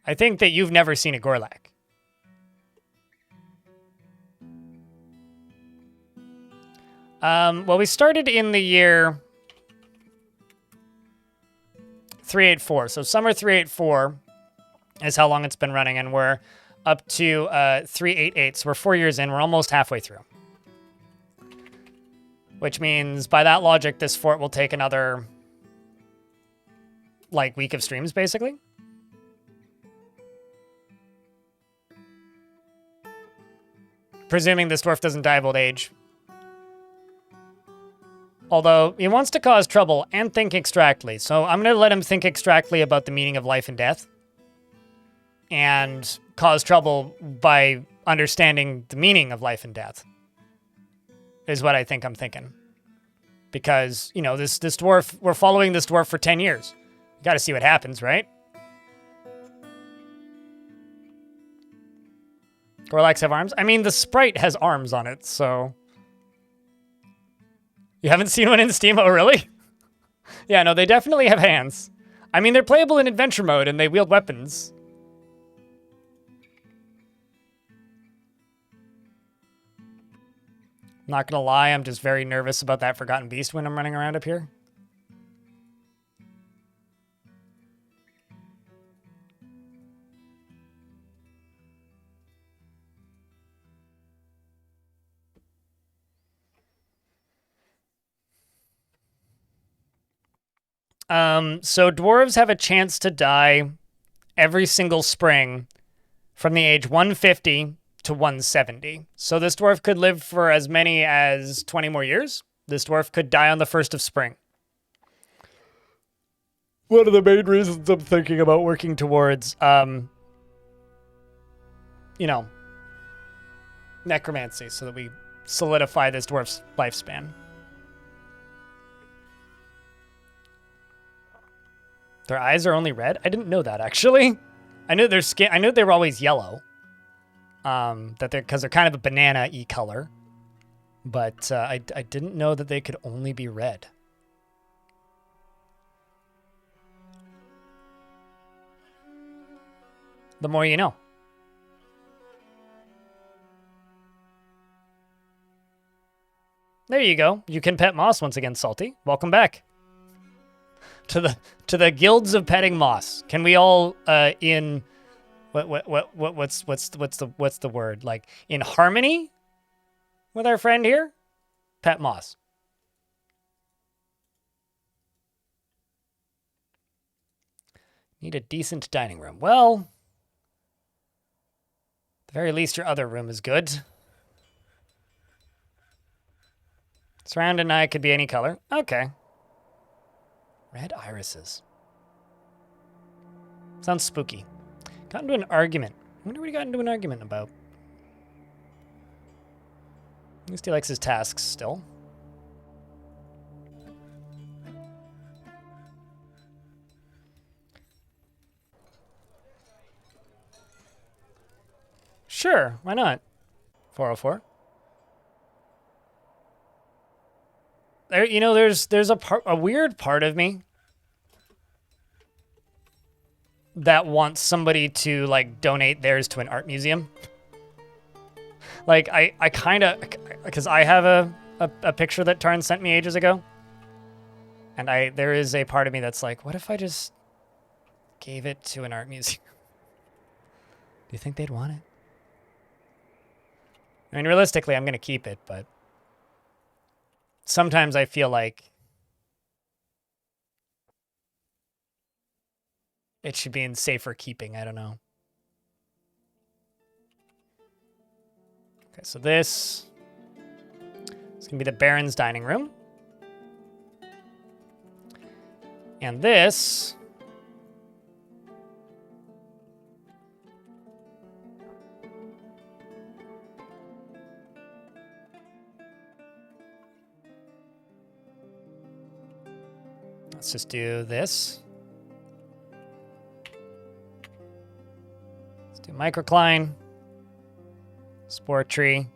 I think that you've never seen a Gorlak. Well, we started in the year 384. So summer 384 is how long it's been running, and we're up to 388. So we're 4 years in. We're almost halfway through. Which means, by that logic, this fort will take another, like, week of streams, basically. Presuming this dwarf doesn't die of old age. Although, he wants to cause trouble and think extractly, so I'm going to let him think extractly about the meaning of life and death. And cause trouble by understanding the meaning of life and death. is what I think I'm thinking. Because, you know, this dwarf, we're following this dwarf for 10 years. You got to see what happens, right? Gorlax have arms? I mean, the sprite has arms on it, so... You haven't seen one in Steam? Oh, really? Yeah, no, they definitely have hands. I mean, they're playable in adventure mode, and they wield weapons. Not gonna lie, I'm just very nervous about that Forgotten Beast when I'm running around up here. So dwarves have a chance to die every single spring from the age 150 to 170. So this dwarf could live for as many as 20 more years. This dwarf could die on the 1st of spring. One of the main reasons I'm thinking about working towards, you know, necromancy, so that we solidify this dwarf's lifespan. Their eyes are only red? I didn't know that, actually. I knew their skin. I knew they were always yellow. Because they're kind of a banana-y color. But I didn't know that they could only be red. The more you know. There you go. You can pet moss once again, Salty. Welcome back. To the guilds of petting moss. Can we all in what's the word? Like in harmony with our friend here? Pet moss. Need a decent dining room. Well, at the very least your other room is good. Surround and I could be any color. Okay. Red irises. Sounds spooky. Got into an argument. I wonder what he got into an argument about. At least he likes his tasks still. Sure, why not? 404. There, you know, there's a weird part of me that wants somebody to like donate theirs to an art museum. Like I kind of, because I have a picture that Tarn sent me ages ago, and there is a part of me that's like, what if I just gave it to an art museum? Do you think they'd want it? I mean, realistically, I'm gonna keep it, but sometimes I feel like it should be in safer keeping. I don't know. Okay, so this is going to be the Baron's dining room. And this let's just do this. Let's do microcline, spore tree.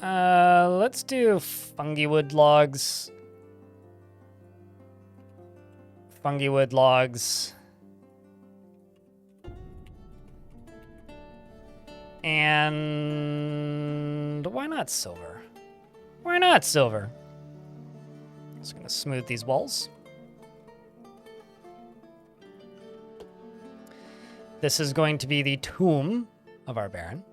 Let's do fungi wood logs. Fungi wood logs. And why not silver? Why not silver? Just gonna smooth these walls. This is going to be the tomb of our Baron.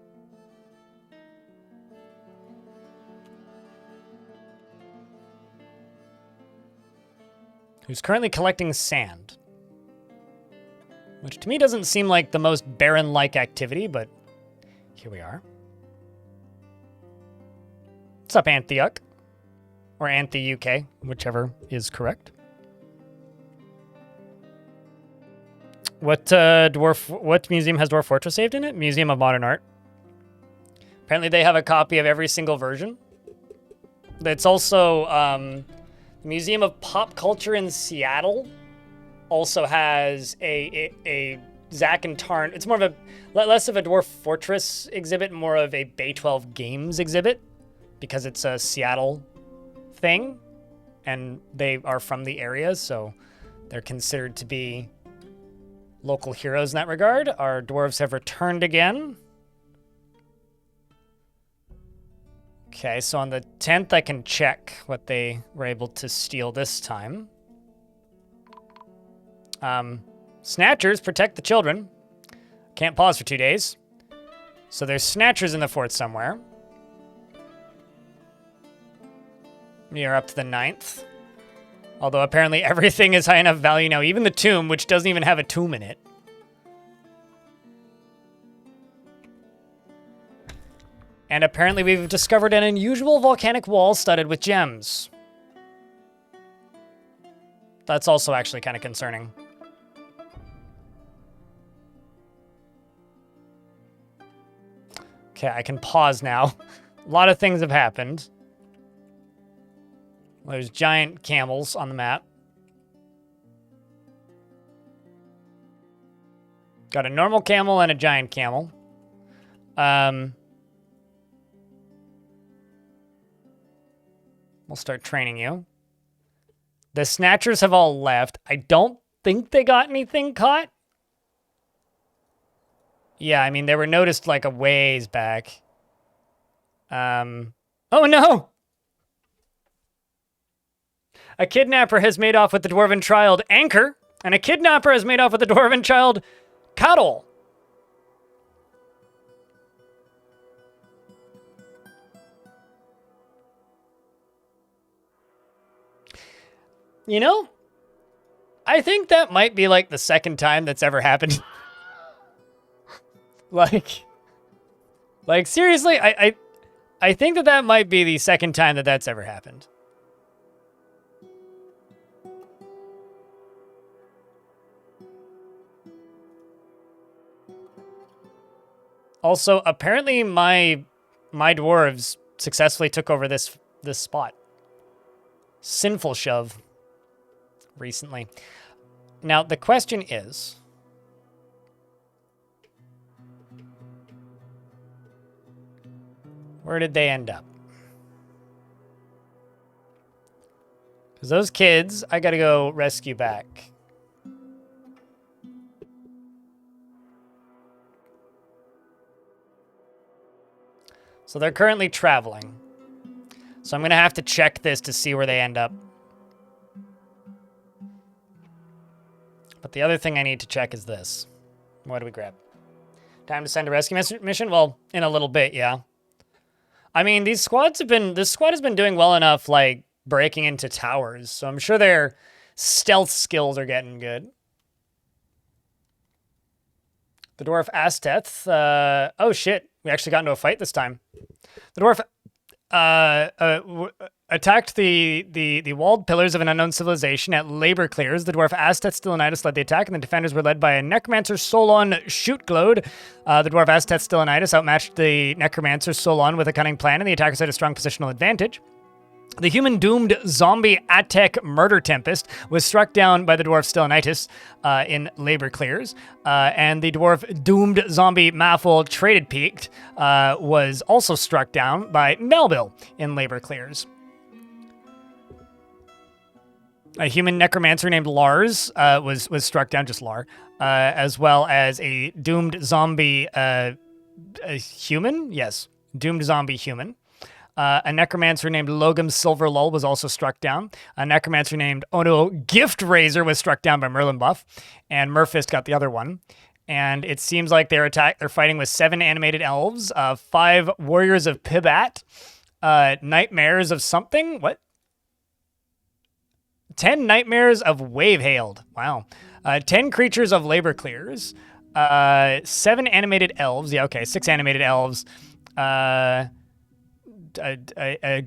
Who's currently collecting sand. Which to me doesn't seem like the most Baron-like activity, but here we are. What's up, Anthiuk? Or Anthe UK, whichever is correct. What museum has Dwarf Fortress saved in it? Museum of Modern Art. Apparently they have a copy of every single version. It's also, the Museum of Pop Culture in Seattle also has a Zack and Tarn. It's more of less of a Dwarf Fortress exhibit, more of a Bay 12 Games exhibit, because it's a Seattle thing, and they are from the area, so they're considered to be local heroes in that regard. Our dwarves have returned again. Okay, so on the 10th, I can check what they were able to steal this time. Snatchers protect the children. Can't pause for 2 days. So there's snatchers in the fort somewhere. We are up to the 9th. Although apparently everything is high enough value now, even the tomb, which doesn't even have a tomb in it. And apparently we've discovered an unusual volcanic wall studded with gems. That's also actually kind of concerning. Okay, I can pause now. A lot of things have happened. There's giant camels on the map. Got a normal camel and a giant camel. We'll start training you. The snatchers have all left. I don't think they got anything caught. Yeah, I mean, they were noticed like a ways back. Oh no! A kidnapper has made off with the dwarven child Anchor, and a kidnapper has made off with the dwarven child Cuddle. You know, I think that might be like the second time that's ever happened. like seriously, I think that might be the second time that that's ever happened. Also, apparently my dwarves successfully took over this spot. Sinful shove. Recently. Now, the question is, where did they end up? Because those kids, I gotta go rescue back. So they're currently traveling. So I'm gonna have to check this to see where they end up. But the other thing I need to check is this. What do we grab? Time to send a rescue mission? Well, in a little bit, yeah. I mean, this squad has been doing well enough, like, breaking into towers, so I'm sure their stealth skills are getting good. The dwarf Asteth, oh shit, we actually got into a fight this time. The dwarf attacked the walled pillars of an unknown civilization at labor clears. The dwarf Asteth Stellanitis led the attack, and the defenders were led by a necromancer Solon Shootglode. The dwarf Asteth Stellanitis outmatched the necromancer Solon with a cunning plan, and the attackers had a strong positional advantage. The human-doomed zombie Atek Murder Tempest was struck down by the dwarf Stellanitis in labor clears, and the dwarf doomed zombie Maffle Traded Peaked was also struck down by Melville in labor clears. A human necromancer named Lars was struck down, just Lar, as well as a doomed zombie a human? Yes, doomed zombie human. A necromancer named Logum Silverlull was also struck down. A necromancer named Ono Gift Razor was struck down by Merlin Buff, and Murfist got the other one. And it seems like they're fighting with 7 animated elves, 5 warriors of Pibat, nightmares of something. What? 10 nightmares of Wave Hailed. Wow. 10 creatures of labor clears. 7 animated elves. Yeah, okay. 6 animated elves. A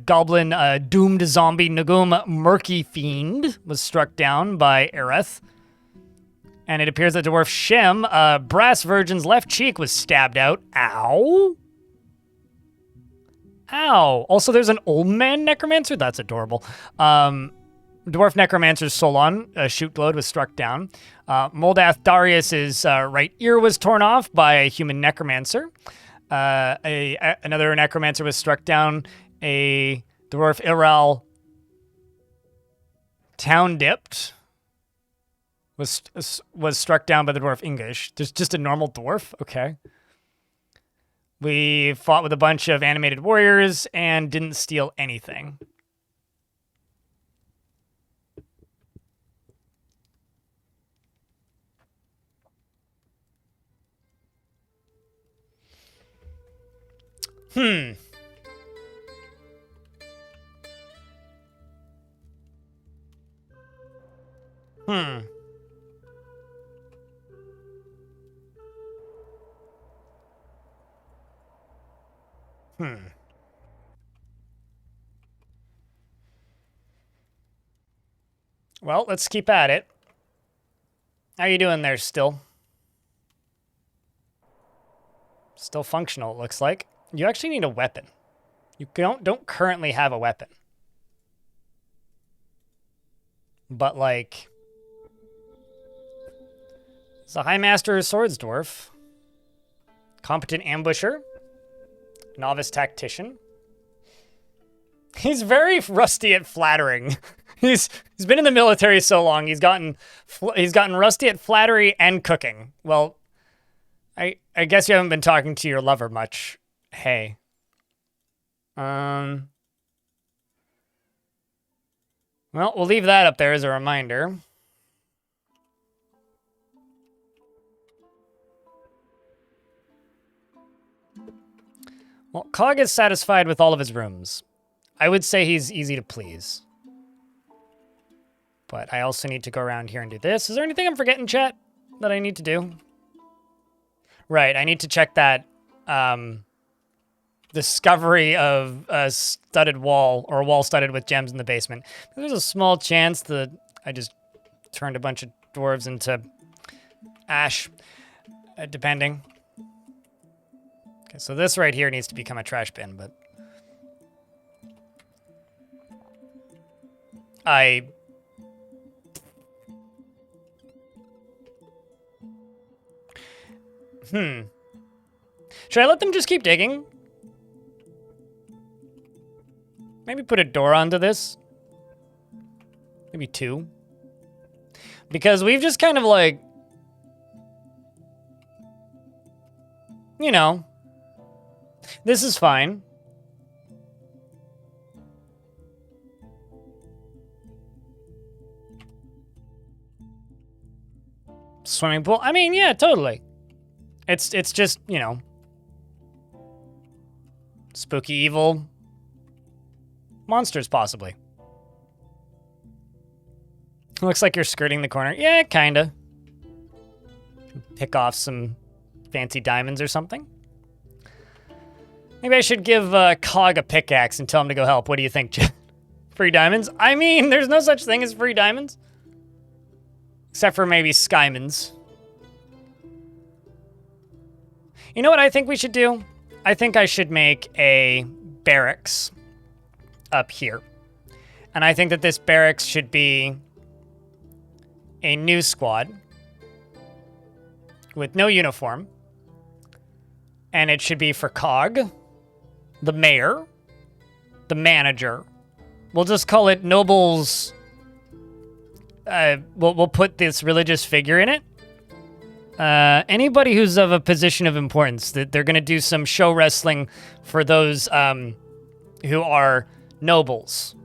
goblin, doomed zombie Nagum Murky Fiend was struck down by Aerith. And it appears that dwarf Shem, Brass Virgin's left cheek was stabbed out. Ow. Ow. Also, there's an old man necromancer. That's adorable. Dwarf necromancer Solon, shoot glowed, was struck down. Moldath Darius's right ear was torn off by a human necromancer. Another necromancer was struck down. A dwarf Iral town dipped was struck down by the dwarf English. There's just a normal dwarf? Okay. We fought with a bunch of animated warriors and didn't steal anything. Hmm. Well, let's keep at it. How you doing there still? Still functional, it looks like. You actually need a weapon. You don't currently have a weapon. But, like... He's a High Master of Swords dwarf. Competent ambusher. Novice tactician. He's very rusty at flattering. He's been in the military so long. He's gotten rusty at flattery and cooking. Well, I guess you haven't been talking to your lover much. Hey. Well, we'll leave that up there as a reminder. Well, Cog is satisfied with all of his rooms. I would say he's easy to please. But I also need to go around here and do this. Is there anything I'm forgetting, chat, that I need to do? Right, I need to check that discovery of a studded wall, or a wall studded with gems in the basement. There's a small chance that I just turned a bunch of dwarves into ash, depending. Okay, so this right here needs to become a trash bin, but... Should I let them just keep digging? Maybe put a door onto this? Maybe 2? Because we've just kind of like... You know. This is fine. Swimming pool? I mean, yeah, totally. It's just, you know, spooky, evil monsters, possibly. Looks like you're skirting the corner. Yeah, kinda. Pick off some fancy diamonds or something. Maybe I should give Cog a pickaxe and tell him to go help. What do you think, Jen? Free diamonds? I mean, there's no such thing as free diamonds. Except for maybe Skymans. You know what I think we should do? I think I should make a barracks up here. And I think that this barracks should be a new squad with no uniform. And it should be for Cog, the mayor, the manager. We'll just call it Nobles. We'll put this religious figure in it. Anybody who's of a position of importance, that they're going to do some show wrestling for those who are nobles.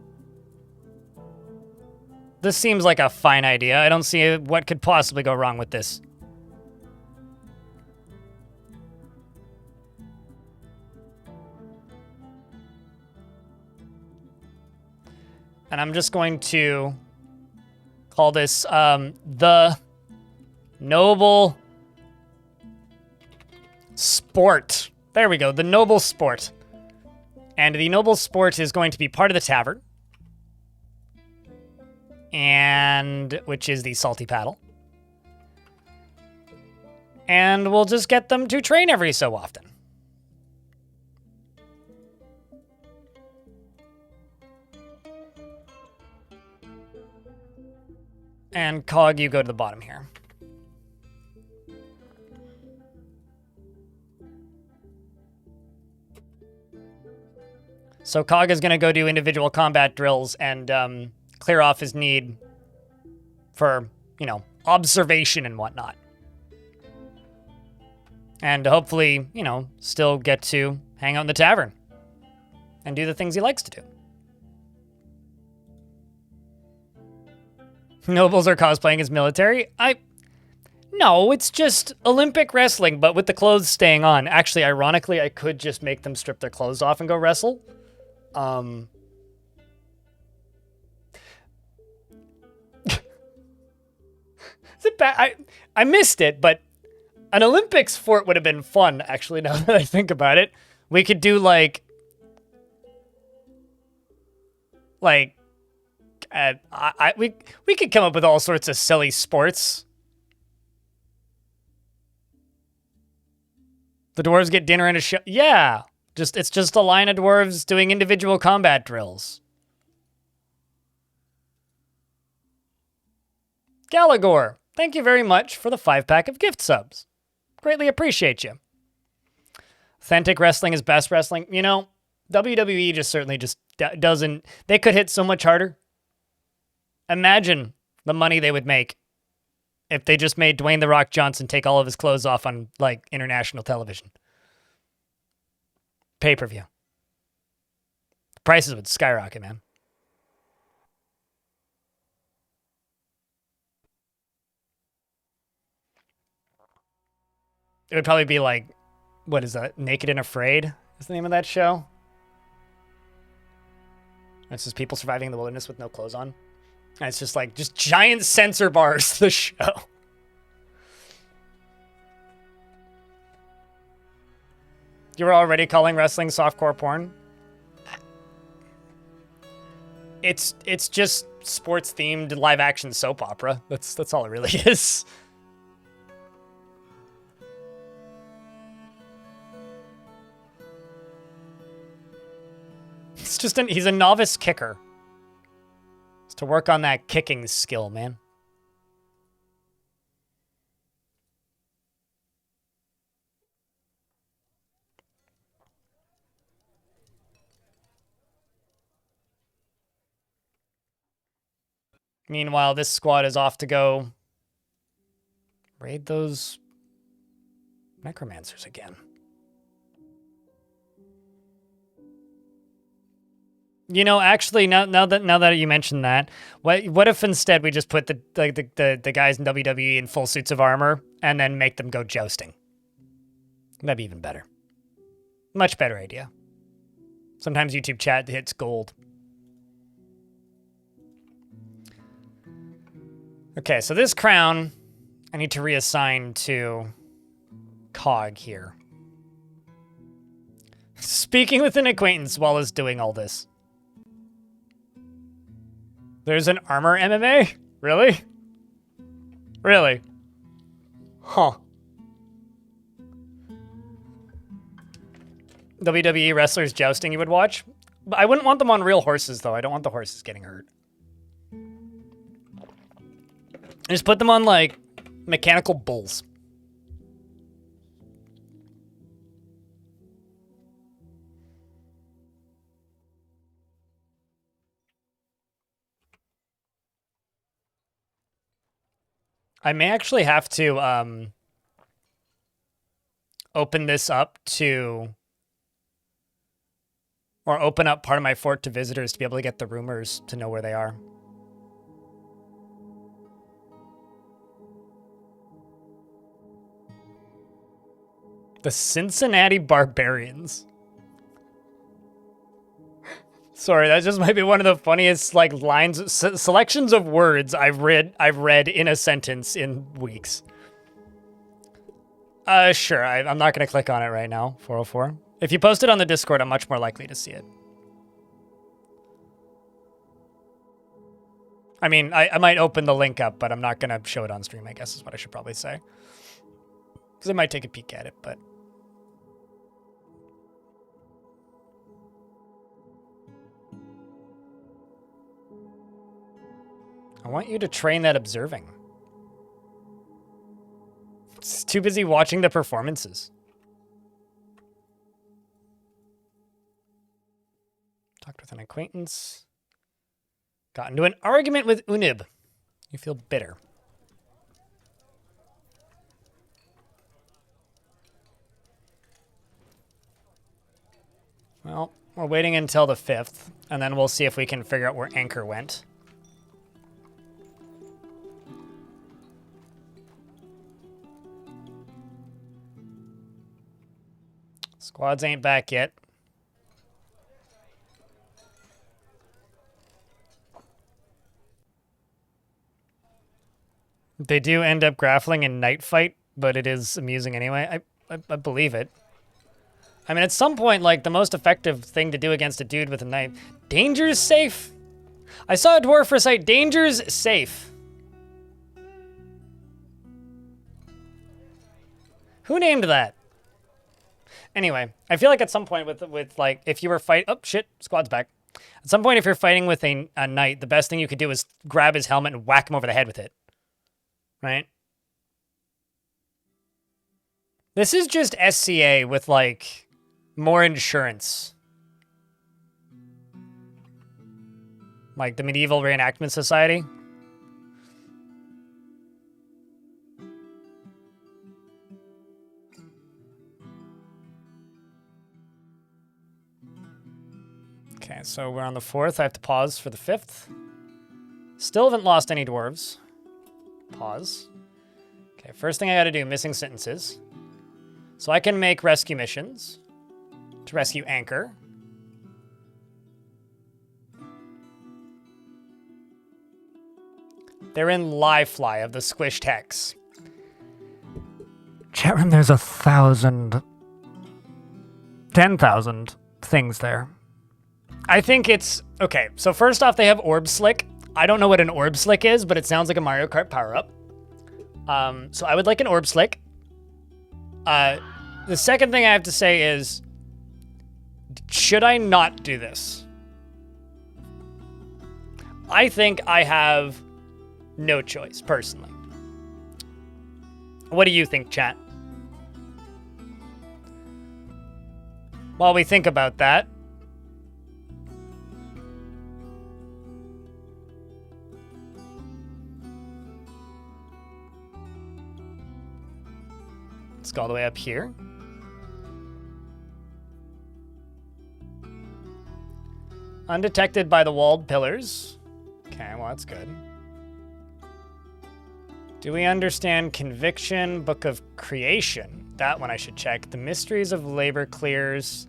This seems like a fine idea. I don't see what could possibly go wrong with this. And I'm just going to call this the Noble Sport. There we go, the Noble Sport. And the Noble Sport is going to be part of the tavern. And which is the Salty Paddle. And we'll just get them to train every so often. And Cog, you go to the bottom here. So Cog is going to go do individual combat drills and clear off his need for, you know, observation and whatnot. And hopefully, you know, still get to hang out in the tavern and do the things he likes to do. Nobles are cosplaying as military. No, it's just Olympic wrestling, but with the clothes staying on. Actually, ironically, I could just make them strip their clothes off and go wrestle. Is it bad? I missed it, but an Olympics fort would have been fun, actually, now that I think about it. We could do, we could come up with all sorts of silly sports. The dwarves get dinner and a show. Yeah, it's just a line of dwarves doing individual combat drills. Galagor, thank you very much for the 5-pack of gift subs. Greatly appreciate you. Authentic wrestling is best wrestling. You know, WWE just certainly just doesn't. They could hit so much harder. Imagine the money they would make if they just made Dwayne "The Rock" Johnson take all of his clothes off on, like, international television. Pay-per-view. The prices would skyrocket, man. It would probably be like, what is that? Naked and Afraid is the name of that show. It's just people surviving in the wilderness with no clothes on. And it's just like, just giant censor bars, the show. You were already calling wrestling softcore porn? It's just sports-themed live-action soap opera. That's all it really is. It's just he's a novice kicker. It's to work on that kicking skill, man. Meanwhile, this squad is off to go raid those necromancers again. You know, actually, now that you mentioned that, what if instead we just put the guys in WWE in full suits of armor and then make them go jousting? That'd be even better. Much better idea. Sometimes YouTube chat hits gold. Okay, so this crown I need to reassign to Cog here. Speaking with an acquaintance while is doing all this. There's an armor MMA? Really? Really? Huh. WWE wrestlers jousting you would watch? I wouldn't want them on real horses, though. I don't want the horses getting hurt. Just put them on, like, mechanical bulls. I may actually have to open this up to, or open up part of my fort to visitors to be able to get the rumors to know where they are. The Cincinnati Barbarians. Sorry, that just might be one of the funniest, like, lines, selections of words I've read in a sentence in weeks. Sure, I'm not going to click on it right now, 404. If you post it on the Discord, I'm much more likely to see it. I mean, I might open the link up, but I'm not going to show it on stream, I guess is what I should probably say. Because I might take a peek at it, but... I want you to train that observing. It's too busy watching the performances. Talked with an acquaintance. Got into an argument with Unib. You feel bitter. Well, we're waiting until the 5th, and then we'll see if we can figure out where Anchor went. Squads ain't back yet. They do end up grappling in Night Fight, but it is amusing anyway. I believe it. I mean, at some point, like, the most effective thing to do against a dude with a knife... Danger's safe? I saw a dwarf recite, Danger's safe. Who named that? Anyway, I feel like at some point with like, if you were fight... Oh, shit, squad's back. At some point, if you're fighting with a knight, the best thing you could do is grab his helmet and whack him over the head with it. Right? This is just SCA with, like, more insurance. Like the Medieval Reenactment Society. Okay, so we're on the 4th. I have to pause for the 5th. Still haven't lost any dwarves. Pause. Okay, first thing I gotta do, missing sentences. So I can make rescue missions to rescue Anchor. They're in Live Fly of the Squished Hex. Chat room, there's 1,000... 10,000 things there. I think it's... Okay, so first off, they have Orb Slick. I don't know what an Orb Slick is, but it sounds like a Mario Kart power-up. So I would like an Orb Slick. The second thing I have to say is, should I not do this? I think I have no choice, personally. What do you think, chat? While we think about that, let's go all the way up here. Undetected by the walled pillars. Okay, well, that's good. Do we understand Conviction, Book of Creation? That one I should check. The Mysteries of Labor Clears.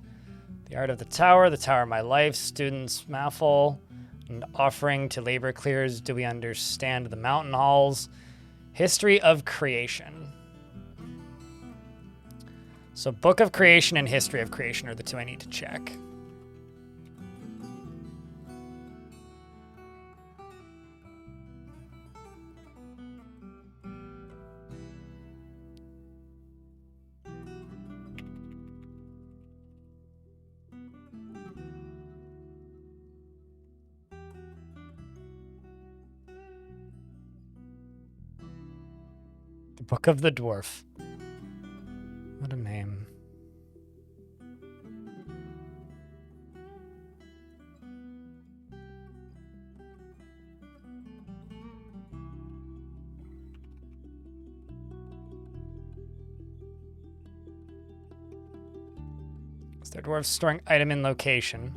The Art of the Tower of My Life. Students, Maffle. And Offering to Labor Clears. Do we understand the Mountain Halls? History of Creation. So Book of Creation and History of Creation are the two I need to check. The Book of the Dwarf. What a name. Is the dwarf storing item in location?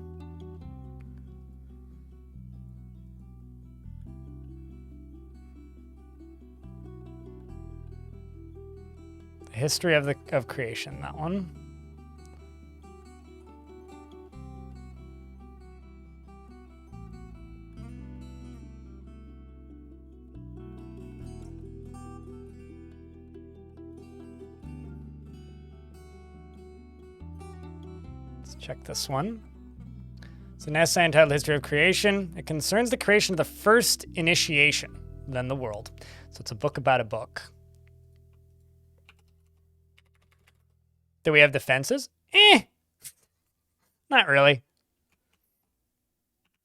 History of Creation, that one. Let's check this one. It's an essay entitled History of Creation. It concerns the creation of the first initiation, then the world. So it's a book about a book. Do we have defenses? Not really.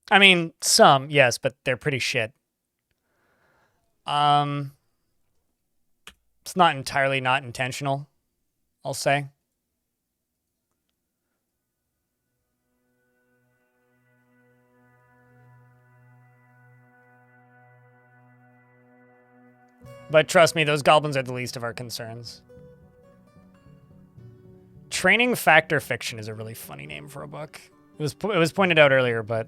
I mean, some, yes, but they're pretty shit. It's not entirely not intentional, I'll say. But trust me, those goblins are the least of our concerns. Training Factor Fiction is a really funny name for a book. It was pointed out earlier, but...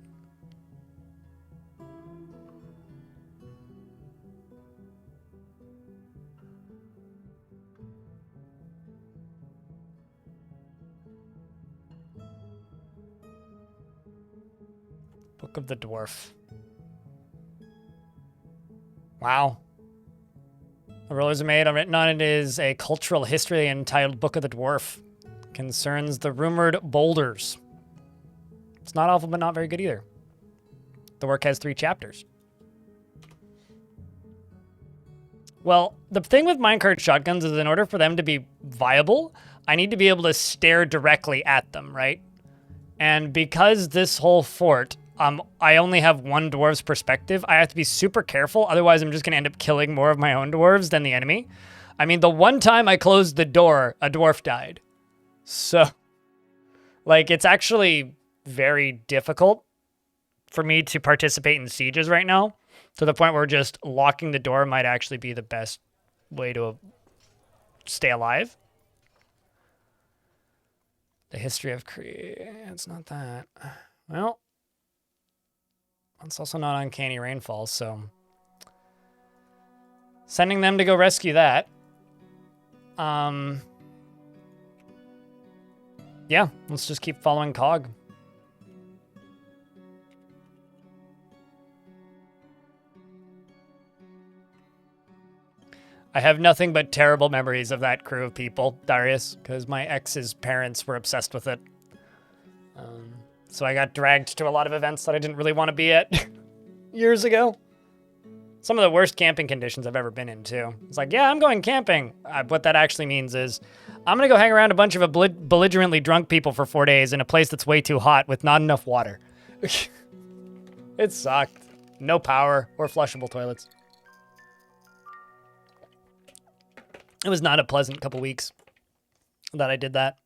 Book of the Dwarf. Wow. The rollers are made. Written on it is a cultural history entitled Book of the Dwarf. Concerns the rumored boulders. It's not awful, but not very good either. The work has 3 chapters. Well, the thing with minecart shotguns is in order for them to be viable, I need to be able to stare directly at them, right? And because this whole fort, I only have one dwarf's perspective, I have to be super careful, otherwise I'm just going to end up killing more of my own dwarves than the enemy. I mean, the one time I closed the door, a dwarf died. So, like, it's actually very difficult for me to participate in sieges right now, to the point where just locking the door might actually be the best way to stay alive. The history of it's not that. Well, it's also not Uncanny Rainfall, so sending them to go rescue that. Yeah, let's just keep following Cog. I have nothing but terrible memories of that crew of people, Darius, because my ex's parents were obsessed with it. So I got dragged to a lot of events that I didn't really want to be at years ago. Some of the worst camping conditions I've ever been in, too. It's like, yeah, I'm going camping. What that actually means is I'm going to go hang around a bunch of belligerently drunk people for 4 days in a place that's way too hot with not enough water. It sucked. No power or flushable toilets. It was not a pleasant couple weeks that I did that.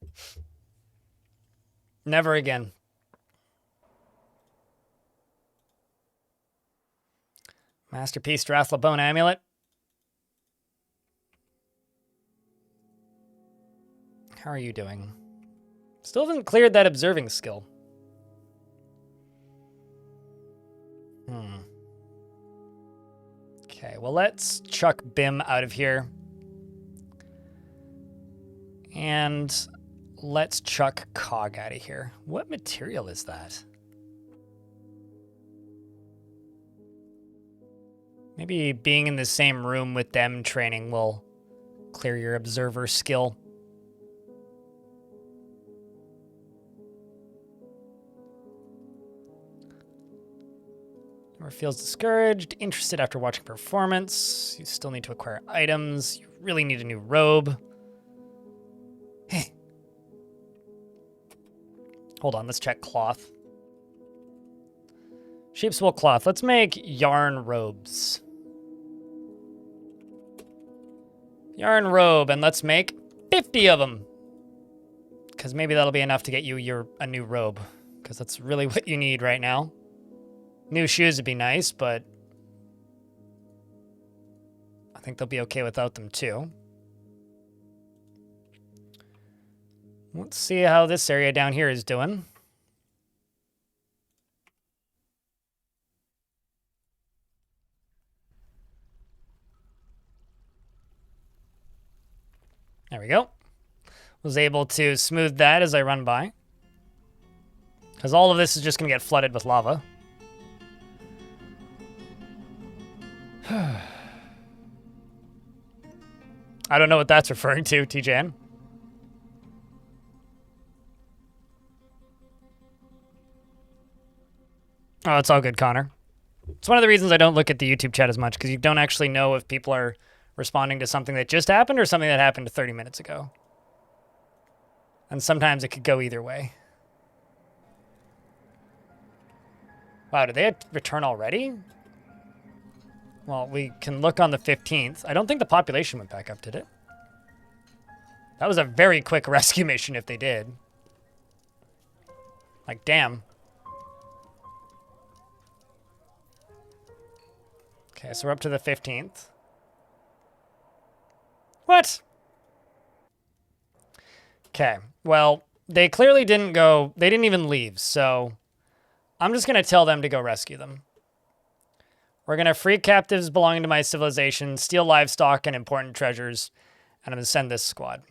Never again. Masterpiece Drathla Bone Amulet. How are you doing? Still haven't cleared that observing skill. Okay, well, let's chuck Bim out of here. And let's chuck Cog out of here. What material is that? Maybe being in the same room with them training will clear your observer skill. Never feels discouraged, interested after watching performance. You still need to acquire items. You really need a new robe. Hey. Hold on, let's check cloth. Sheep's wool cloth. Let's make yarn robes. Yarn robe, and let's make 50 of them. Because maybe that'll be enough to get you a new robe. Because that's really what you need right now. New shoes would be nice, but I think they'll be okay without them too. Let's see how this area down here is doing. There we go. Was able to smooth that as I run by. Because all of this is just going to get flooded with lava. I don't know what that's referring to, TJN. Oh, it's all good, Connor. It's one of the reasons I don't look at the YouTube chat as much, because you don't actually know if people are responding to something that just happened or something that happened 30 minutes ago. And sometimes it could go either way. Wow, did they return already? Well, we can look on the 15th. I don't think the population went back up, did it? That was a very quick rescue mission if they did. Like, damn. Okay, so we're up to the 15th. What? Okay, well, they clearly didn't go, they didn't even leave, so I'm just going to tell them to go rescue them. We're going to free captives belonging to my civilization, steal livestock and important treasures, and I'm going to send this squad.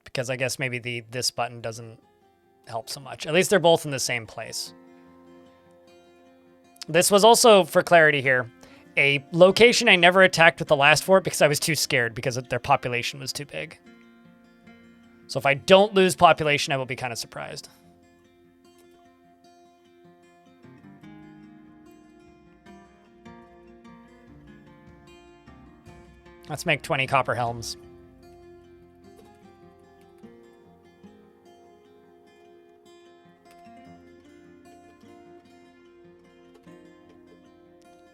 Because I guess maybe this button doesn't help so much. At least they're both in the same place. This was also, for clarity here, a location I never attacked with the last fort because I was too scared because their population was too big. So if I don't lose population, I will be kind of surprised. Let's make 20 copper helms.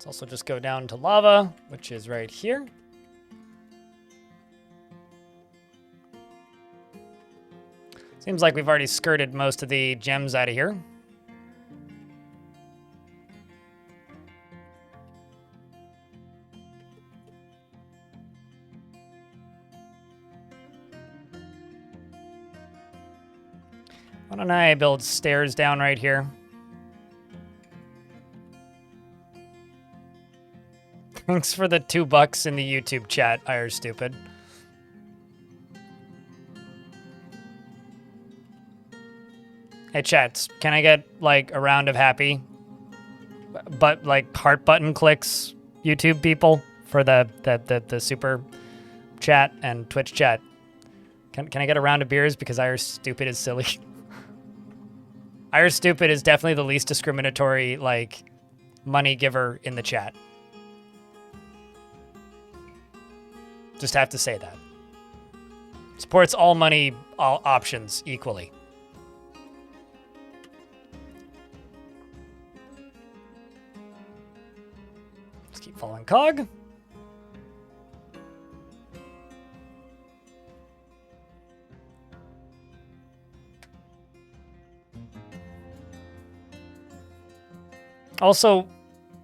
Let's also just go down to lava, which is right here. Seems like we've already skirted most of the gems out of here. Why don't I build stairs down right here? Thanks for the $2 in the YouTube chat, Irish Stupid. Hey, chats, can I get, like, a round of happy, but, like, heart button clicks, YouTube people, for the super chat and Twitch chat? Can I get a round of beers because Irish Stupid is silly? Irish Stupid is definitely the least discriminatory, like, money giver in the chat. Just have to say that. Supports all money options equally. Let's keep following Cog. Also,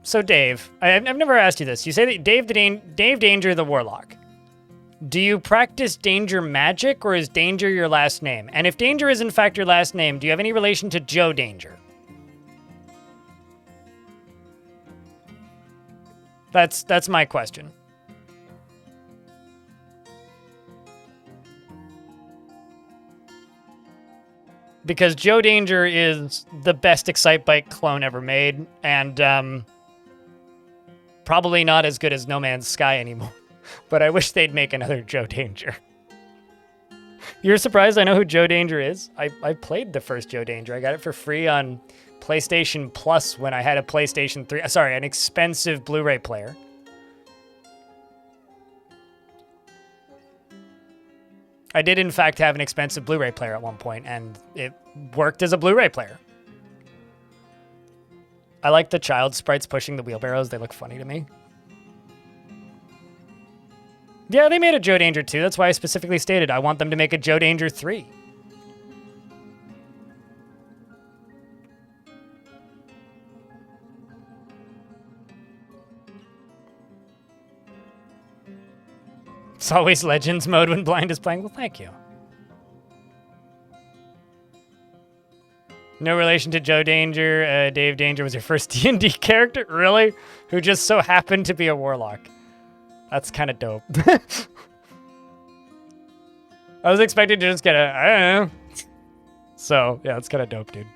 so Dave, I've never asked you this. You say that Dave Danger the Warlock. Do you practice danger magic, or is danger your last name? And if danger is in fact your last name, do you have any relation to Joe Danger? That's my question. Because Joe Danger is the best Excitebike clone ever made, and probably not as good as No Man's Sky anymore. But I wish they'd make another Joe Danger. You're surprised I know who Joe Danger is? I played the first Joe Danger. I got it for free on PlayStation Plus when I had a PlayStation 3. Sorry, an expensive Blu-ray player. I did, in fact, have an expensive Blu-ray player at one point, and it worked as a Blu-ray player. I like the child sprites pushing the wheelbarrows. They look funny to me. Yeah, they made a Joe Danger 2. That's why I specifically stated I want them to make a Joe Danger 3. It's always Legends mode when Blind is playing. Well, thank you. No relation to Joe Danger. Dave Danger was your first D&D character? Really? Who just so happened to be a warlock. That's kind of dope. I was expecting to just get a, I don't know. So, yeah, it's kind of dope, dude.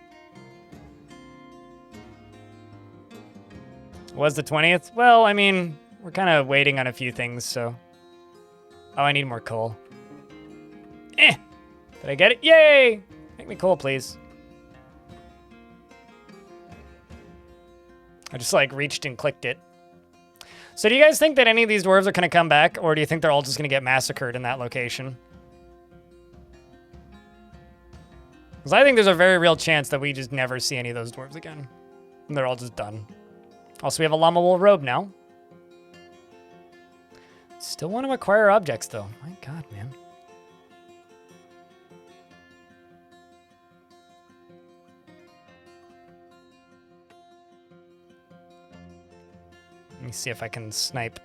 Was the 20th? Well, I mean, we're kind of waiting on a few things, so. Oh, I need more coal. Did I get it? Yay! Make me coal, please. I just, like, reached and clicked it. So do you guys think that any of these dwarves are going to come back, or do you think they're all just going to get massacred in that location? Because I think there's a very real chance that we just never see any of those dwarves again. And they're all just done. Also, we have a llama wool robe now. Still want to acquire objects, though. My God, man. Let me see if I can snipe.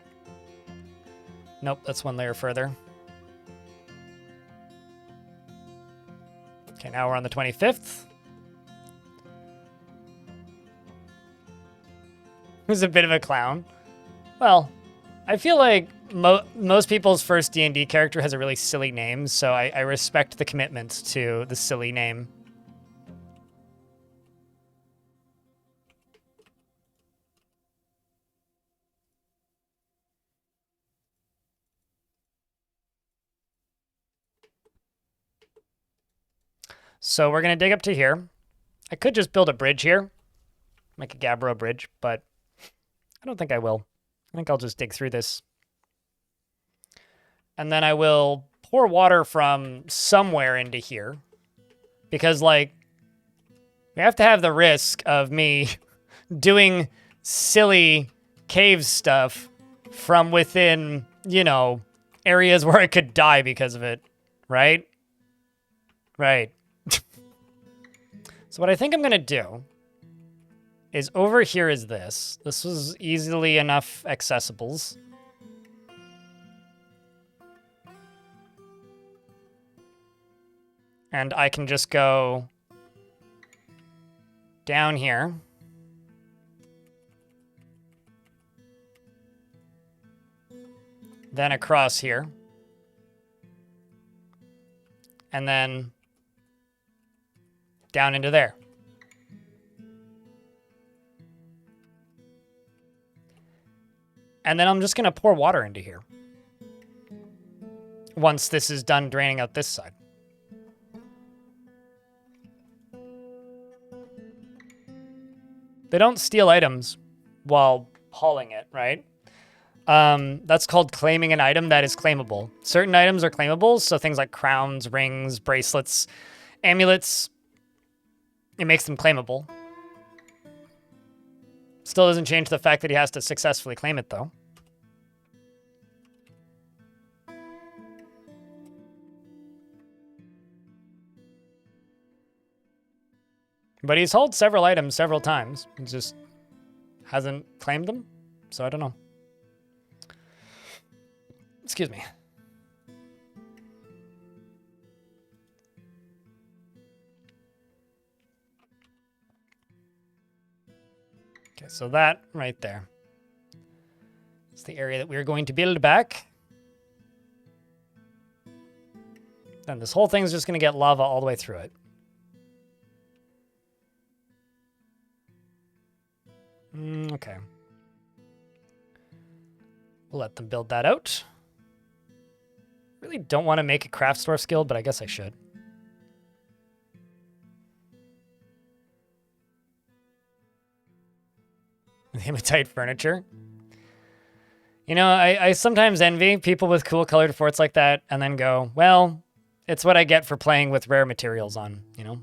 Nope, that's one layer further. Okay, now we're on the 25th. Who's a bit of a clown? Well, I feel like most people's first D&D character has a really silly name, so I respect the commitment to the silly name. So we're going to dig up to here. I could just build a bridge here, make a Gabbro bridge, but I don't think I will. I think I'll just dig through this. And then I will pour water from somewhere into here. Because, like, we have to have the risk of me doing silly cave stuff from within, you know, areas where I could die because of it. Right? Right. So what I think I'm going to do is over here is this. This was easily enough accessibles. And I can just go down here. Then across here. And then down into there. And then I'm just going to pour water into here. Once this is done draining out this side. They don't steal items while hauling it, right? That's called claiming an item that is claimable. Certain items are claimable, so things like crowns, rings, bracelets, amulets, it makes them claimable. Still doesn't change the fact that he has to successfully claim it, though. But he's hauled several items several times. He just hasn't claimed them, so I don't know. Excuse me. Okay, so that right there is the area that we're going to build back. Then this whole thing's just going to get lava all the way through it. Okay. We'll let them build that out. Really don't want to make a craft store skill, but I guess I should. Hematite furniture. You know, I sometimes envy people with cool colored forts like that and then go, well, it's what I get for playing with rare materials on, you know?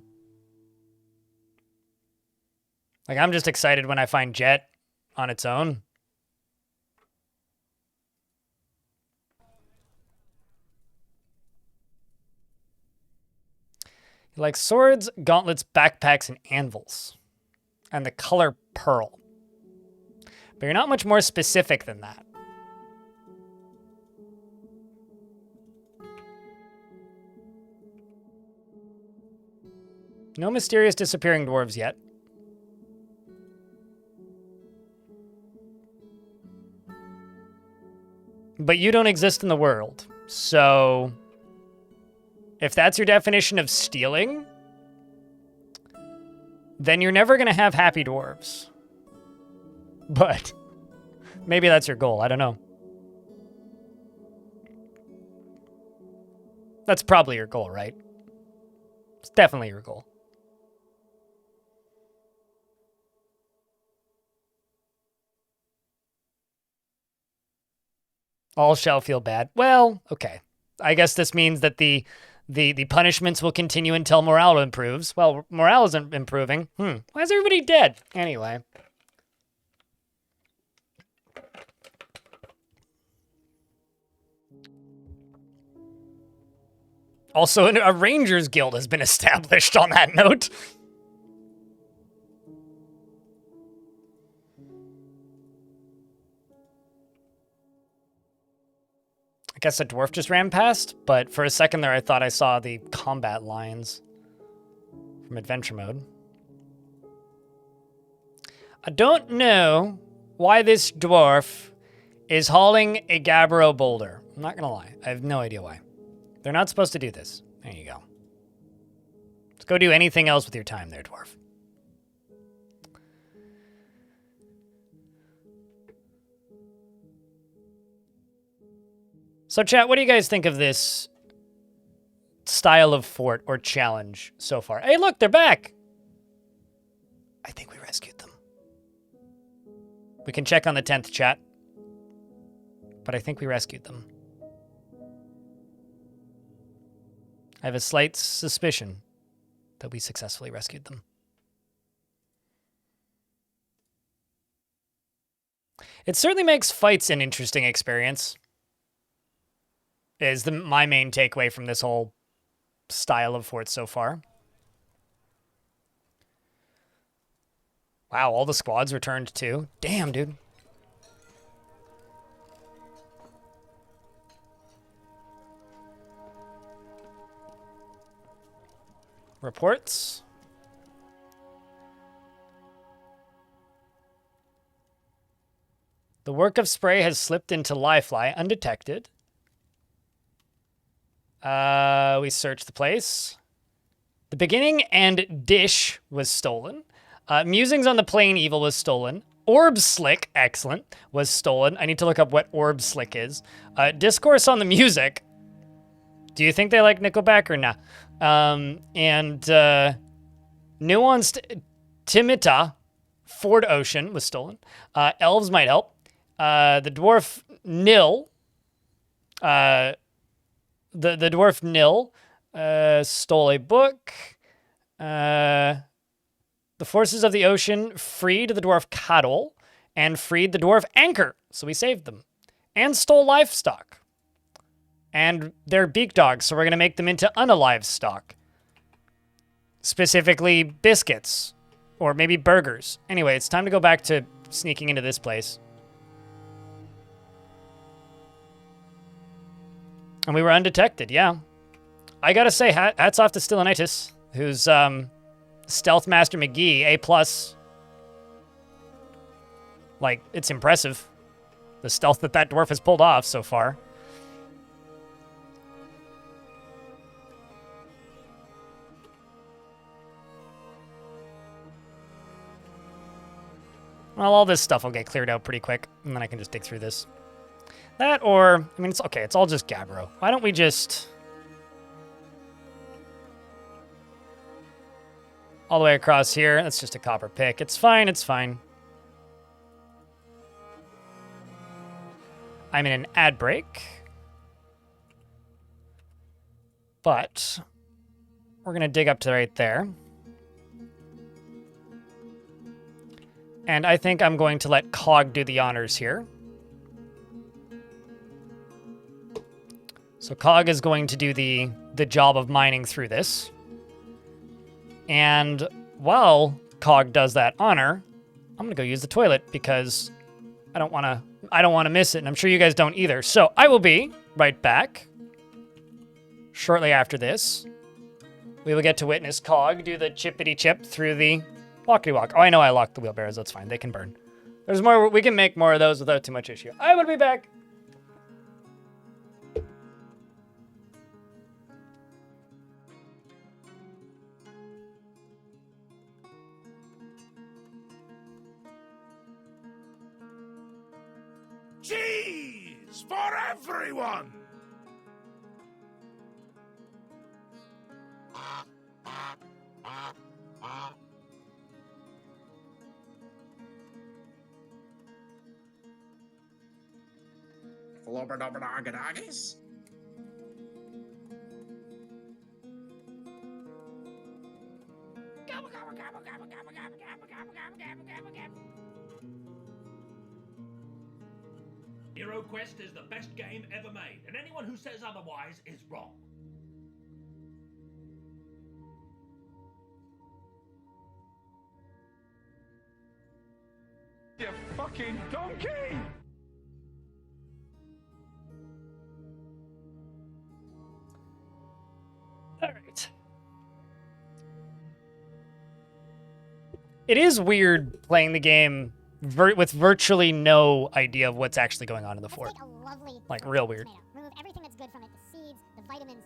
Like, I'm just excited when I find Jet on its own. He likes swords, gauntlets, backpacks, and anvils. And the color pearl. But you're not much more specific than that. No mysterious disappearing dwarves yet. But you don't exist in the world. So if that's your definition of stealing, then you're never going to have happy dwarves. But maybe that's your goal. I don't know. That's probably your goal, right? It's definitely your goal. All shall feel bad. Well, okay. I guess this means that the punishments will continue until morale improves. Well, morale isn't improving. Why is everybody dead? Anyway. Also, a Rangers Guild has been established on that note. I guess a dwarf just ran past, but for a second there I thought I saw the combat lines from adventure mode. I don't know why this dwarf is hauling a Gabbro boulder. I'm not gonna lie, I have no idea why. They're not supposed to do this. There you go. Let's go do anything else with your time there, dwarf. So chat, what do you guys think of this style of fort or challenge so far? Hey, look, they're back. I think we rescued them. We can check on the 10th chat, but I think we rescued them. I have a slight suspicion that we successfully rescued them. It certainly makes fights an interesting experience. Is my main takeaway from this whole style of fort so far. Wow, all the squads returned too. Damn, dude. Reports. The work of spray has slipped into Liefly undetected. We searched the place. The beginning and dish was stolen. Musings on the Plain Evil was stolen. Orb Slick, excellent, was stolen. I need to look up what Orb Slick is. Discourse on the Music. Do you think they like Nickelback or nah? Nuanced Timita, Ford Ocean was stolen. Elves might help. The Dwarf Nil. The Dwarf Nil stole a book. The forces of the ocean freed the Dwarf Cattle and freed the Dwarf Anchor, so we saved them. And stole livestock. And they're beak dogs, so we're going to make them into unalive stock. Specifically, biscuits. Or maybe burgers. Anyway, it's time to go back to sneaking into this place. And we were undetected, yeah. I gotta say, hats off to Stillanitis, who's Stealth Master McGee, A+. Like, it's impressive. The stealth that dwarf has pulled off so far. Well, all this stuff will get cleared out pretty quick, and then I can just dig through this. That, or, I mean, it's okay, it's all just Gabbro. Why don't we just... all the way across here, that's just a copper pick. It's fine, it's fine. I'm in an ad break. But, we're gonna dig up to right there. And I think I'm going to let Cog do the honors here. So Cog is going to do the job of mining through this. And while Cog does that honor, I'm gonna go use the toilet because I don't wanna miss it, and I'm sure you guys don't either. So I will be right back. Shortly after this, we will get to witness Cog do the chippity chip through the walkity walk. Oh, I know I locked the wheelbarrows, that's fine, they can burn. There's more, we can make more of those without too much issue. I will be back. Cheese for everyone! Flobberdobberdoggadoggies? Gobble, gobble, gobble, gobble, gobble, gobble, gobble, gobble, gobble, gobble, gobble, gobble. Hero Quest is the best game ever made, and anyone who says otherwise is wrong. fucking donkey! All right. It is weird playing the game with virtually no idea of what's actually going on in the fort. Like, real weird. Remove everything that's good from it, the seeds, the vitamins,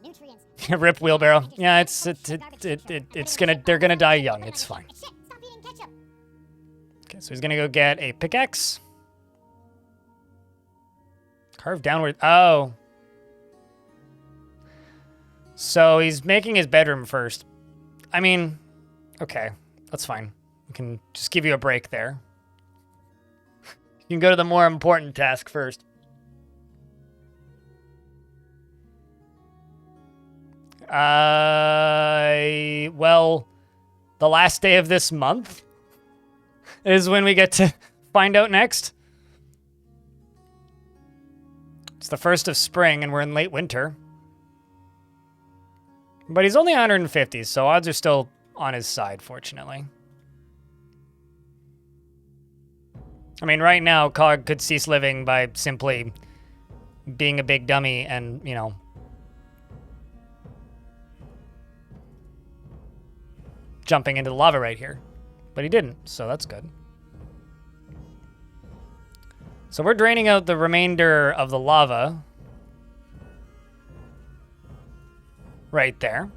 the nutrients. Rip wheelbarrow. Yeah, they're gonna die young. It's fine. Shit, stop eating ketchup. Okay, so he's gonna go get a pickaxe. Carve downward. Oh. So he's making his bedroom first. I mean, okay, that's fine. We can just give you a break there. You can go to the more important task first. Well, the last day of this month is when we get to find out next. It's the first of spring, and we're in late winter. But he's only 150, so odds are still on his side, fortunately. I mean, right now, Cog could cease living by simply being a big dummy and, you know, jumping into the lava right here. But he didn't, so that's good. So we're draining out the remainder of the lava right there,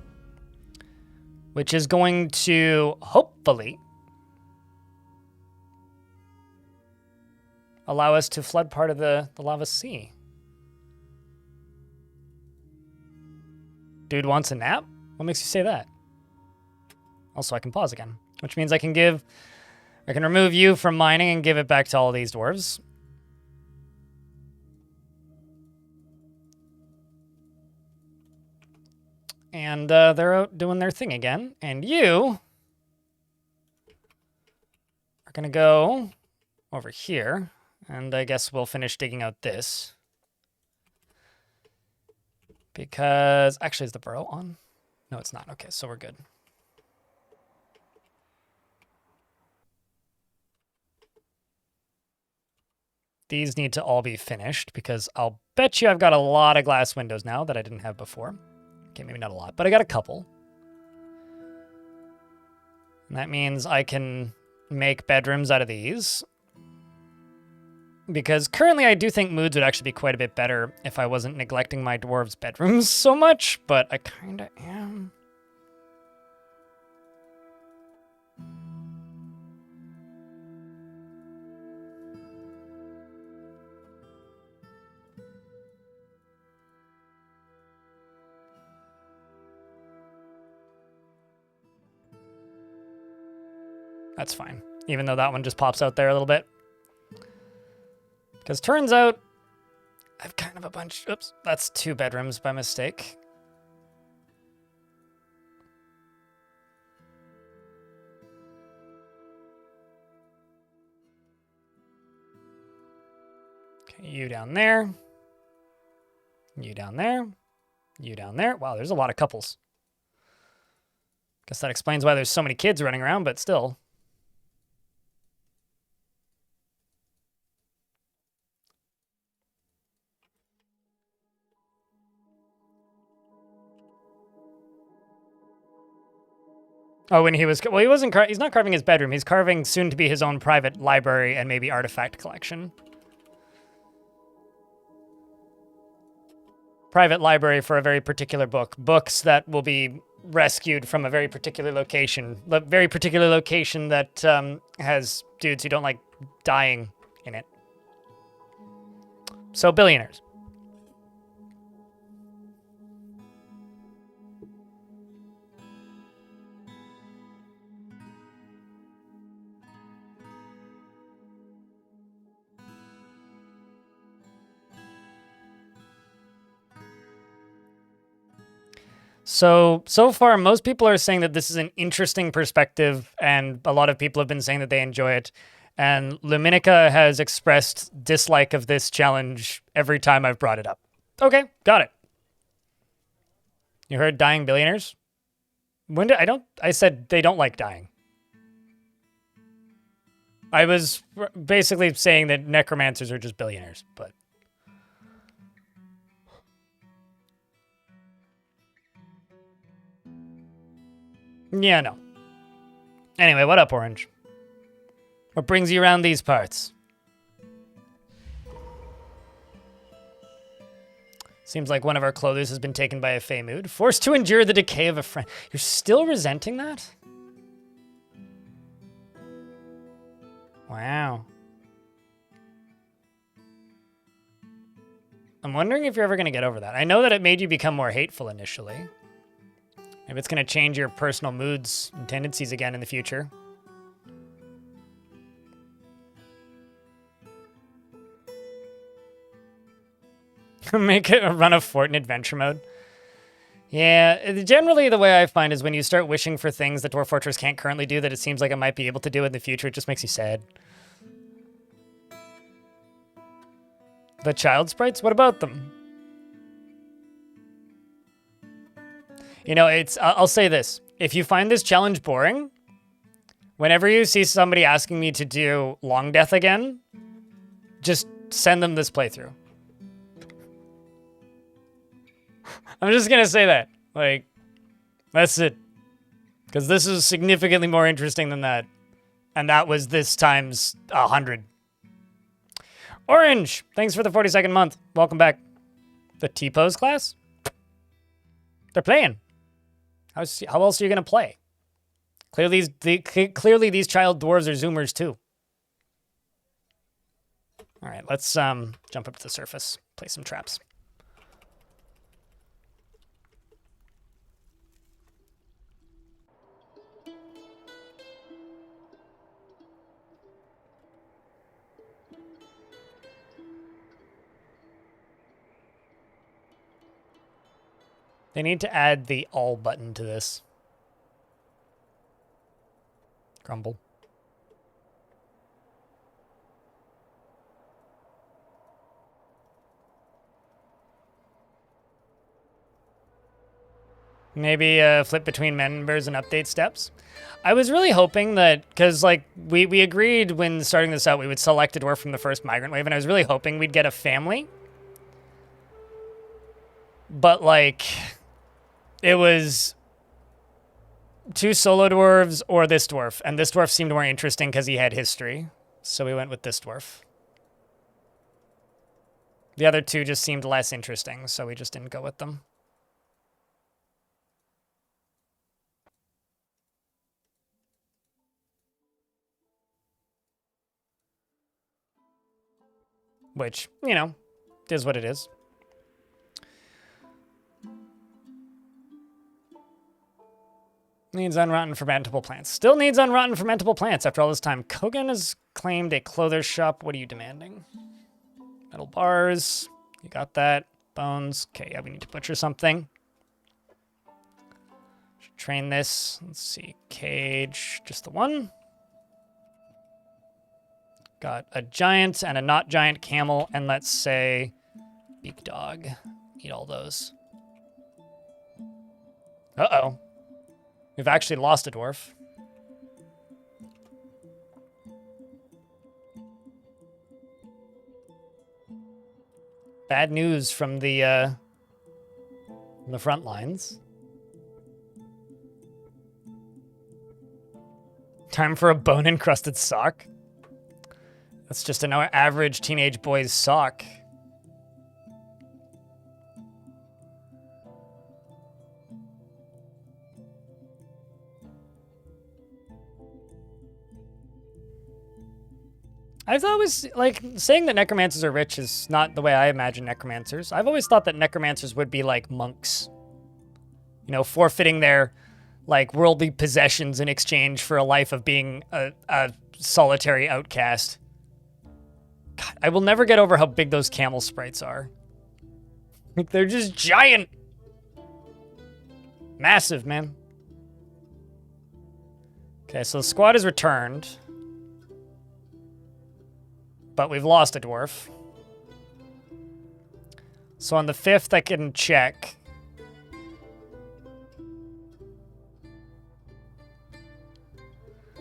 which is going to hopefully allow us to flood part of the lava sea. Dude wants a nap? What makes you say that? Also, I can pause again, which means I can remove you from mining and give it back to all these dwarves. And they're out doing their thing again. And you are going to go over here. And I guess we'll finish digging out this. Because, actually, is the burrow on? No, it's not. Okay, so we're good. These need to all be finished because I'll bet you I've got a lot of glass windows now that I didn't have before. Okay, maybe not a lot, but I got a couple. And that means I can make bedrooms out of these. Because currently I do think moods would actually be quite a bit better if I wasn't neglecting my dwarves' bedrooms so much, but I kind of am. That's fine, even though that one just pops out there a little bit. Because turns out I've kind of a bunch... Oops, that's 2 bedrooms by mistake. Okay, you down there. You down there. You down there. Wow, there's a lot of couples. Guess that explains why there's so many kids running around, but still... Oh, when he was... Well, he's not carving his bedroom. He's carving soon to be his own private library and maybe artifact collection. Private library for a very particular book. Books that will be rescued from a very particular location. A very particular location that has dudes who don't like dying in it. So, billionaires. So far, most people are saying that this is an interesting perspective, and a lot of people have been saying that they enjoy it. And Luminica has expressed dislike of this challenge every time I've brought it up. Okay, got it. You heard dying billionaires? I said they don't like dying. I was basically saying that necromancers are just billionaires, but... Yeah, no. Anyway, what up, Orange? What brings you around these parts? Seems like one of our clothers has been taken by a fey mood. Forced to endure the decay of a friend. You're still resenting that? Wow. I'm wondering if you're ever going to get over that. I know that it made you become more hateful initially. Maybe it's going to change your personal moods and tendencies again in the future. Make it a run of fort in adventure mode. Yeah, generally the way I find is when you start wishing for things that Dwarf Fortress can't currently do that it seems like it might be able to do in the future, it just makes you sad. The child sprites? What about them? You know, I'll say this. If you find this challenge boring, whenever you see somebody asking me to do Long Death again, just send them this playthrough. I'm just gonna say that. Like, that's it. Because this is significantly more interesting than that. And that was this times 100. Orange! Thanks for the 42nd month. Welcome back. The T-Pose class? They're playing. How else are you gonna play? Clearly these child dwarves are zoomers too. Alright, let's jump up to the surface. Play some traps. They need to add the all button to this. Grumble. Maybe flip between members and update steps. I was really hoping that, because like we agreed when starting this out, we would select a dwarf from the first migrant wave, and I was really hoping we'd get a family. But like, it was 2 solo dwarves or this dwarf, and this dwarf seemed more interesting because he had history, so we went with this dwarf. The other 2 just seemed less interesting, so we just didn't go with them. Which, you know, is what it is. Needs unrotten fermentable plants. Still needs unrotten fermentable plants after all this time. Kogan has claimed a clothes shop. What are you demanding? Metal bars. You got that. Bones. Okay, yeah, we need to butcher something. Should train this. Let's see. Cage. Just the one. Got a giant and a not giant camel. And let's say big dog. Need all those. Uh-oh. We've actually lost a dwarf. Bad news from the front lines. Time for a bone-encrusted sock. That's just an average teenage boy's sock. I've always, like, saying that necromancers are rich is not the way I imagine necromancers. I've always thought that necromancers would be like monks. You know, forfeiting their, like, worldly possessions in exchange for a life of being a solitary outcast. God, I will never get over how big those camel sprites are. Like, they're just giant. Massive, man. Okay, so the squad is returned. But we've lost a dwarf. So on the 5th, I can check.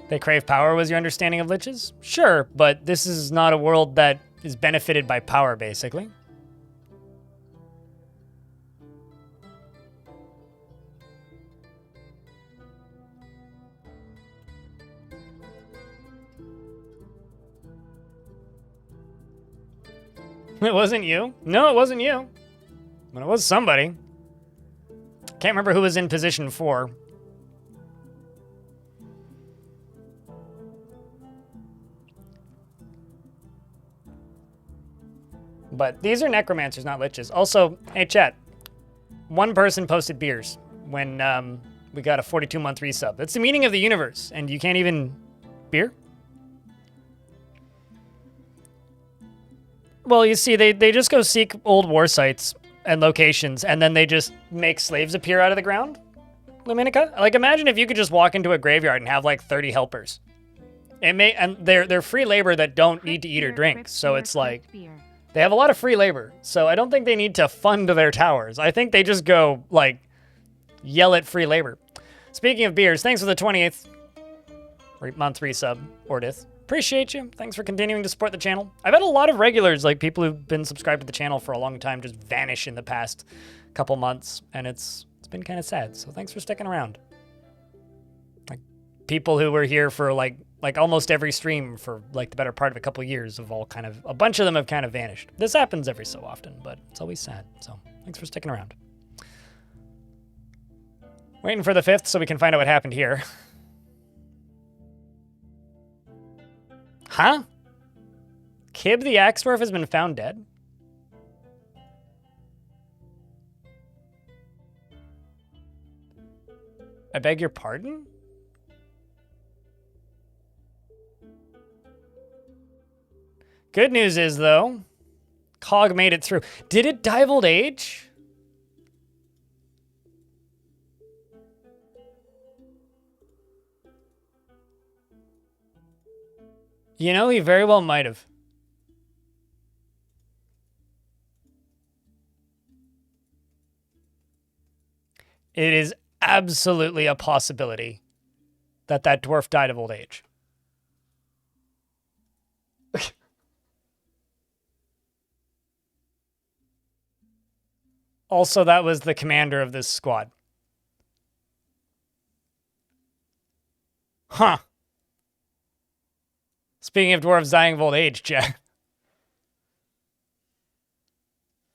They crave power was your understanding of liches? Sure, but this is not a world that is benefited by power, basically. It wasn't you? No, it wasn't you. But it was somebody. Can't remember who was in position 4. But these are necromancers, not liches. Also, hey chat, one person posted beers when we got a 42-month resub. That's the meaning of the universe, and you can't even beer? Well, you see, they just go seek old war sites and locations, and then they just make slaves appear out of the ground. Luminica? Like, imagine if you could just walk into a graveyard and have like 30 helpers. And they're free labor that don't need to eat or drink, so it's like they have a lot of free labor. So I don't think they need to fund their towers. I think they just go like yell at free labor. Speaking of beers, thanks for the 28th month resub, Ordith. Appreciate you. Thanks for continuing to support the channel. I've had a lot of regulars, like people who've been subscribed to the channel for a long time, just vanish in the past couple months, and it's been kind of sad. So thanks for sticking around. Like people who were here for like almost every stream for like the better part of a couple years have all kind of, a bunch of them have kind of vanished. This happens every so often, but it's always sad. So thanks for sticking around. Waiting for the 5th so we can find out what happened here. Huh? Kib the Axe Dwarf has been found dead? I beg your pardon? Good news is, though, Cog made it through. Did it die of old age? You know, he very well might have. It is absolutely a possibility that that dwarf died of old age. Also, that was the commander of this squad. Huh. Speaking of dwarves dying of old age, Jack.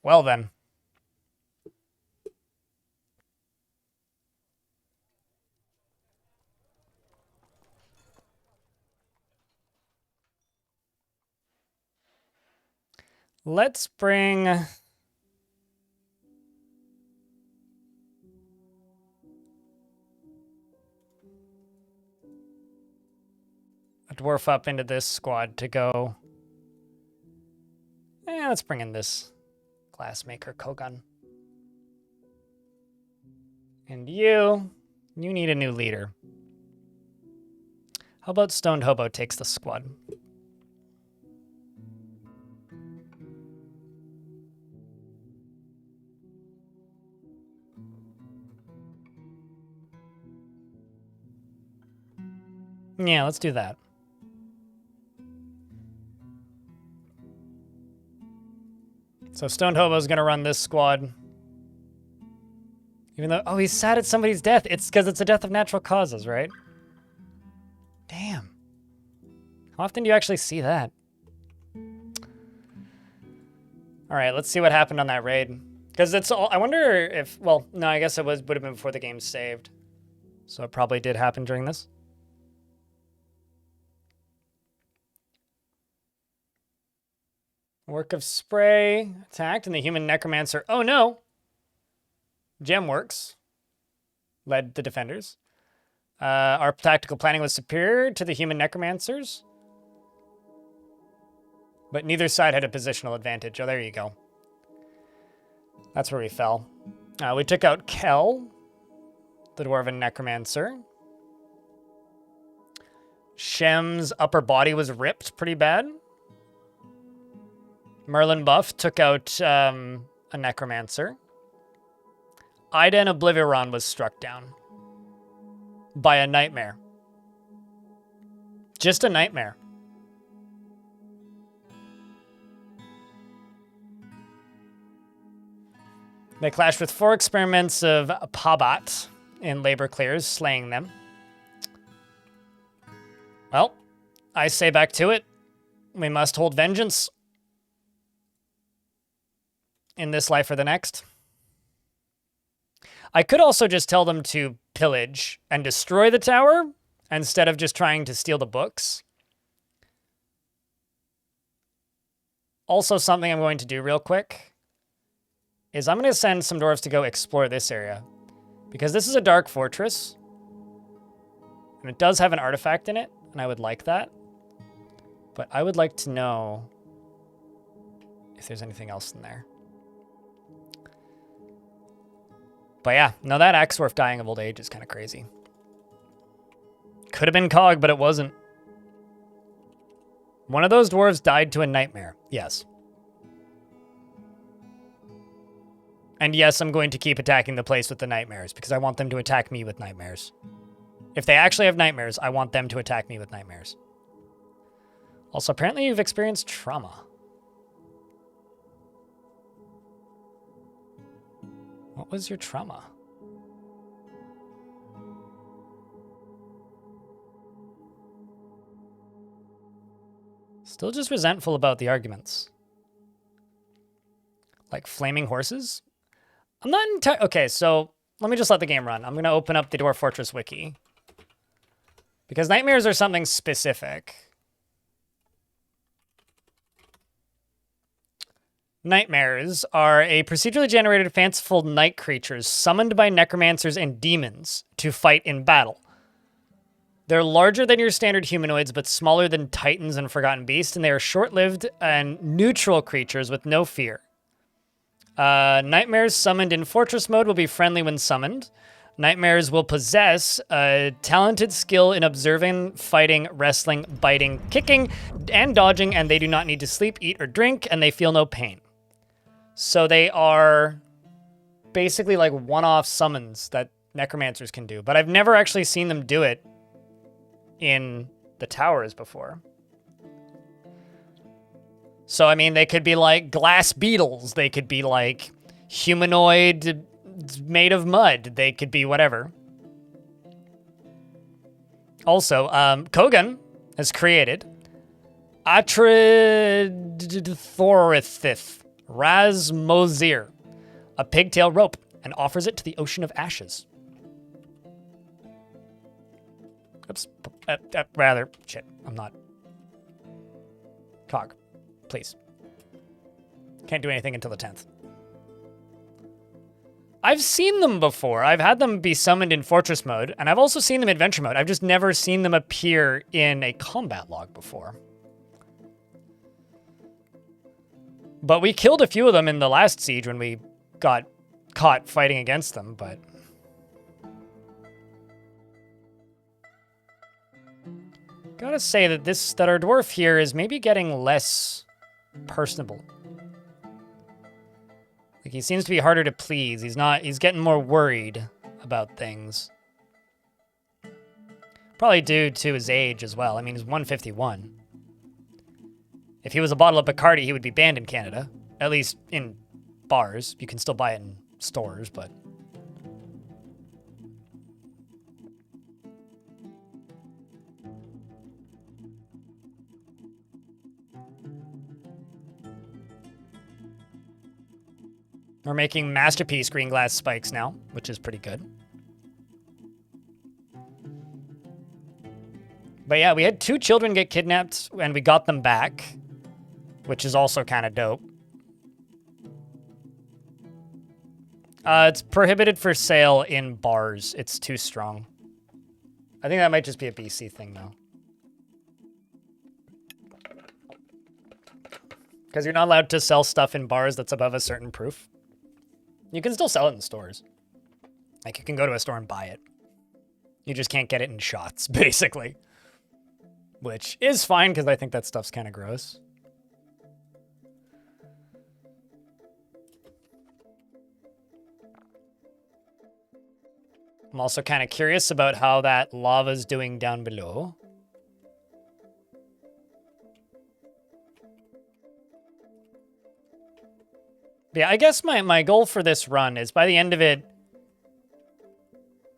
Well then. Let's bring... a dwarf up into this squad to go. Let's bring in this glassmaker Kogan. And you need a new leader. How about Stoned Hobo takes the squad? Yeah, let's do that. So Stoned Hobo's gonna run this squad. Even though, oh, he's sad at somebody's death. It's because it's a death of natural causes, right? Damn. How often do you actually see that? All right, let's see what happened on that raid. Because it's all, I wonder if, well, no, I guess it would have been before the game saved. So it probably did happen during this. Work of Spray attacked, and the human necromancer. Oh no! Gemworks led the defenders. Our tactical planning was superior to the human necromancers, but neither side had a positional advantage. Oh, there you go. That's where we fell. We took out Kel, the dwarven necromancer. Shem's upper body was ripped pretty bad. Merlin Buff took out a necromancer. Ida and Oblivion was struck down by a nightmare. Just a nightmare. They clashed with 4 experiments of Paddleboat in labor clears, slaying them. Well, I say back to it. We must hold vengeance. In this life or the next. I could also just tell them to pillage and destroy the tower instead of just trying to steal the books. Also, something I'm going to do real quick is I'm going to send some dwarves to go explore this area. Because this is a dark fortress. And it does have an artifact in it, and I would like that. But I would like to know if there's anything else in there. But yeah, no, that Axeworth dying of old age is kind of crazy. Could have been Cog, but it wasn't. One of those dwarves died to a nightmare. Yes. And yes, I'm going to keep attacking the place with the nightmares because I want them to attack me with nightmares. If they actually have nightmares, I want them to attack me with nightmares. Also, apparently you've experienced trauma. What was your trauma? Still just resentful about the arguments. Like flaming horses? I'm not entirely... Okay, so let me just let the game run. I'm going to open up the Dwarf Fortress wiki. Because nightmares are something specific. Nightmares are a procedurally generated fanciful night creatures summoned by necromancers and demons to fight in battle. They're larger than your standard humanoids, but smaller than titans and forgotten beasts, and they are short-lived and neutral creatures with no fear. Nightmares summoned in fortress mode will be friendly when summoned. Nightmares will possess a talented skill in observing, fighting, wrestling, biting, kicking, and dodging, and they do not need to sleep, eat, or drink, and they feel no pain. So they are basically like one-off summons that necromancers can do, but I've never actually seen them do it in the towers before. So, I mean, they could be like glass beetles. They could be like humanoid made of mud. They could be whatever. Also, Kogan has created Atrithorithith Razmozir, a pigtail rope, and offers it to the Ocean of Ashes. Oops. Rather, shit, I'm not. Cog, please. Can't do anything until the 10th. I've seen them before. I've had them be summoned in Fortress mode, and I've also seen them in Adventure mode. I've just never seen them appear in a combat log before. But we killed a few of them in the last siege when we got caught fighting against them, but... Gotta say that our dwarf here is maybe getting less personable. Like, he seems to be harder to please. He's getting more worried about things. Probably due to his age as well. I mean, he's 151. If he was a bottle of Bacardi, he would be banned in Canada. At least in bars. You can still buy it in stores, but... We're making masterpiece green glass spikes now, which is pretty good. But yeah, we had 2 children get kidnapped, and we got them back, which is also kind of dope. It's prohibited for sale in bars. It's too strong. I think that might just be a BC thing, though. Because you're not allowed to sell stuff in bars that's above a certain proof. You can still sell it in stores. Like, you can go to a store and buy it. You just can't get it in shots, basically. Which is fine, because I think that stuff's kind of gross. I'm also kind of curious about how that lava's doing down below. But yeah, I guess my goal for this run is by the end of it,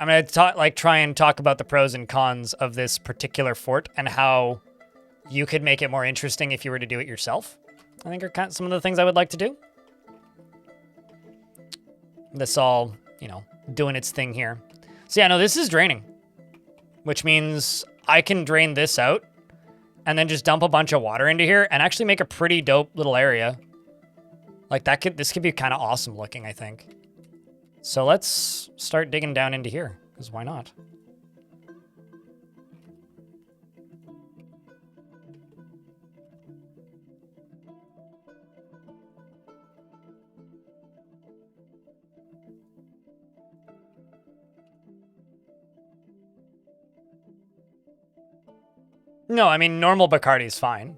I'm going to try and talk about the pros and cons of this particular fort and how you could make it more interesting if you were to do it yourself. I think are kind of some of the things I would like to do. This all, you know, doing its thing here. So yeah, no, this is draining, which means I can drain this out and then just dump a bunch of water into here and actually make a pretty dope little area. Like this could be kind of awesome looking, I think. So let's start digging down into here, because why not? No, I mean, normal Bacardi is fine.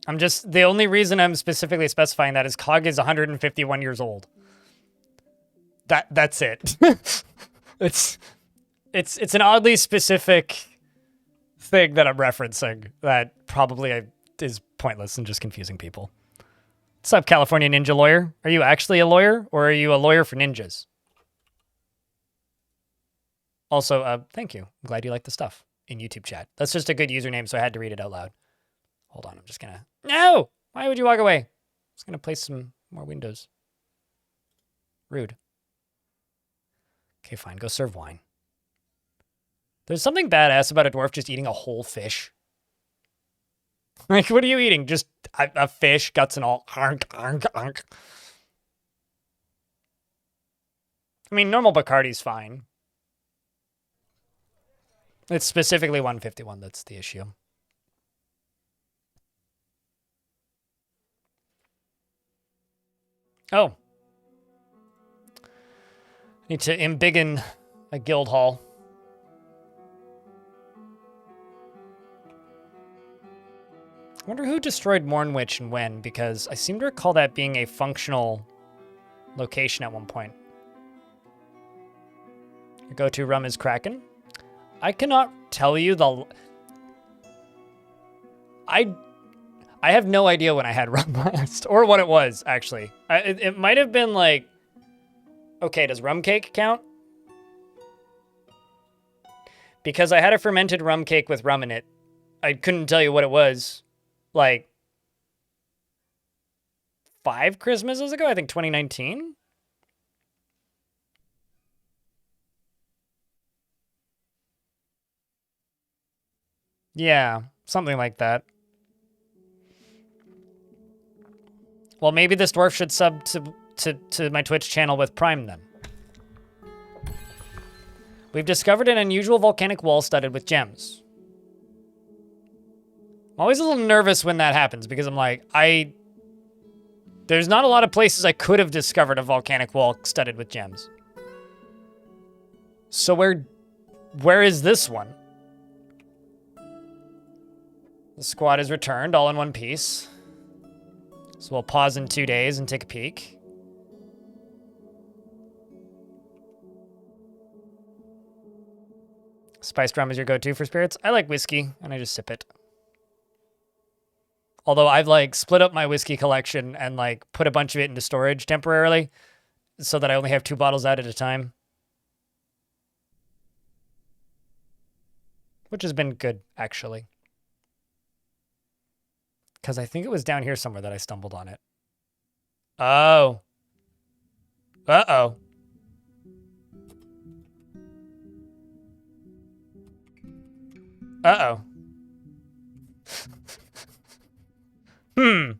The only reason I'm specifically specifying that is Cog is 151 years old. That's it. It's an oddly specific thing that I'm referencing that probably is pointless and just confusing people. What's up, California Ninja Lawyer? Are you actually a lawyer, or are you a lawyer for ninjas? Also, thank you. I'm glad you like the stuff in YouTube chat. That's just a good username, so I had to read it out loud. Hold on, I'm just gonna... No! Why would you walk away? I'm just gonna place some more windows. Rude. Okay, fine. Go serve wine. There's something badass about a dwarf just eating a whole fish. Like, what are you eating? Just a fish, guts and all. Arnk, arnk, arnk. I mean, normal Bacardi's fine. It's specifically 151 that's the issue. Oh. Need to embiggen a guild hall. I wonder who destroyed Mornwich and when, because I seem to recall that being a functional location at one point. Your go-to rum is Kraken. I cannot tell you the... I have no idea when I had rum last, or what it was, actually. It might have been like... Okay, does rum cake count? Because I had a fermented rum cake with rum in it. I couldn't tell you what it was. Like 5 Christmases ago? I think 2019? Yeah, something like that. Well, maybe this dwarf should sub to my Twitch channel with Prime then. We've discovered an unusual volcanic wall studded with gems. I'm always a little nervous when that happens because I'm like, there's not a lot of places I could have discovered a volcanic wall studded with gems. So where is this one? The squad is returned all in one piece. So we'll pause in 2 days and take a peek. Spiced rum is your go-to for spirits? I like whiskey, and I just sip it. Although I've, like, split up my whiskey collection and, like, put a bunch of it into storage temporarily so that I only have 2 bottles out at a time. Which has been good, actually. Because I think it was down here somewhere that I stumbled on it. Oh. Uh-oh. Uh-oh. Hmm.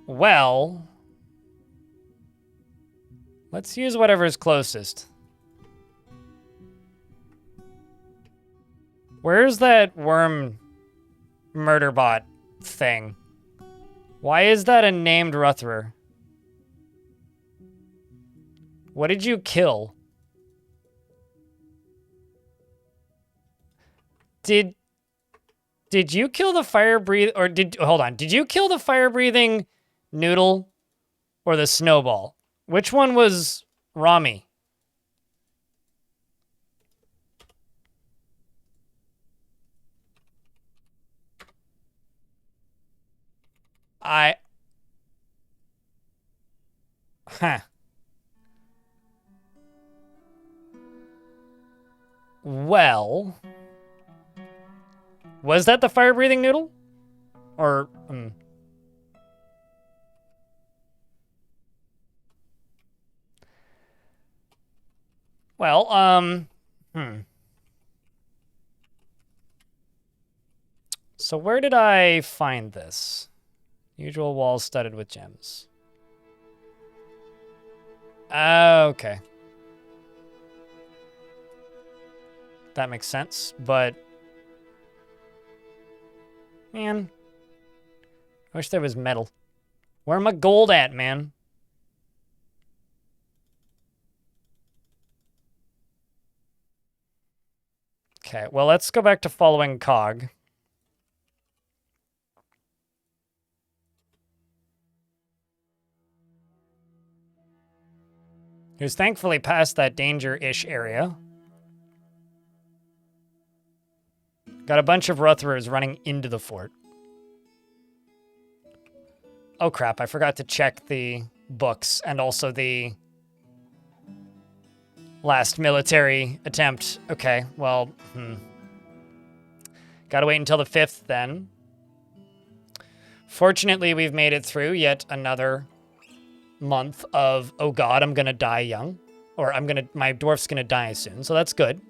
Well, let's use whatever's closest. Where's that worm murder bot thing? Why is that a named Ruthrer? What did you kill? Did you kill the fire breathing, or hold on, did you kill the fire breathing noodle or the snowball? Which one was Rami? Huh. Well... Was that the fire-breathing noodle? Or... Well, So where did I find this? Usual walls studded with gems. Okay. That makes sense, but... Man. I wish there was metal. Where my gold at, man? Okay, well, let's go back to following Cog. Who's thankfully past that danger-ish area. Got a bunch of Rutherers running into the fort. Oh crap, I forgot to check the books and also the last military attempt. Okay, well, Gotta wait until the 5th then. Fortunately, we've made it through yet another month of, oh god, I'm gonna die young. Or my dwarf's gonna die soon, so that's good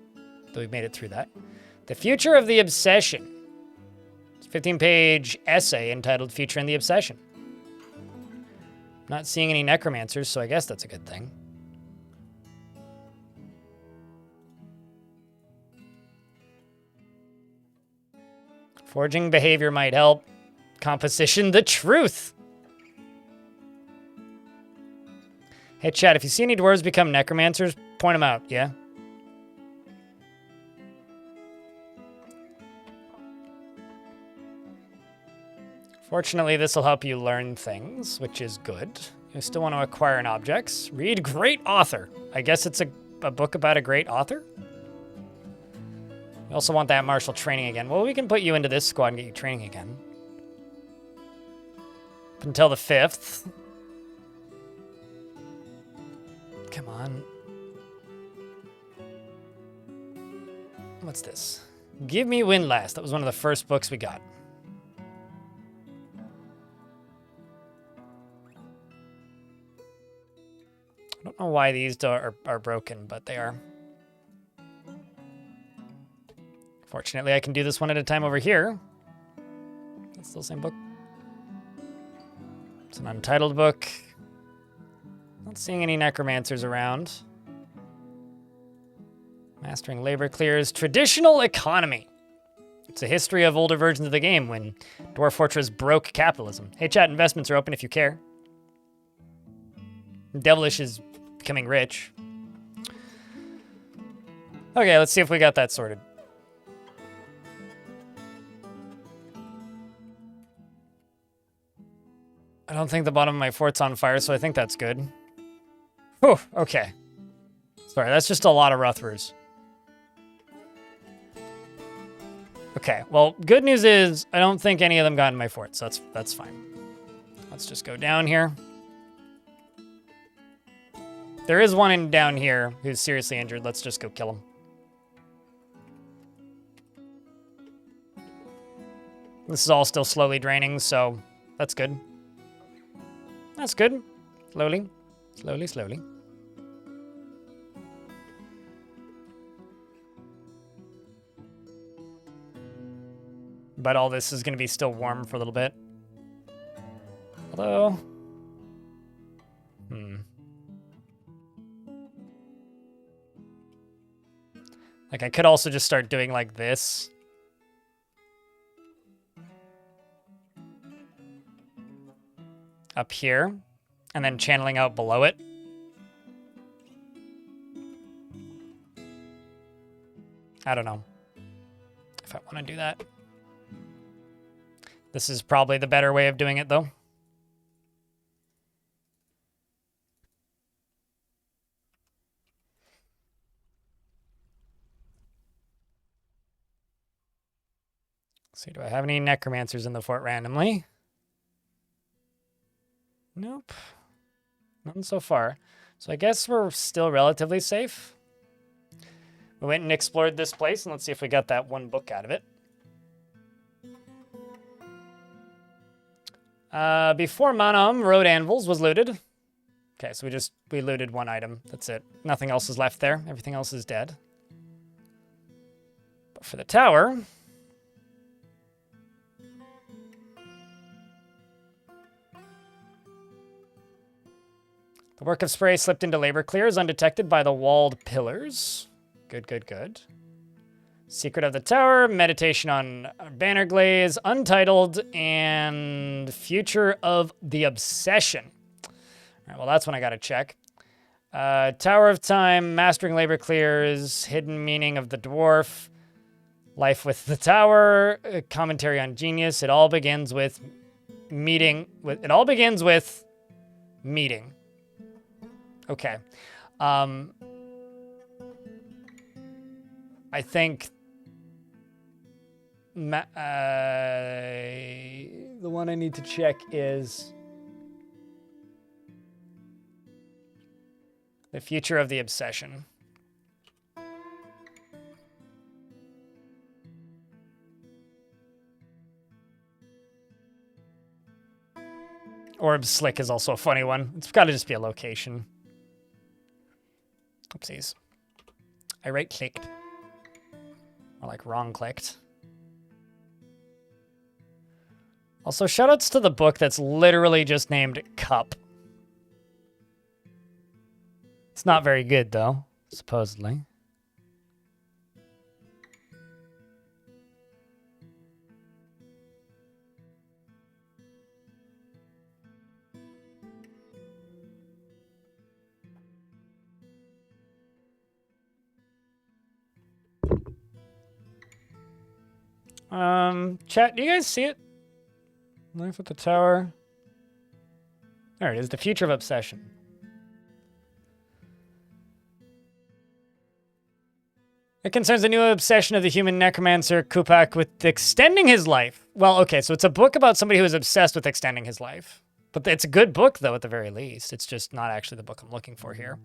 that we've made it through that. The Future of the Obsession. It's a 15-page essay entitled Future and the Obsession. Not seeing any necromancers, so I guess that's a good thing. Forging behavior might help. Composition, the truth. Hey, chat, if you see any dwarves become necromancers, point them out, yeah? Fortunately, this will help you learn things, which is good. You still want to acquire an objects. Read great author. I guess it's a book about a great author? You also want that martial training again. Well, we can put you into this squad and get you training again. Up until the 5th. Come on. What's this? Give Me Windlass. That was one of the first books we got. I don't know why these are broken, but they are. Fortunately, I can do this one at a time over here. That's still the same book. It's an untitled book. Not seeing any necromancers around. Mastering Labor Clears. Traditional Economy. It's a history of older versions of the game when Dwarf Fortress broke capitalism. Hey chat, investments are open if you care. Devilish is becoming rich. Okay, let's see if we got that sorted. I don't think the bottom of my fort's on fire, so I think that's good. Whew, okay. Sorry, that's just a lot of Rutherers. Okay, well, good news is I don't think any of them got in my fort, so that's fine. Let's just go down here. There is one in down here who's seriously injured. Let's just go kill him. This is all still slowly draining, so that's good. That's good. Slowly. Slowly, slowly. But all this is going to be still warm for a little bit. Although... Like, I could also just start doing like this. Up here. And then channeling out below it. I don't know if I want to do that. This is probably the better way of doing it, though. Let's see, do I have any necromancers in the fort randomly? Nope. Nothing so far. So I guess we're still relatively safe. We went and explored this place, and let's see if we got that one book out of it. Before Manam, Road Anvils was looted. Okay, so we looted one item. That's it. Nothing else is left there. Everything else is dead. But for the tower... The work of spray slipped into labor clears undetected by the walled pillars. Good, good, good. Secret of the Tower, Meditation on Banner Glaze, Untitled, and Future of the Obsession. All right, well, that's one I gotta check. Tower of Time, Mastering Labor Clears, Hidden Meaning of the Dwarf, Life with the Tower, Commentary on Genius. It all begins with meeting. Meeting. Okay. I think the one I need to check is the future of the obsession. Orb Slick is also a funny one. It's got to just be a location. Oopsies. I right-clicked. Or like wrong-clicked. Also, shoutouts to the book that's literally just named Cup. It's not very good, though, supposedly. Chat, do you guys see it? Life at the Tower. There it is, the future of obsession. It concerns a new obsession of the human necromancer Kupak with extending his life. Well, okay, so it's a book about somebody who is obsessed with extending his life. But it's a good book, though, at the very least. It's just not actually the book I'm looking for here.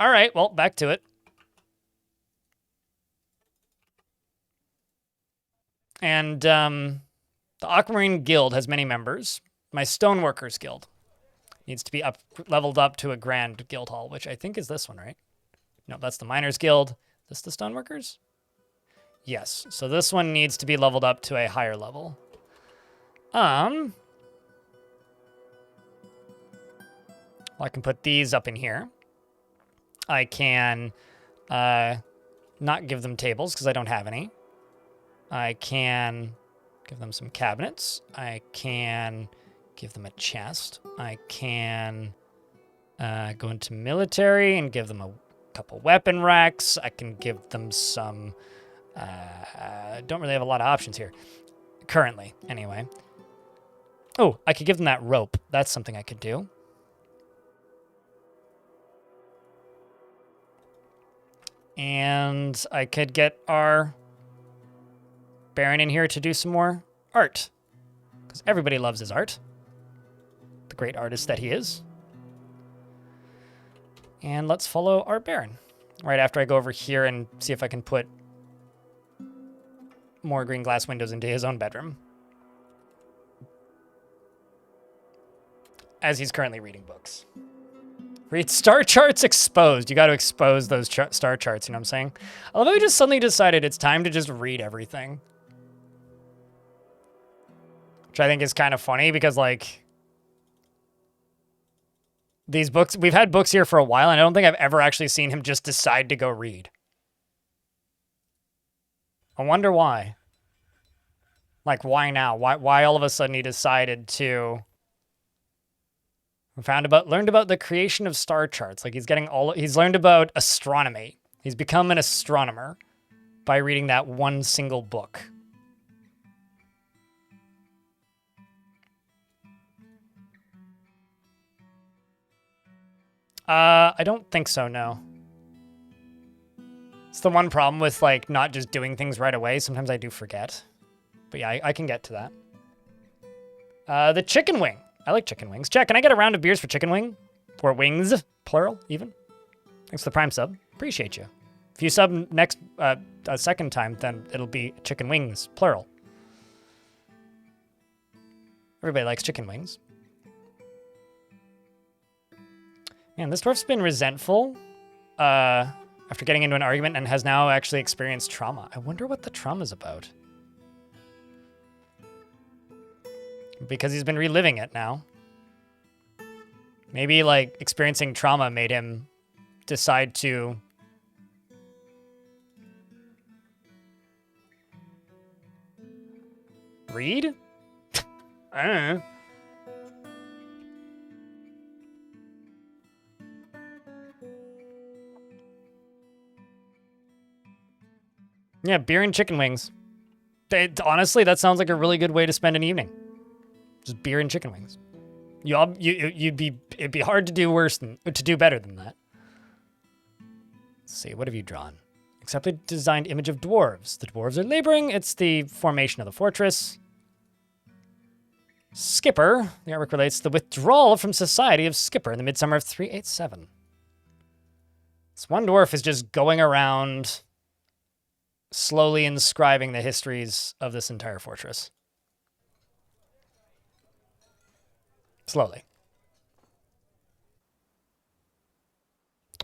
All right, well, back to it. And the Aquamarine Guild has many members. My Stoneworkers Guild needs to be leveled up to a Grand Guild Hall, which I think is this one, right? No, that's the Miners Guild. Is this the Stoneworkers? Yes. So this one needs to be leveled up to a higher level. Well, I can put these up in here. I can not give them tables because I don't have any. I can give them some cabinets. I can give them a chest. I can go into military and give them a couple weapon racks. I can give them some... don't really have a lot of options here. Currently, anyway. Oh, I could give them that rope. That's something I could do. And I could get our Baron in here to do some more art. Because everybody loves his art. The great artist that he is. And let's follow our Baron. Right after I go over here and see if I can put more green glass windows into his own bedroom. As he's currently reading books. Read star charts exposed. You got to expose those star charts, you know what I'm saying? I love how we just suddenly decided it's time to just read everything. Which I think is kind of funny because, like, these books, we've had books here for a while, and I don't think I've ever actually seen him just decide to go read. I wonder why. Like, why now? Why all of a sudden he decided to... learned about the creation of star charts. Like, he's learned about astronomy. He's become an astronomer by reading that one single book. I don't think so, no. It's the one problem with, like, not just doing things right away. Sometimes I do forget. But yeah, I can get to that. The chicken wing. I like chicken wings. Chat, can I get a round of beers for chicken wing? Or wings, plural, even? Thanks for the Prime sub. Appreciate you. If you sub next, a second time, then it'll be chicken wings, plural. Everybody likes chicken wings. Man, this dwarf's been resentful after getting into an argument and has now actually experienced trauma. I wonder what the trauma's about. Because he's been reliving it now. Maybe, like, experiencing trauma made him decide to... read? I don't know. Yeah, beer and chicken wings. Honestly, that sounds like a really good way to spend an evening. Just beer and chicken wings. It'd be hard to do better than that. Let's see, what have you drawn? Accepted designed image of dwarves. The dwarves are laboring. It's the formation of the fortress. Skipper. The artwork relates to the withdrawal from society of Skipper in the midsummer of 387. This one dwarf is just going around slowly inscribing the histories of this entire fortress. Slowly.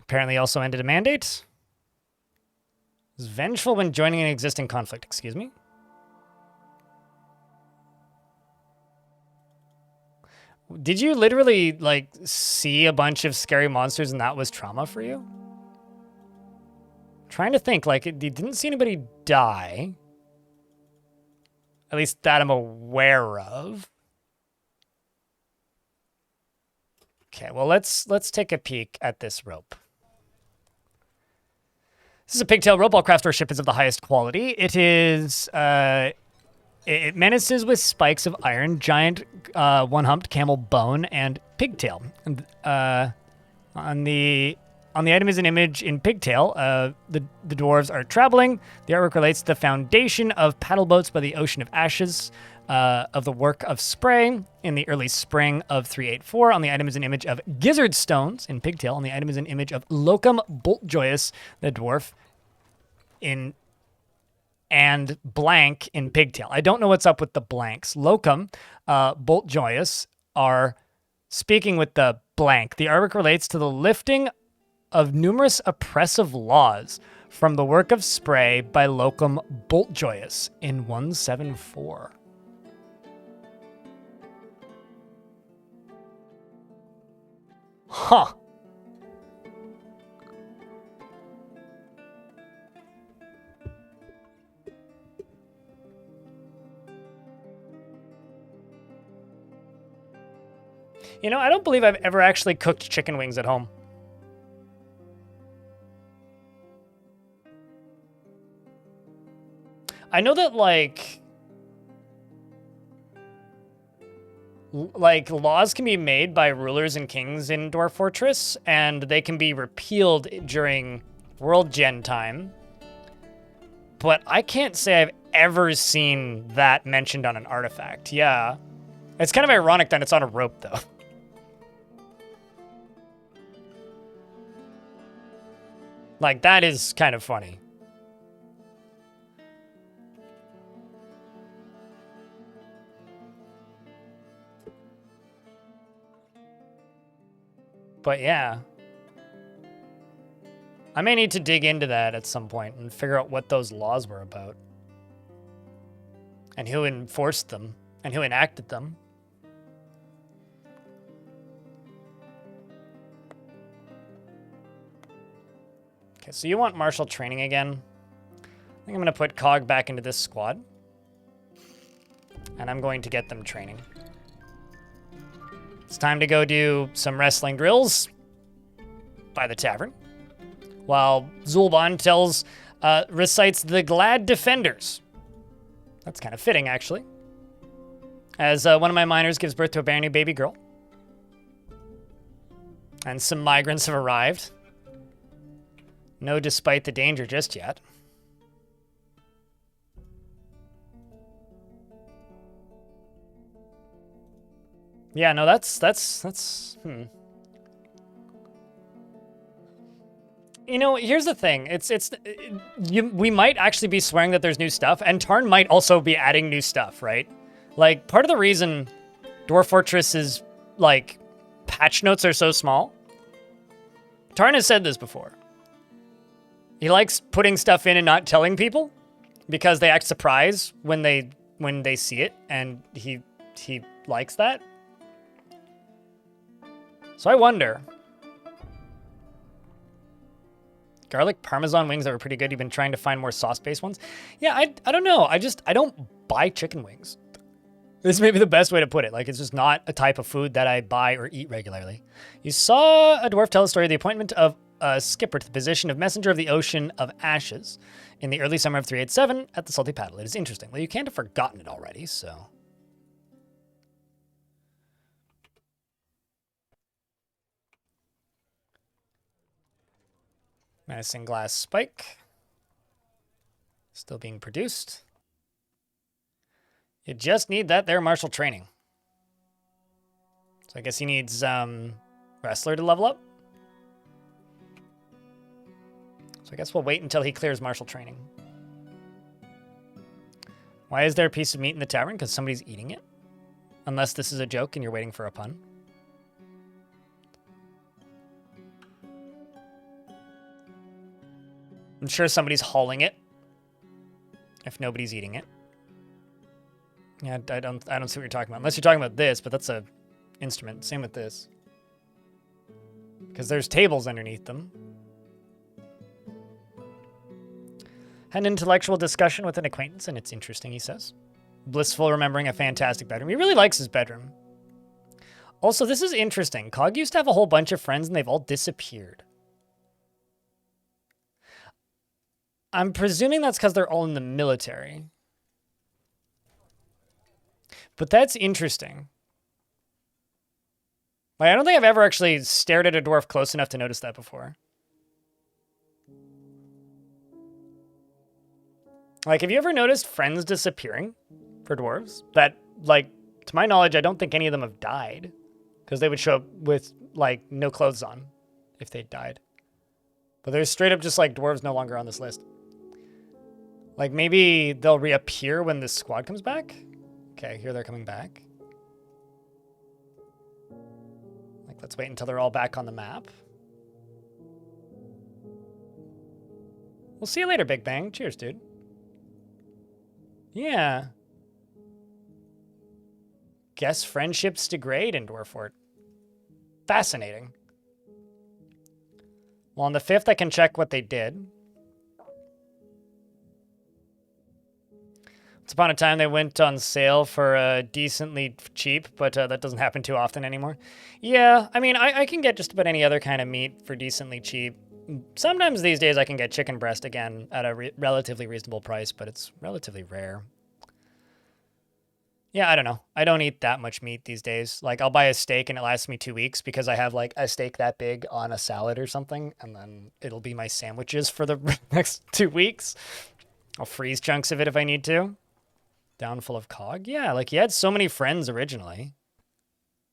Apparently also ended a mandate. Was vengeful when joining an existing conflict. Excuse me? Did you literally, like, see a bunch of scary monsters and that was trauma for you? Trying to think, like, you didn't see anybody die. At least that I'm aware of. Okay, well, let's take a peek at this rope. This is a pigtail rope. All craft ship is of the highest quality. It is, it menaces with spikes of iron, giant one-humped camel bone, and pigtail. And, on the item is an image in pigtail. The dwarves are traveling. The artwork relates to the foundation of paddleboats by the Ocean of Ashes, of the work of Spray in the early spring of 384. On the item is an image of gizzard stones in pigtail. On the item is an image of Locum Boltjoyous, the dwarf, and blank in pigtail. I don't know what's up with the blanks. Locum, Boltjoyous are speaking with the blank. The artwork relates to the lifting of numerous oppressive laws from the work of Spray by Locum Boltjoyous in 174. Huh. You know, I don't believe I've ever actually cooked chicken wings at home. I know that, like laws can be made by rulers and kings in Dwarf Fortress, and they can be repealed during World Gen time. But I can't say I've ever seen that mentioned on an artifact. Yeah. It's kind of ironic that it's on a rope, though. Like, that is kind of funny. But yeah. I may need to dig into that at some point and figure out what those laws were about. And who enforced them. And who enacted them. Okay, so you want martial training again. I think I'm going to put Cog back into this squad. And I'm going to get them training. It's time to go do some wrestling drills by the tavern. While Zulban recites the Glad Defenders. That's kind of fitting, actually. As one of my miners gives birth to a brand new baby girl. And some migrants have arrived. No, despite the danger just yet. Yeah, no, that's You know, here's the thing. We might actually be swearing that there's new stuff, and Tarn might also be adding new stuff, right? Like, part of the reason Dwarf Fortress is, like, patch notes are so small. Tarn has said this before. He likes putting stuff in and not telling people because they act surprised when they see it, and he likes that. So I wonder. Garlic Parmesan wings that were pretty good. You've been trying to find more sauce-based ones. Yeah, I don't know. I don't buy chicken wings. This may be the best way to put it. Like, it's just not a type of food that I buy or eat regularly. You saw a dwarf tell a story of the appointment of a skipper to the position of Messenger of the Ocean of Ashes in the early summer of 387 at the Salty Paddle. It is interesting. Well, you can't have forgotten it already, so... Medicine glass spike. Still being produced. You just need that there martial training. So I guess he needs wrestler to level up. So I guess we'll wait until he clears martial training. Why is there a piece of meat in the tavern? Because somebody's eating it. Unless this is a joke and you're waiting for a pun. I'm sure somebody's hauling it. If nobody's eating it. Yeah, I don't see what you're talking about. Unless you're talking about this, but that's a instrument. Same with this. Because there's tables underneath them. Had an intellectual discussion with an acquaintance, and it's interesting, he says. Blissful remembering a fantastic bedroom. He really likes his bedroom. Also, this is interesting. Cog used to have a whole bunch of friends, and they've all disappeared. I'm presuming that's because they're all in the military. But that's interesting. Like, I don't think I've ever actually stared at a dwarf close enough to notice that before. Like, have you ever noticed friends disappearing for dwarves? That, like, to my knowledge, I don't think any of them have died. Because they would show up with, like, no clothes on if they'd died. But there's straight up just, like, dwarves no longer on this list. Like, maybe they'll reappear when this squad comes back? Okay, here they're coming back. Like, let's wait until they're all back on the map. We'll see you later, Big Bang. Cheers, dude. Yeah. Guess friendships degrade in Dwarfort. Fascinating. Well, on the 5th, I can check what they did. Once upon a time, they went on sale for decently cheap, but that doesn't happen too often anymore. Yeah, I mean, I can get just about any other kind of meat for decently cheap. Sometimes these days I can get chicken breast again at a relatively reasonable price, but it's relatively rare. Yeah, I don't know. I don't eat that much meat these days. Like, I'll buy a steak and it lasts me 2 weeks because I have, like, a steak that big on a salad or something, and then it'll be my sandwiches for the next 2 weeks. I'll freeze chunks of it if I need to. Down full of cog? Yeah, like, he had so many friends originally.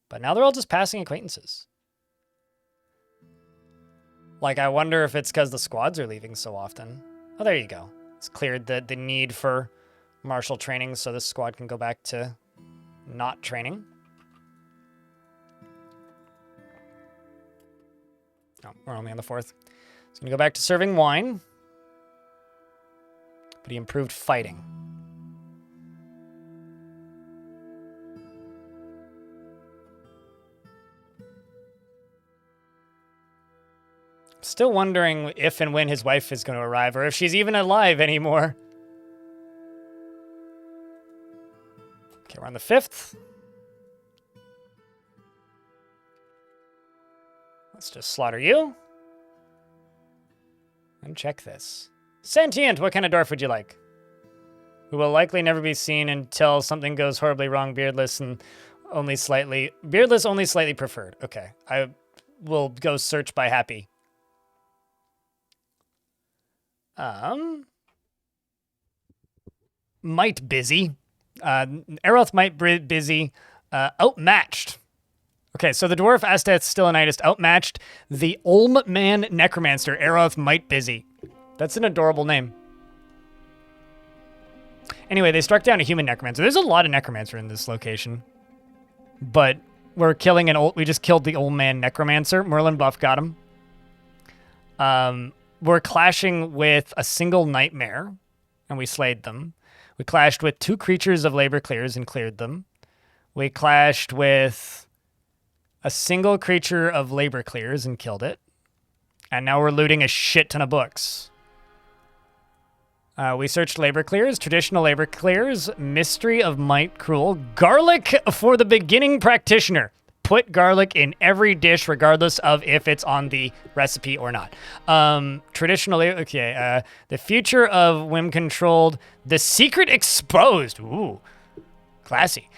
But now they're all just passing acquaintances. Like, I wonder if it's because the squads are leaving so often. Oh, there you go. It's cleared the need for martial training so this squad can go back to not training. Oh, we're only on the 4th. He's going to go back to serving wine. But he improved fighting. Still wondering if and when his wife is going to arrive, or if she's even alive anymore. Okay, we're on the 5th. Let's just slaughter you. And check this. Sentient, what kind of dwarf would you like? Who will likely never be seen until something goes horribly wrong, beardless and only slightly... Beardless, only slightly preferred. Okay, I will go search by happy. Might busy. Aeroth might busy. Outmatched. Okay, so the dwarf Asteth Stillenitist outmatched the Ulm Man Necromancer, Aeroth Might Busy. That's an adorable name. Anyway, they struck down a human necromancer. There's a lot of necromancer in this location. But we're killing we just killed the Old Man Necromancer. Merlin buff got him. We're clashing with a single nightmare, and we slayed them. We clashed with 2 creatures of labor clears and cleared them. We clashed with a single creature of labor clears and killed it. And now we're looting a shit ton of books. We searched labor clears, traditional labor clears, mystery of might cruel, garlic for the beginning practitioner. Put garlic in every dish, regardless of if it's on the recipe or not. Traditional, okay. The future of whim controlled, the secret exposed. Ooh, classy.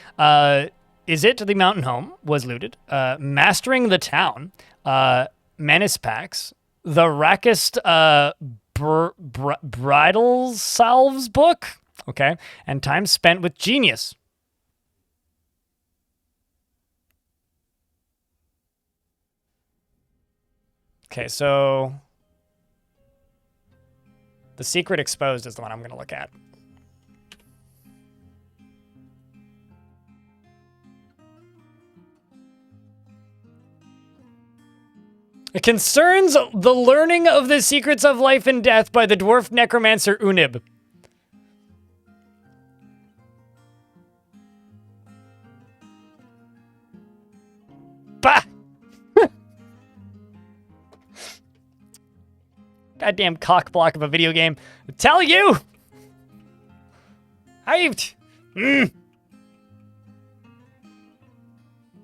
Is it the mountain home was looted? Mastering the town, menace packs, the rackest bridal salves book, okay, and time spent with genius. Okay, so the secret exposed is the one I'm going to look at. It concerns the learning of the secrets of life and death by the dwarf necromancer Unib. Bah! Goddamn cock block of a video game. I tell you! Hyped!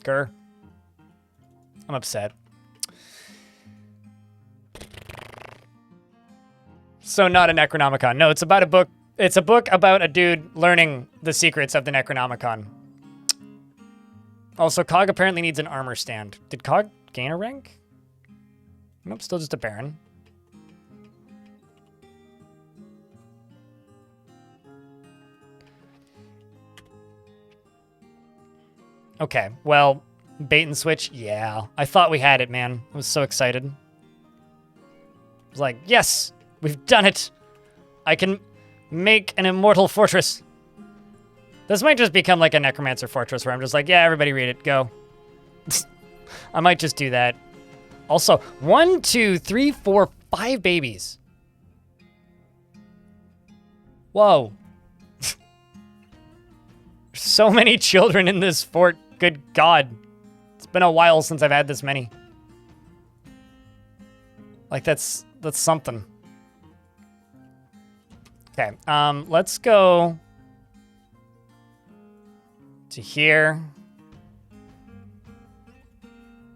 Grr. I'm upset. So not a Necronomicon. No, it's about a book. It's a book about a dude learning the secrets of the Necronomicon. Also, Cog apparently needs an armor stand. Did Cog gain a rank? Nope, still just a Baron. Okay, well, bait and switch, yeah. I thought we had it, man. I was so excited. I was like, yes! We've done it! I can make an immortal fortress. This might just become like a Necromancer fortress where I'm just like, yeah, everybody read it, go. I might just do that. Also, 1, 2, 3, 4, 5 babies. Whoa. So many children in this fort, good God. It's been a while since I've had this many. Like, that's something. Okay, let's go to here.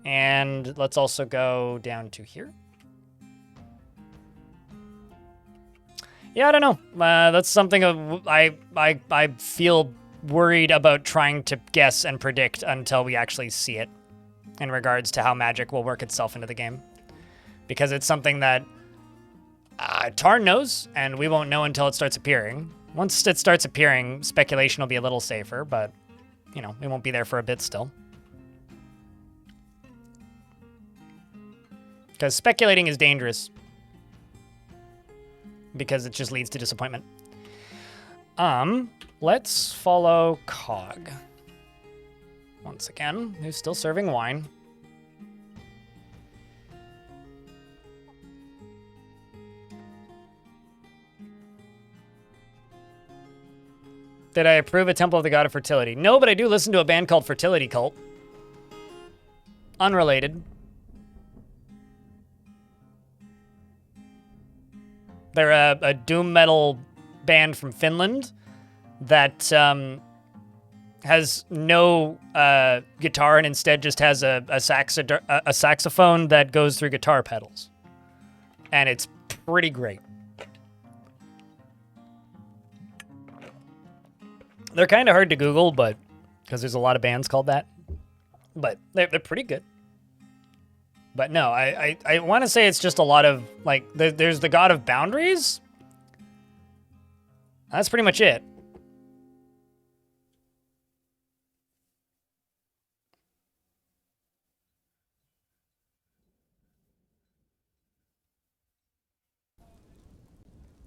And let's also go down to here. Yeah, I don't know. That's something I feel worried about trying to guess and predict until we actually see it in regards to how magic will work itself into the game. Because it's something that Tarn knows, and we won't know until it starts appearing. Once it starts appearing, speculation will be a little safer, but, you know, we won't be there for a bit still. Because speculating is dangerous. Because it just leads to disappointment. Let's follow Cog. Once again, who's still serving wine. Did I approve a Temple of the God of Fertility? No, but I do listen to a band called Fertility Cult. Unrelated. They're a doom metal band from Finland that has no guitar and instead just has a saxophone that goes through guitar pedals. And it's pretty great. They're kind of hard to Google, but because there's a lot of bands called that. But they're pretty good. But no, I want to say it's just a lot of, like, there's the God of Boundaries. That's pretty much it.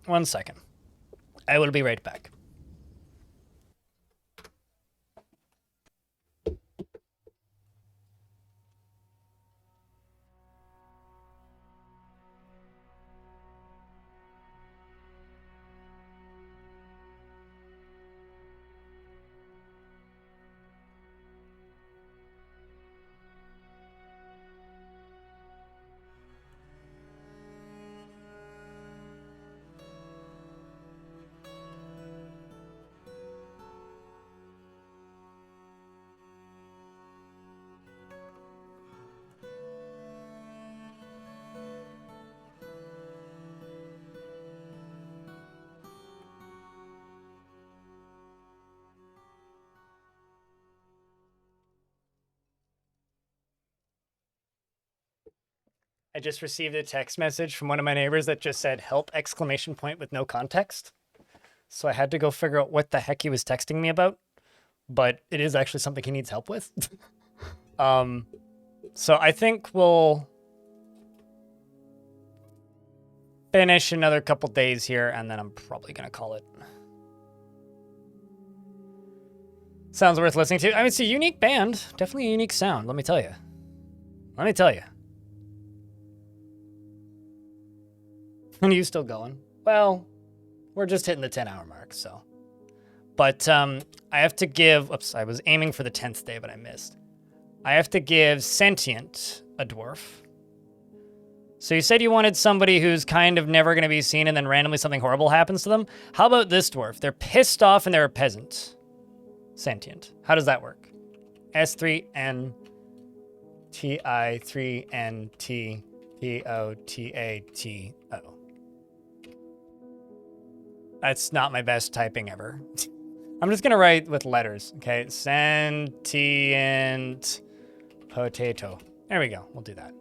1 second. I will be right back. I just received a text message from one of my neighbors that just said help exclamation point with no context. So I had to go figure out what the heck he was texting me about, but it is actually something he needs help with. So I think we'll finish another couple days here and then I'm probably going to call it. Sounds worth listening to. I mean, it's a unique band, definitely a unique sound, let me tell you. Let me tell you. And you still going? Well, we're just hitting the 10-hour mark, so. But I have to give... Oops, I was aiming for the 10th day, but I missed. I have to give Sentient a dwarf. So you said you wanted somebody who's kind of never going to be seen and then randomly something horrible happens to them. How about this dwarf? They're pissed off and they're a peasant. Sentient. How does that work? S3NTI3NTPOTATO. That's not my best typing ever. I'm just going to write with letters, okay? Sentient potato. There we go. We'll do that.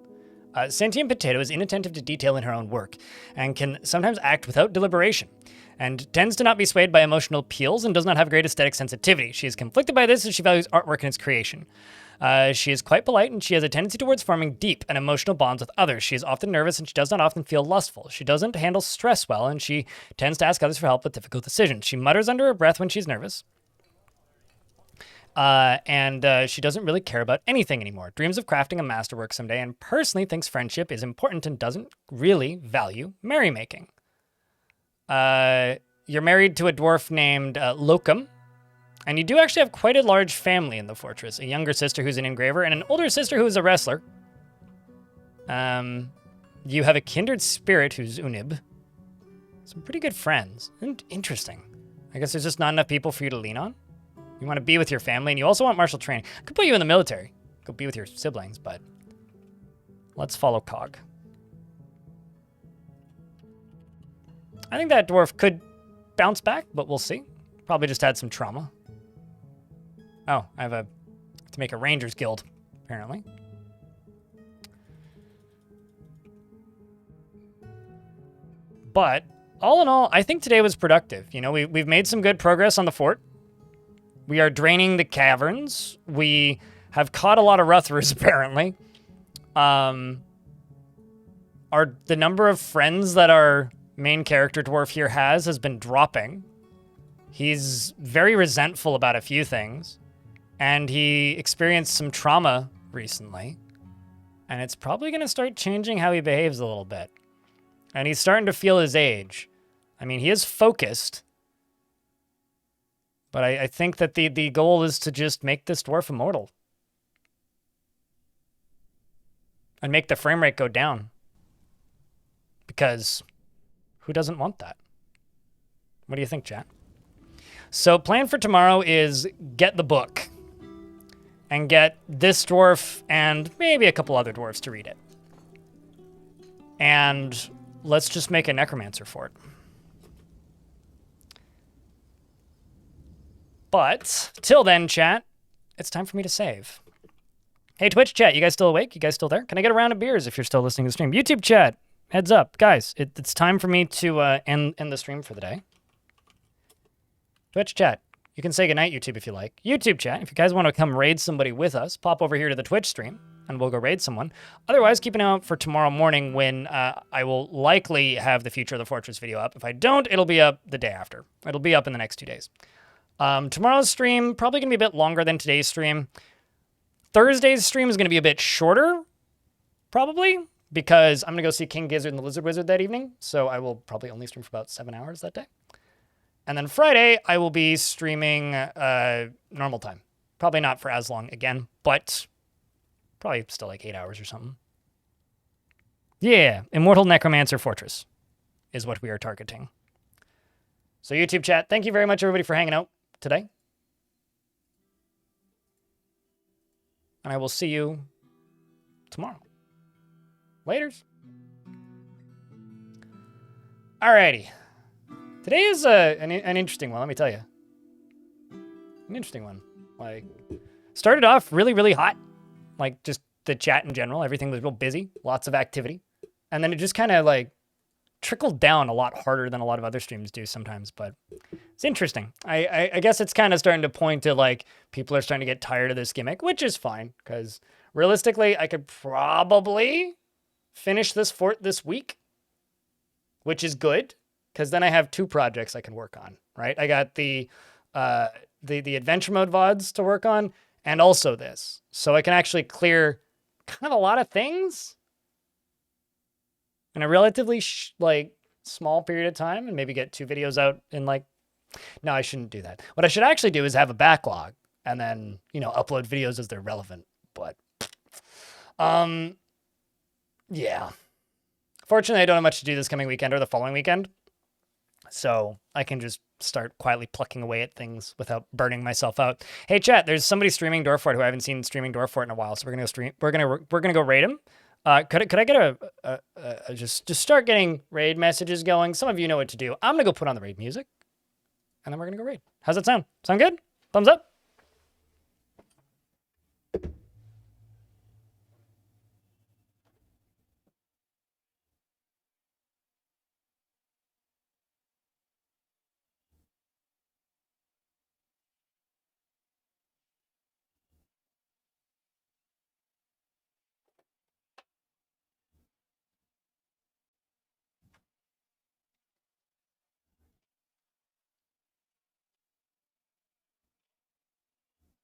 Sentient potato is inattentive to detail in her own work and can sometimes act without deliberation and tends to not be swayed by emotional appeals and does not have great aesthetic sensitivity. She is conflicted by this as she values artwork and its creation. She is quite polite and she has a tendency towards forming deep and emotional bonds with others. She is often nervous and she does not often feel lustful. She doesn't handle stress well and she tends to ask others for help with difficult decisions. She mutters under her breath when she's nervous. And she doesn't really care about anything anymore. Dreams of crafting a masterwork someday and personally thinks friendship is important and doesn't really value merrymaking. You're married to a dwarf named Locum. And you do actually have quite a large family in the fortress. A younger sister who's an engraver and an older sister who is a wrestler. You have a kindred spirit who's Unib. Some pretty good friends. Interesting. I guess there's just not enough people for you to lean on. You want to be with your family and you also want martial training. I could put you in the military. Go be with your siblings, but let's follow Cog. I think that dwarf could bounce back, but we'll see. Probably just had some trauma. Oh, I have to make a Rangers Guild, apparently. But all in all, I think today was productive. You know, we've made some good progress on the fort. We are draining the caverns. We have caught a lot of Rutherers, apparently. The number of friends that our main character dwarf here has been dropping. He's very resentful about a few things. And he experienced some trauma recently. And it's probably going to start changing how he behaves a little bit. And he's starting to feel his age. I mean, he is focused. But I think that the goal is to just make this dwarf immortal. And make the frame rate go down. Because who doesn't want that? What do you think, chat? So plan for tomorrow is get the book. And get this dwarf and maybe a couple other dwarves to read it. And let's just make a necromancer for it. But till then, chat, it's time for me to save. Hey, Twitch chat, you guys still awake? You guys still there? Can I get a round of beers if you're still listening to the stream? YouTube chat, heads up. Guys, it's time for me to end the stream for the day. Twitch chat, you can say goodnight, YouTube, if you like. YouTube chat, if you guys want to come raid somebody with us, pop over here to the Twitch stream. and we'll go raid someone. Otherwise, keep an eye out for tomorrow morning when I will likely have the Future of the Fortress video up. If I don't, it'll be up the day after. It'll be up in the next 2 days. Tomorrow's stream, probably going to be a bit longer than today's stream. Thursday's stream is going to be a bit shorter, probably, because I'm going to go see King Gizzard and the Lizard Wizard that evening, so I will probably only stream for about 7 hours that day. And then Friday, I will be streaming normal time. Probably not for as long again, but probably still like 8 hours or something. Yeah, Immortal Necromancer Fortress is what we are targeting. So YouTube chat, thank you very much, everybody, for hanging out today. And I will see you tomorrow. Laters. Alrighty. Today is an interesting one, let me tell you. An interesting one. Like, started off really, really hot. Like, just the chat in general. Everything was real busy. Lots of activity. And then it just kind of, like, trickled down a lot harder than a lot of other streams do sometimes. But it's interesting. I guess it's kind of starting to point to, like, people are starting to get tired of this gimmick, which is fine. Because, realistically, I could probably finish this fort this week. Which is good. Because then I have 2 projects I can work on, right? I got the adventure mode VODs to work on, and also this. So I can actually clear kind of a lot of things in a relatively small period of time, and maybe get 2 videos out in like, no, I shouldn't do that. What I should actually do is have a backlog and then, you know, upload videos as they're relevant. But, yeah. Fortunately, I don't have much to do this coming weekend or the following weekend. So I can just start quietly plucking away at things without burning myself out. Hey chat, there's somebody streaming Dwarf who I haven't seen streaming Dwarf in a while, so we're gonna go stream. We're gonna go raid him. Could I get just start getting raid messages going? Some of you know what to do. I'm gonna go put on the raid music, and then we're gonna go raid. How's that sound? Sound good? Thumbs up.